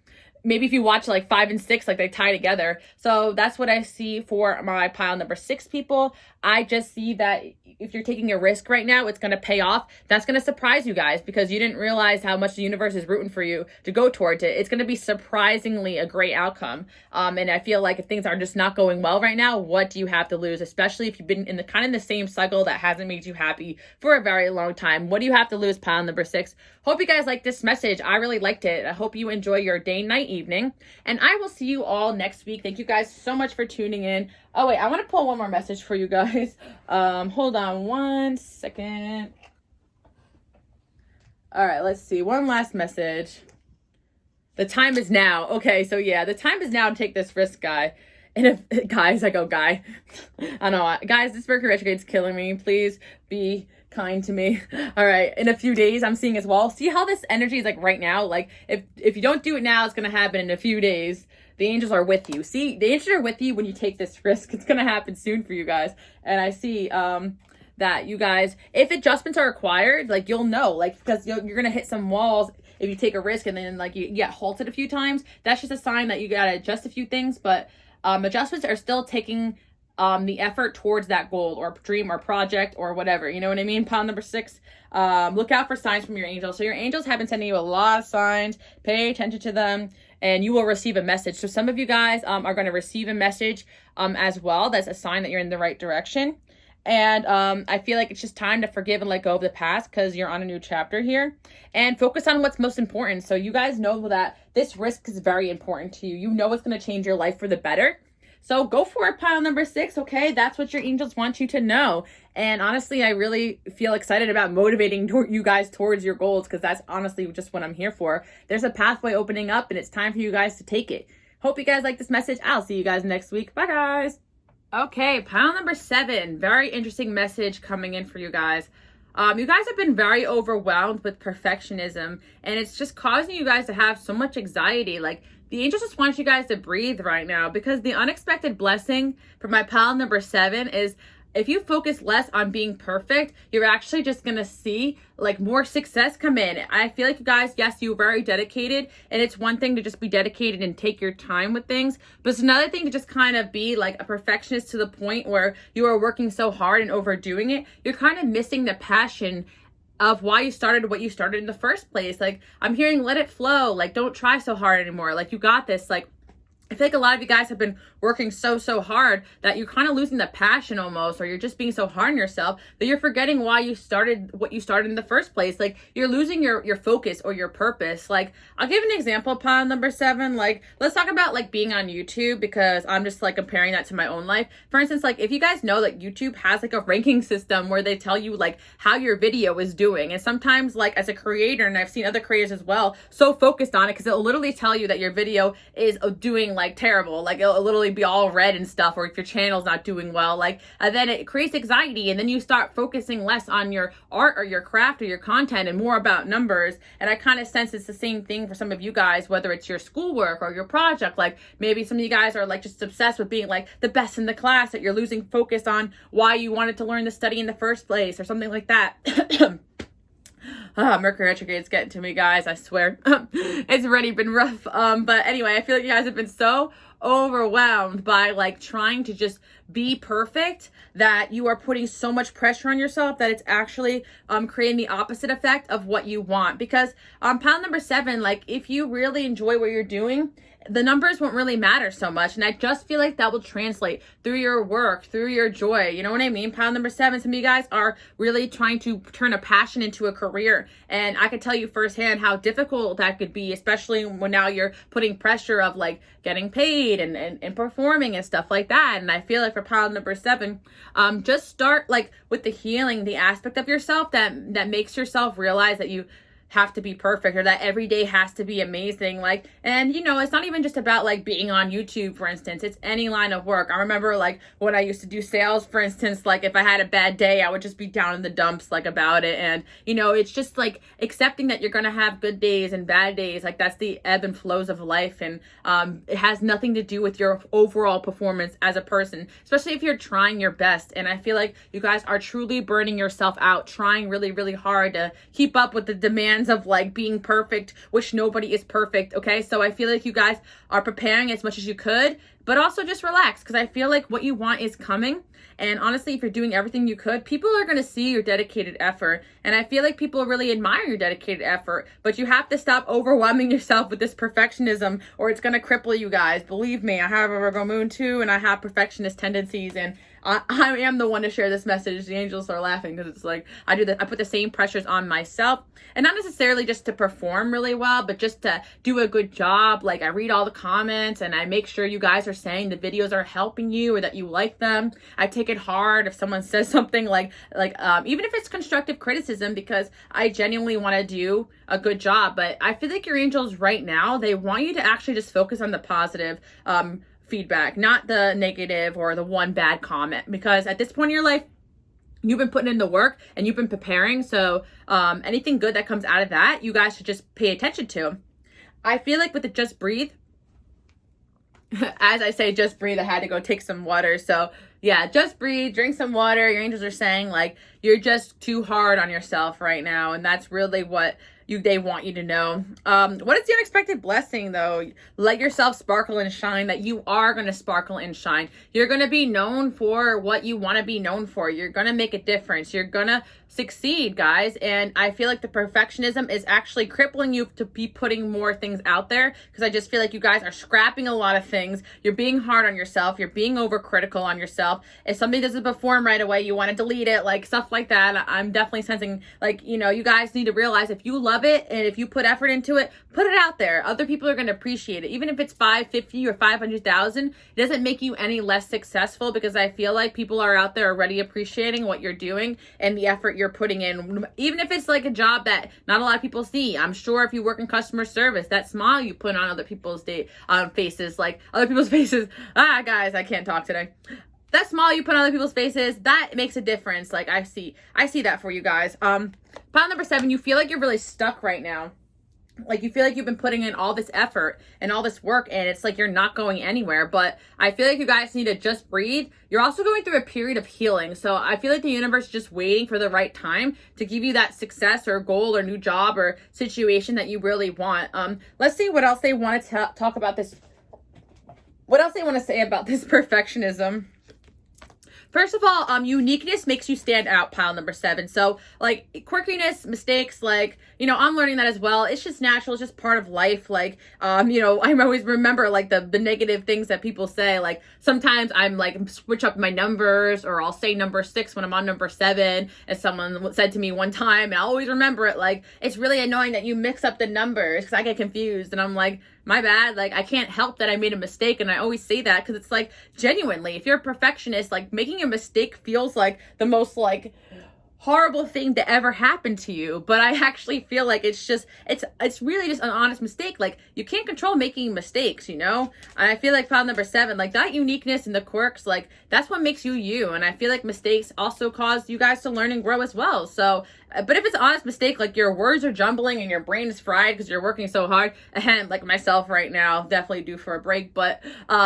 maybe if you watch like 5 and 6, like they tie together. So that's what I see for my pile number 6 people. I just see that if you're taking a risk right now, it's going to pay off. That's going to surprise you guys because you didn't realize how much the universe is rooting for you to go towards it. It's going to be surprisingly a great outcome. And I feel like if things are just not going well right now, what do you have to lose? Especially if you've been in the kind of the same cycle that hasn't made you happy for a very long time. What do you have to lose, pile number 6? Hope you guys like this message. I really liked it. I hope you enjoy your day, night, evening. And I will see you all next week. Thank you guys so much for tuning in. Oh, wait, I want to pull one more message for you guys. Hold on one second. All right, let's see. One last message. The time is now. Okay, so yeah, the time is now to take this risk, guy. And if, guys, I go, guy. I don't know. Guys, this Mercury retrograde's killing me. Please be kind to me. All right, in a few days, I'm seeing as well. See how this energy is like right now? Like if you don't do it now, it's going to happen in a few days. The angels are with you. See, the angels are with you when you take this risk. It's going to happen soon for you guys. And I see that you guys, if adjustments are required, like you'll know, like because you're going to hit some walls if you take a risk and then like you get halted a few times. That's just a sign that you got to adjust a few things. But adjustments are still taking the effort towards that goal or dream or project or whatever. You know what I mean? Pile number 6. Look out for signs from your angels. So your angels have been sending you a lot of signs. Pay attention to them. And you will receive a message. So some of you guys are going to receive a message as well. That's a sign that you're in the right direction. And I feel like it's just time to forgive and let go of the past because you're on a new chapter here. And focus on what's most important. So you guys know that this risk is very important to you. You know it's going to change your life for the better. So go for it, pile number 6, okay? That's what your angels want you to know. And honestly, I really feel excited about motivating you guys towards your goals because that's honestly just what I'm here for. There's a pathway opening up and it's time for you guys to take it. Hope you guys like this message. I'll see you guys next week. Bye, guys. Okay, pile number 7. Very interesting message coming in for you guys. You guys have been very overwhelmed with perfectionism and it's just causing you guys to have so much anxiety. Like the angels just want you guys to breathe right now because the unexpected blessing for my pile number 7 is if you focus less on being perfect, you're actually just going to see like more success come in. I feel like you guys, yes, you're very dedicated and it's one thing to just be dedicated and take your time with things, but it's another thing to just kind of be like a perfectionist to the point where you are working so hard and overdoing it. You're kind of missing the passion of why you started what you started in the first place. Like I'm hearing let it flow. Like don't try so hard anymore. Like you got this. Like I feel like a lot of you guys have been working so hard that you're kind of losing the passion almost, or you're just being so hard on yourself that you're forgetting why you started what you started in the first place. Like, you're losing your focus or your purpose. Like, I'll give an example, pile number 7. Like, let's talk about like being on YouTube, because I'm just like comparing that to my own life. For instance, like if you guys know that YouTube has like a ranking system where they tell you like how your video is doing. And sometimes like as a creator, and I've seen other creators as well, so focused on it because it'll literally tell you that your video is doing like terrible, like it'll literally be all red and stuff, or if your channel's not doing well, like then it creates anxiety, and then you start focusing less on your art or your craft or your content and more about numbers. And I kind of sense it's the same thing for some of you guys, whether it's your schoolwork or your project. Like maybe some of you guys are like just obsessed with being like the best in the class, that you're losing focus on why you wanted to learn to study in the first place or something like that. Mercury retrograde's getting to me, guys, I swear. It's already been rough. But anyway, I feel like you guys have been so overwhelmed by like trying to just be perfect that you are putting so much pressure on yourself that it's actually creating the opposite effect of what you want. Because pile number 7, like if you really enjoy what you're doing, the numbers won't really matter so much. And I just feel like that will translate through your work, through your joy. You know what I mean? Pile number 7, some of you guys are really trying to turn a passion into a career. And I can tell you firsthand how difficult that could be, especially when now you're putting pressure of like getting paid and performing and stuff like that. And I feel like for pile number 7, just start like with the healing, the aspect of yourself that makes yourself realize that you have to be perfect, or that every day has to be amazing. Like, and you know, it's not even just about like being on YouTube, for instance. It's any line of work. I remember like when I used to do sales, for instance, like if I had a bad day, I would just be down in the dumps like about it. And you know, it's just like accepting that you're gonna have good days and bad days. Like that's the ebb and flows of life. And it has nothing to do with your overall performance as a person, especially if you're trying your best. And I feel like you guys are truly burning yourself out, trying really hard to keep up with the demands of like being perfect, which nobody is perfect. Okay, so I feel like you guys are preparing as much as you could, but also just relax, because I feel like what you want is coming. And honestly, if you're doing everything you could, people are going to see your dedicated effort. And I feel like people really admire your dedicated effort, but you have to stop overwhelming yourself with this perfectionism, or it's going to cripple you guys. Believe me, I have a Virgo moon too, and I have perfectionist tendencies, and I am the one to share this message. The angels are laughing because it's like I do that. I put the same pressures on myself, and not necessarily just to perform really well, but just to do a good job. Like I read all the comments and I make sure you guys are saying the videos are helping you or that you like them. I take it hard if someone says something like even if it's constructive criticism, because I genuinely want to do a good job. But I feel like your angels right now, they want you to actually just focus on the positive feedback, not the negative or the one bad comment, because at this point in your life, you've been putting in the work and you've been preparing. So anything good that comes out of that, you guys should just pay attention to. I feel like with the just breathe, as I say just breathe, I had to go take some water. So yeah, just breathe, drink some water. Your angels are saying like you're just too hard on yourself right now, and that's really what they want you to know. What is the unexpected blessing though? Let yourself sparkle and shine, that you are going to sparkle and shine. You're going to be known for what you want to be known for. You're going to make a difference. You're going to succeed, guys. And I feel like the perfectionism is actually crippling you to be putting more things out there, because I just feel like you guys are scrapping a lot of things. You're being hard on yourself. You're being overcritical on yourself. If something doesn't perform right away, you want to delete it, like stuff like that. I'm definitely sensing like, you know, you guys need to realize if you love it and if you put effort into it, put it out there. Other people are going to appreciate it. Even if it's 550 or 500,000, it doesn't make you any less successful, because I feel like people are out there already appreciating what you're doing and the effort you're putting in. Even if it's like a job that not a lot of people see. I'm sure if you work in customer service, that smile you put on other people's faces, like other people's faces. Guys, I can't talk today. That smile you put on other people's faces, that makes a difference. Like I see that for you guys. Pile number 7, you feel like you're really stuck right now. Like you feel like you've been putting in all this effort and all this work, and it's like you're not going anywhere. But I feel like you guys need to just breathe. You're also going through a period of healing. So I feel like the universe is just waiting for the right time to give you that success or goal or new job or situation that you really want. Let's see what else they want to talk about this. What else they want to say about this perfectionism. First of all, uniqueness makes you stand out, pile number 7. So, like, quirkiness, mistakes, like, you know, I'm learning that as well. It's just natural. It's just part of life. Like, you know, I always remember, like, the negative things that people say. Like, sometimes I'm, like, switch up my numbers, or I'll say number 6 when I'm on number 7, as someone said to me one time, and I always remember it. Like, it's really annoying that you mix up the numbers, because I get confused, and I'm like, my bad. Like, I can't help that I made a mistake. And I always say that because it's like, genuinely, if you're a perfectionist, like, making a mistake feels like the most, like, horrible thing to ever happen to you. But I actually feel like it's really just an honest mistake. Like, you can't control making mistakes, you know? And I feel like pile number 7, like, that uniqueness and the quirks, like, that's what makes you you. And I feel like mistakes also cause you guys to learn and grow as well. So, but if it's an honest mistake, like, your words are jumbling and your brain is fried because you're working so hard, and like myself right now, definitely due for a break, but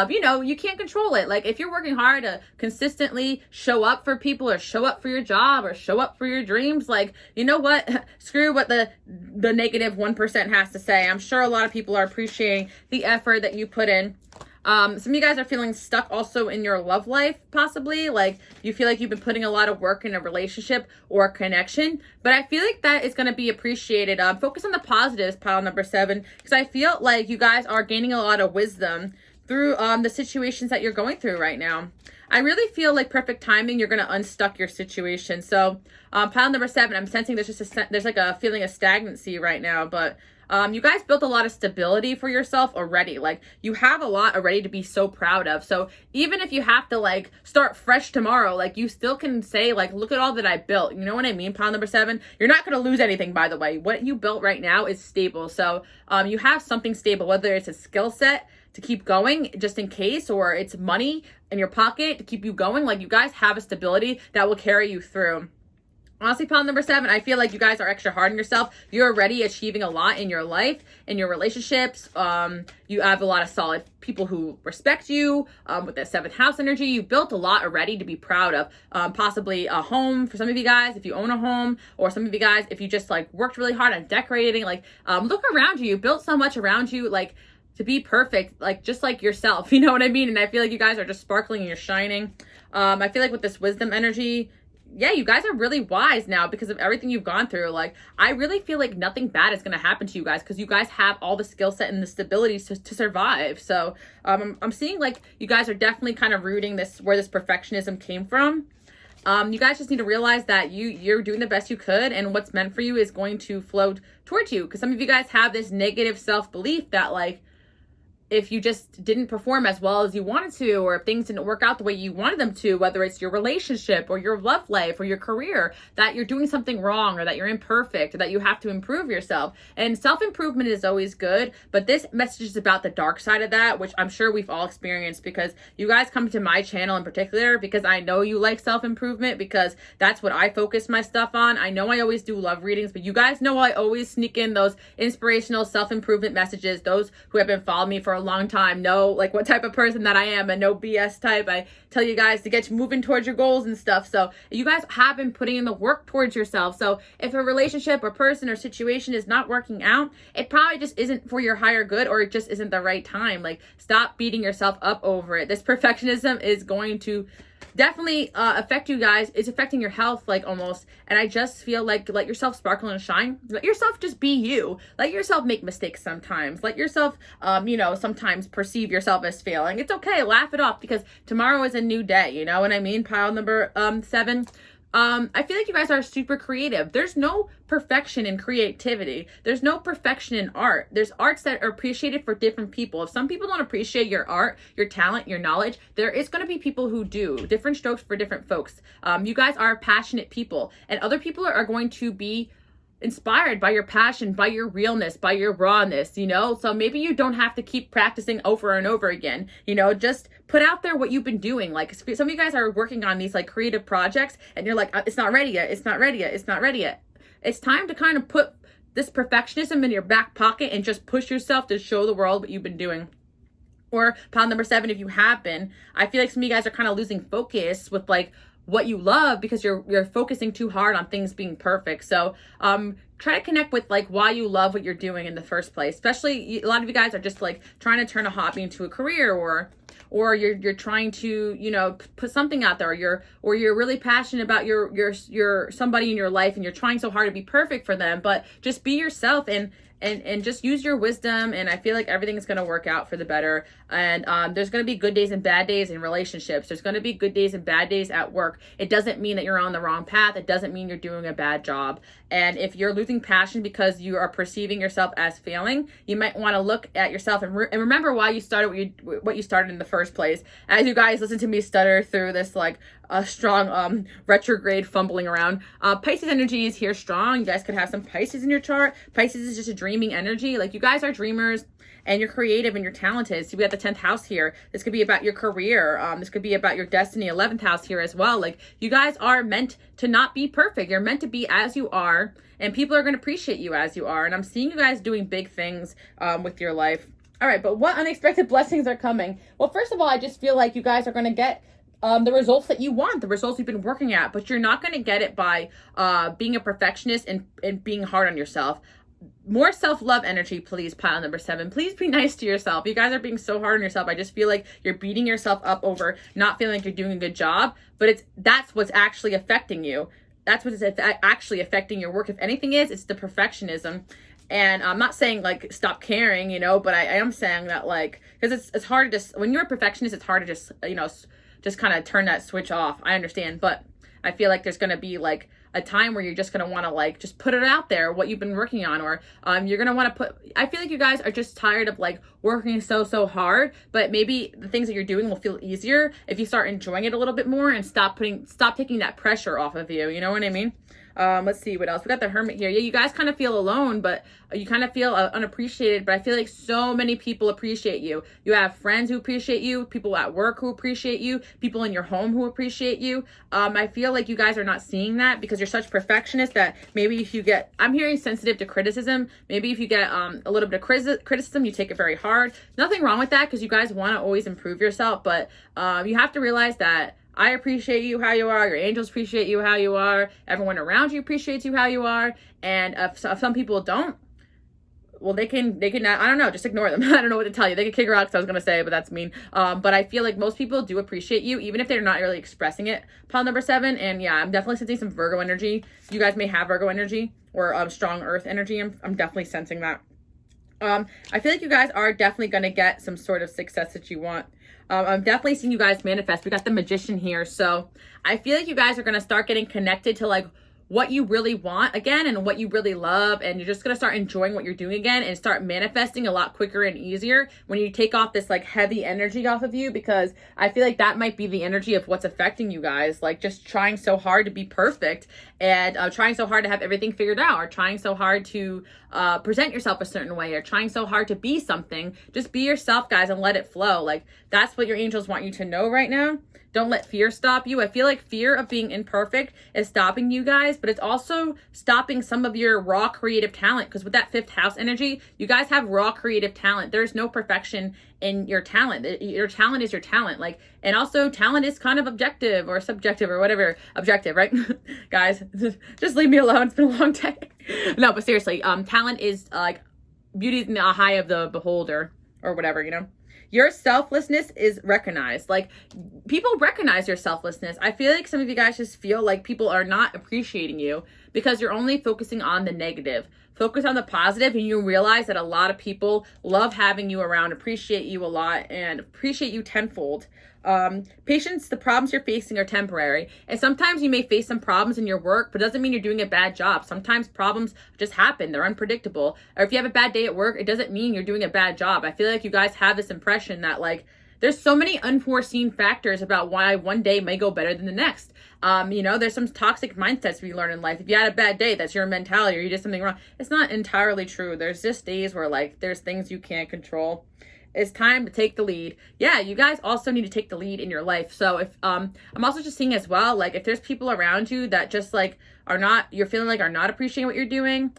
you know, you can't control it. Like, if you're working hard to consistently show up for people, or show up for your job, or show up for your dreams, like, you know what, screw what the negative 1% has to say. I'm sure a lot of people are appreciating the effort that you put in. Some of you guys are feeling stuck also in your love life, possibly. Like, you feel like you've been putting a lot of work in a relationship or a connection, but I feel like that is going to be appreciated. Focus on the positives, pile number 7, because I feel like you guys are gaining a lot of wisdom through the situations that you're going through right now. I really feel like perfect timing, you're going to unstuck your situation. So pile number 7, I'm sensing there's like a feeling of stagnancy right now, but you guys built a lot of stability for yourself already. Like, you have a lot already to be so proud of. So even if you have to, like, start fresh tomorrow, like, you still can say, like, look at all that I built. You know what I mean? Pile number 7, you're not going to lose anything, by the way. What you built right now is stable. So you have something stable, whether it's a skill set to keep going just in case, or it's money in your pocket to keep you going. Like, you guys have a stability that will carry you through. Honestly, pile number 7, I feel like you guys are extra hard on yourself. You're already achieving a lot in your life, in your relationships. You have a lot of solid people who respect you. With that 7th house energy, you built a lot already to be proud of. Possibly a home for some of you guys, if you own a home, or some of you guys, if you just, like, worked really hard on decorating. Like, look around you. You built so much around you, like, to be perfect, like, just like yourself. You know what I mean? And I feel like you guys are just sparkling and you're shining. I feel like with this wisdom energy, yeah, you guys are really wise now because of everything you've gone through. Like, I really feel like nothing bad is going to happen to you guys because you guys have all the skill set and the stability to survive. So I'm seeing, like, you guys are definitely kind of rooting where this perfectionism came from. You guys just need to realize that you're doing the best you could, and what's meant for you is going to flow towards you. Because some of you guys have this negative self-belief that, like, if you just didn't perform as well as you wanted to, or if things didn't work out the way you wanted them to, whether it's your relationship or your love life or your career, that you're doing something wrong, or that you're imperfect, or that you have to improve yourself. And self-improvement is always good, but this message is about the dark side of that, which I'm sure we've all experienced, because you guys come to my channel in particular because I know you like self-improvement, because that's what I focus my stuff on. I know I always do love readings, but you guys know I always sneak in those inspirational self-improvement messages. Those who have been following me for a long time know, like, what type of person that I am, and no BS type. I tell you guys to get you moving towards your goals and stuff. So you guys have been putting in the work towards yourself. So if a relationship or person or situation is not working out, it probably just isn't for your higher good, or it just isn't the right time. Like, stop beating yourself up over it. This perfectionism is going to definitely affect you guys. It's affecting your health, like, almost. And I just feel like, let yourself sparkle and shine. Let yourself just be you. Let yourself make mistakes sometimes. Let yourself, you know, sometimes perceive yourself as failing. It's okay. Laugh it off, because tomorrow is a new day. You know what I mean? Pile number 7. I feel like you guys are super creative. There's no perfection in creativity. There's no perfection in art. There's arts that are appreciated for different people. If some people don't appreciate your art, your talent, your knowledge, there is going to be people who do. Different strokes for different folks. You guys are passionate people, and other people are going to be inspired by your passion, by your realness, by your rawness, you know? So maybe you don't have to keep practicing over and over again, you know? Just put out there what you've been doing. Like, some of you guys are working on these, like, creative projects, and you're like, it's not ready yet, it's not ready yet, it's not ready yet. It's time to kind of put this perfectionism in your back pocket and just push yourself to show the world what you've been doing. Or pile number 7, if you have been, I feel like some of you guys are kind of losing focus with, like, what you love, because you're focusing too hard on things being perfect. So try to connect with like why you love what you're doing in the first place. Especially a lot of you guys are just like trying to turn a hobby into a career, or you're trying to, you know, put something out there, or you're really passionate about your somebody in your life, and you're trying so hard to be perfect for them. But just be yourself and just use your wisdom, and I feel like everything is going to work out for the better. And there's going to be good days and bad days in relationships. There's going to be good days and bad days at work. It doesn't mean that you're on the wrong path. It doesn't mean you're doing a bad job. And if you're losing passion because you are perceiving yourself as failing, you might want to look at yourself and remember why you started what you started in the first place. As you guys listen to me stutter through this like a strong retrograde fumbling around, Pisces energy is here strong. You guys could have some Pisces in your chart. Pisces is just a dreaming energy. Like, you guys are dreamers, and you're creative and you're talented. So we got the 10th house here. This could be about your career. This could be about your destiny. 11th house here as well. Like, you guys are meant to not be perfect. You're meant to be as you are, and people are going to appreciate you as you are. And I'm seeing you guys doing big things with your life. All right, but what unexpected blessings are coming? Well, first of all, I just feel like you guys are going to get the results that you want, the results you've been working at, but you're not going to get it by being a perfectionist and being hard on yourself. More self-love energy, please, pile number 7. Please be nice to yourself. You guys are being so hard on yourself. I just feel like you're beating yourself up over not feeling like you're doing a good job, but that's what's actually affecting you. That's what's actually affecting your work. If anything it's the perfectionism. And I'm not saying like stop caring, you know, but I am saying that, like, because it's hard to just, when you're a perfectionist, it's hard to just, you know, just kind of turn that switch off. I understand, but I feel like there's going to be like a time where you're just going to want to like just put it out there, what you've been working on, or you're going to want to put, I feel like you guys are just tired of like working so hard, but maybe the things that you're doing will feel easier if you start enjoying it a little bit more and stop taking that pressure off of you. You know what I mean? Let's see what else. We got the Hermit here. Yeah, you guys kind of feel alone, but you kind of feel unappreciated, but I feel like so many people appreciate you. You have friends who appreciate you, people at work who appreciate you, people in your home who appreciate you. I feel like you guys are not seeing that because you're such perfectionists that maybe if you get, I'm hearing sensitive to criticism, maybe if you get a little bit of criticism, you take it very hard. Nothing wrong with that because you guys want to always improve yourself, but you have to realize that I appreciate you how you are. Your angels appreciate you how you are. Everyone around you appreciates you how you are. And if some people don't, well, they can, I don't know, just ignore them. I don't know what to tell you. They can kick her out because I was going to say, but that's mean. But I feel like most people do appreciate you, even if they're not really expressing it. Pile number 7. And yeah, I'm definitely sensing some Virgo energy. You guys may have Virgo energy or strong earth energy. I'm definitely sensing that. I feel like you guys are definitely going to get some sort of success that you want. I'm definitely seeing you guys manifest. We got the Magician here. So I feel like you guys are going to start getting connected to like what you really want again and what you really love. And you're just going to start enjoying what you're doing again and start manifesting a lot quicker and easier when you take off this like heavy energy off of you, because I feel like that might be the energy of what's affecting you guys. Like just trying so hard to be perfect and trying so hard to have everything figured out, or trying so hard to present yourself a certain way, or trying so hard to be something. Just be yourself, guys, and let it flow. Like that's what your angels want you to know right now. Don't let fear stop you. I feel like fear of being imperfect is stopping you guys, but it's also stopping some of your raw creative talent, because with that 5th house energy, you guys have raw creative talent. There's no perfection in your talent. Your talent is your talent. Like, and also talent is kind of objective or subjective or whatever. Objective, right? Guys, just leave me alone. It's been a long day. No, but seriously, talent is like beauty in the eye of the beholder or whatever, you know? Your selflessness is recognized. Like, people recognize your selflessness. I feel like some of you guys just feel like people are not appreciating you because you're only focusing on the negative. Focus on the positive, and you realize that a lot of people love having you around, appreciate you a lot, and appreciate you tenfold. Patience, the problems you're facing are temporary. And sometimes you may face some problems in your work, but it doesn't mean you're doing a bad job. Sometimes problems just happen. They're unpredictable. Or if you have a bad day at work, it doesn't mean you're doing a bad job. I feel like you guys have this impression that like, there's so many unforeseen factors about why one day may go better than the next. You know, there's some toxic mindsets we learn in life. If you had a bad day, that's your mentality, or you did something wrong. It's not entirely true. There's just days where like, there's things you can't control. It's time to take the lead. Yeah, you guys also need to take the lead in your life. So if I'm also just seeing as well, like if there's people around you that just like you're feeling like are not appreciating what you're doing,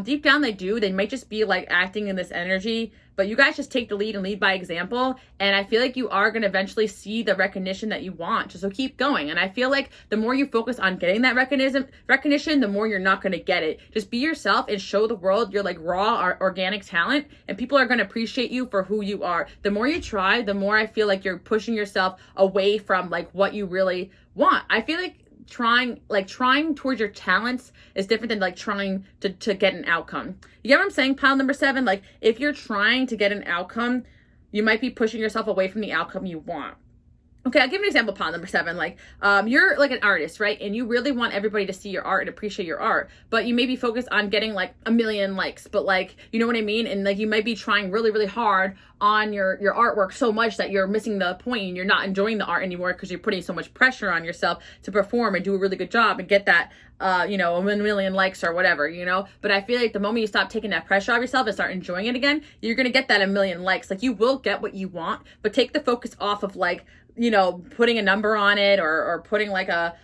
Deep down they do. They might just be like acting in this energy, but you guys just take the lead and lead by example. And I feel like you are going to eventually see the recognition that you want. So keep going. And I feel like the more you focus on getting that recognition, the more you're not going to get it. Just be yourself and show the world you're like raw or organic talent, and people are going to appreciate you for who you are. The more you try, the more I feel like you're pushing yourself away from like what you really want. I feel like trying towards your talents is different than like trying to get an outcome. You get what I'm saying? Pile number 7, like if you're trying to get an outcome, you might be pushing yourself away from the outcome you want. Okay, I'll give an example, pile number 7. Like, you're like an artist, right? And you really want everybody to see your art and appreciate your art, but you may be focused on getting like 1 million likes, but like, you know what I mean? And like, you might be trying really, really hard on your artwork so much that you're missing the point and you're not enjoying the art anymore because you're putting so much pressure on yourself to perform and do a really good job and get that, 1 million likes or whatever, But I feel like the moment you stop taking that pressure off yourself and start enjoying it again, you're going to get that 1 million likes. Like, you will get what you want, but take the focus off of like, putting a number on it or putting like a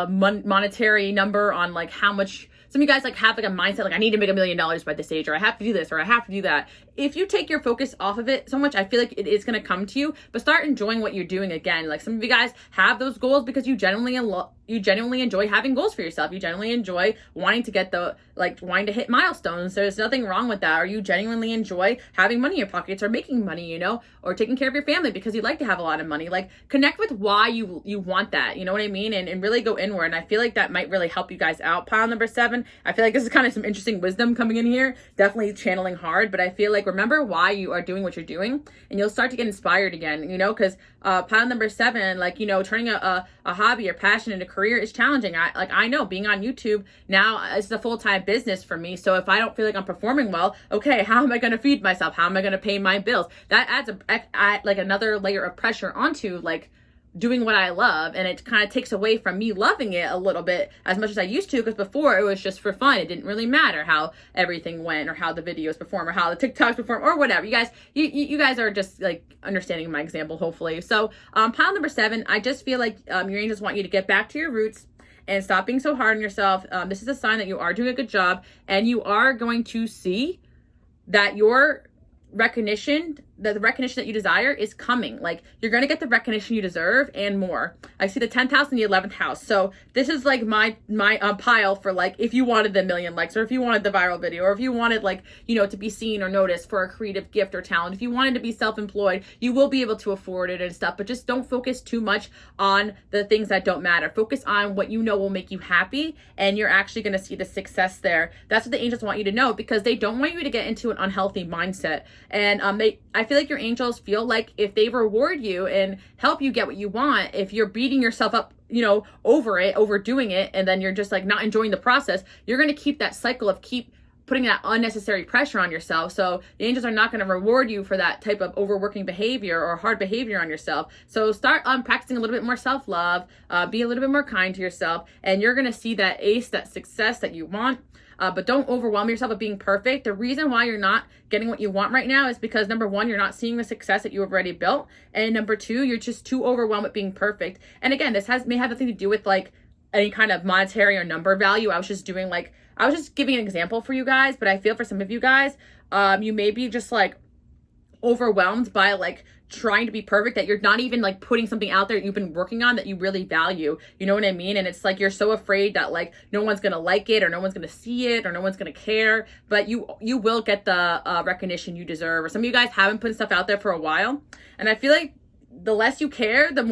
monetary number on like how much. Some of you guys like have like a mindset like, I need to make $1 million by this age, or I have to do this, or I have to do that. If you take your focus off of it so much, I feel like it is going to come to you, but start enjoying what you're doing again. Like, some of you guys have those goals because you genuinely enjoy having goals for yourself. You genuinely enjoy wanting to get wanting to hit milestones. There's nothing wrong with that. Or you genuinely enjoy having money in your pockets or making money, or taking care of your family because you like to have a lot of money. Like, connect with why you want that. You know what I mean? And really go inward. And I feel like that might really help you guys out. Pile number 7. I feel like this is kind of some interesting wisdom coming in here. Definitely channeling hard, but I feel like remember why you are doing what you're doing, and you'll start to get inspired again, because pile number 7, like, turning a hobby or passion into career is challenging. I know being on YouTube now is a full-time business for me. So if I don't feel like I'm performing well, okay, how am I going to feed myself? How am I going to pay my bills? That adds like another layer of pressure onto like doing what I love, and it kind of takes away from me loving it a little bit as much as I used to, because before it was just for fun. It didn't really matter how everything went or how the videos perform or how the TikToks perform or whatever. You guys are just like understanding my example, hopefully. So pile number 7, I just feel like your angels want you to get back to your roots and stop being so hard on yourself. This is a sign that you are doing a good job, and you are going to see that your recognition, the recognition that you desire is coming. Like, you're going to get the recognition you deserve and more. I see the 10th house and the 11th house. So this is like my pile for like, if you wanted the 1 million likes, or if you wanted the viral video, or if you wanted like, to be seen or noticed for a creative gift or talent, if you wanted to be self-employed, you will be able to afford it and stuff, but just don't focus too much on the things that don't matter. Focus on what will make you happy, and you're actually going to see the success there. That's what the angels want you to know, because they don't want you to get into an unhealthy mindset. And I feel like your angels feel like if they reward you and help you get what you want, if you're beating yourself up, overdoing it, and then you're just like not enjoying the process, you're going to keep that cycle of keep putting that unnecessary pressure on yourself. So the angels are not going to reward you for that type of overworking behavior or hard behavior on yourself. So start practicing a little bit more self-love, be a little bit more kind to yourself, and you're going to see that ace, that success that you want. But don't overwhelm yourself with being perfect. The reason why you're not getting what you want right now is because, number 1, you're not seeing the success that you have already built. And number 2, you're just too overwhelmed with being perfect. And again, this may have nothing to do with like any kind of monetary or number value. I was just giving an example for you guys, but I feel for some of you guys, you may be just like overwhelmed by like trying to be perfect, that you're not even like putting something out there that you've been working on that you really value. You know what I mean? And it's like you're so afraid that like no one's gonna like it, or no one's gonna see it, or no one's gonna care. But you will get the recognition you deserve. Or some of you guys haven't put stuff out there for a while, and I feel like the less you care, the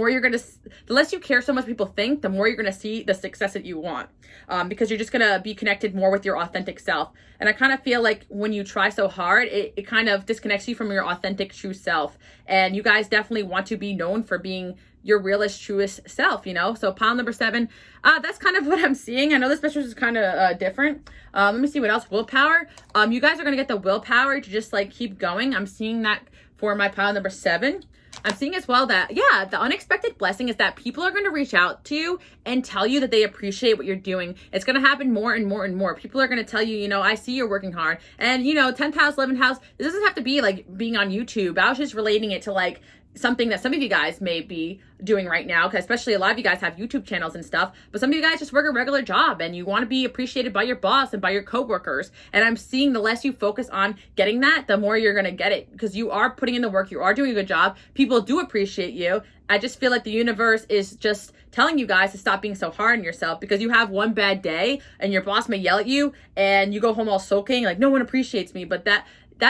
less you care so much people think, the more you're going to see the success that you want, because you're just going to be connected more with your authentic self. And I kind of feel like when you try so hard, it kind of disconnects you from your authentic true self. And you guys definitely want to be known for being your realest, truest self, So pile number 7, that's kind of what I'm seeing. I know this message is kind of different. Let me see what else. Willpower. You guys are going to get the willpower to just like keep going. I'm seeing that for my pile number 7. I'm seeing as well that, the unexpected blessing is that people are going to reach out to you and tell you that they appreciate what you're doing. It's going to happen more and more and more. People are going to tell you, I see you're working hard. And, 10th house, 11th house, this doesn't have to be like being on YouTube. I was just relating it to like something that some of you guys may be doing right now, because especially a lot of you guys have YouTube channels and stuff, but some of you guys just work a regular job and you want to be appreciated by your boss and by your coworkers. And I'm seeing the less you focus on getting that, the more you're going to get it, because you are putting in the work, you are doing a good job, people do appreciate you. I just feel like the universe is just telling you guys to stop being so hard on yourself, because you have one bad day and your boss may yell at you and you go home all soaking like, no one appreciates me. But that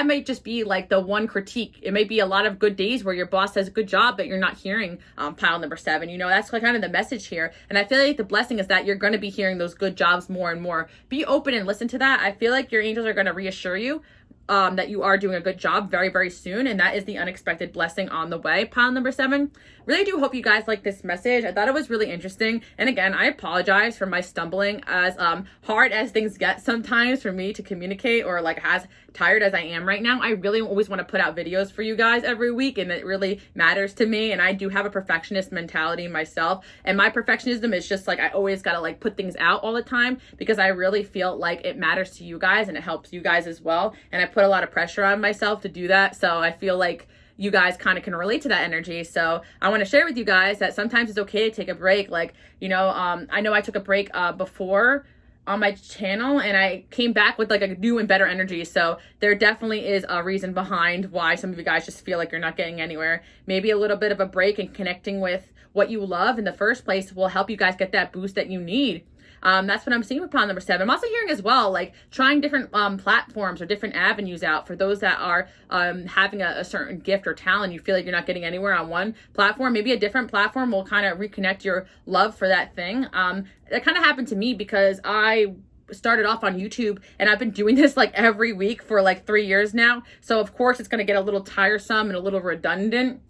may just be like the one critique. It may be a lot of good days where your boss does a good job that you're not hearing, pile number 7. You know, that's kind of the message here. And I feel like the blessing is that you're going to be hearing those good jobs more and more. Be open and listen to that. I feel like your angels are going to reassure you that you are doing a good job very, very soon. And that is the unexpected blessing on the way, pile number 7. Really do hope you guys like this message. I thought it was really interesting. And again, I apologize for my stumbling, as hard as things get sometimes for me to communicate, or like as tired as I am right now. I really always want to put out videos for you guys every week, and it really matters to me. And I do have a perfectionist mentality myself, and my perfectionism is just like, I always got to like put things out all the time, because I really feel like it matters to you guys and it helps you guys as well. And I put a lot of pressure on myself to do that. So I feel like you guys kind of can relate to that energy. So I want to share with you guys that sometimes it's okay to take a break. Like, you know, I know I took a break before on my channel, and I came back with like a new and better energy. So there definitely is a reason behind why some of you guys just feel like you're not getting anywhere. Maybe a little bit of a break and connecting with what you love in the first place will help you guys get that boost that you need. That's what I'm seeing with pile number 7. I'm also hearing as well, like trying different platforms or different avenues out for those that are having a certain gift or talent. You feel like you're not getting anywhere on one platform. Maybe a different platform will kind of reconnect your love for that thing. That kind of happened to me because I started off on YouTube, and I've been doing this like every week for like 3 years now. So of course it's going to get a little tiresome and a little redundant.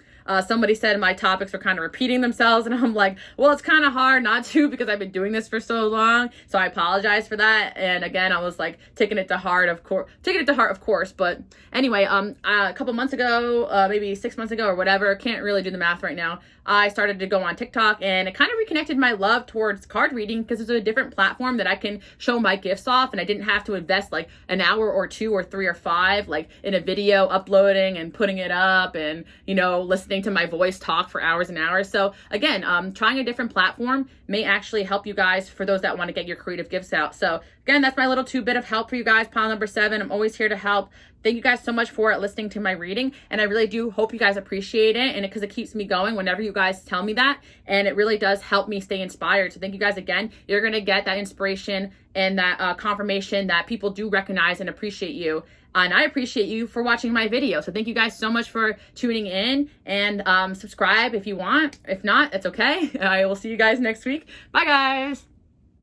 Somebody said my topics were kind of repeating themselves, and I'm like, well, it's kind of hard not to, because I've been doing this for so long. So I apologize for that. And again, I was like taking it to heart, of course. But anyway, a couple months ago, maybe 6 months ago or whatever, can't really do the math right now, I started to go on TikTok, and it kind of reconnected my love towards card reading, because it's a different platform that I can show my gifts off, and I didn't have to invest like an hour or 2 or 3 or 5 like in a video, uploading and putting it up, and you know, listening to my voice talk for hours and hours. So again, trying a different platform may actually help you guys, for those that want to get your creative gifts out. So again, that's my little 2 bit of help for you guys, pile number 7. I'm always here to help. Thank you guys so much for listening to my reading, and I really do hope you guys appreciate it, and because it keeps me going whenever you guys tell me that, and it really does help me stay inspired. So thank you guys again. You're going to get that inspiration and that confirmation that people do recognize and appreciate you. And I appreciate you for watching my video. So thank you guys so much for tuning in, and subscribe if you want. If not, it's okay. I will see you guys next week. Bye guys.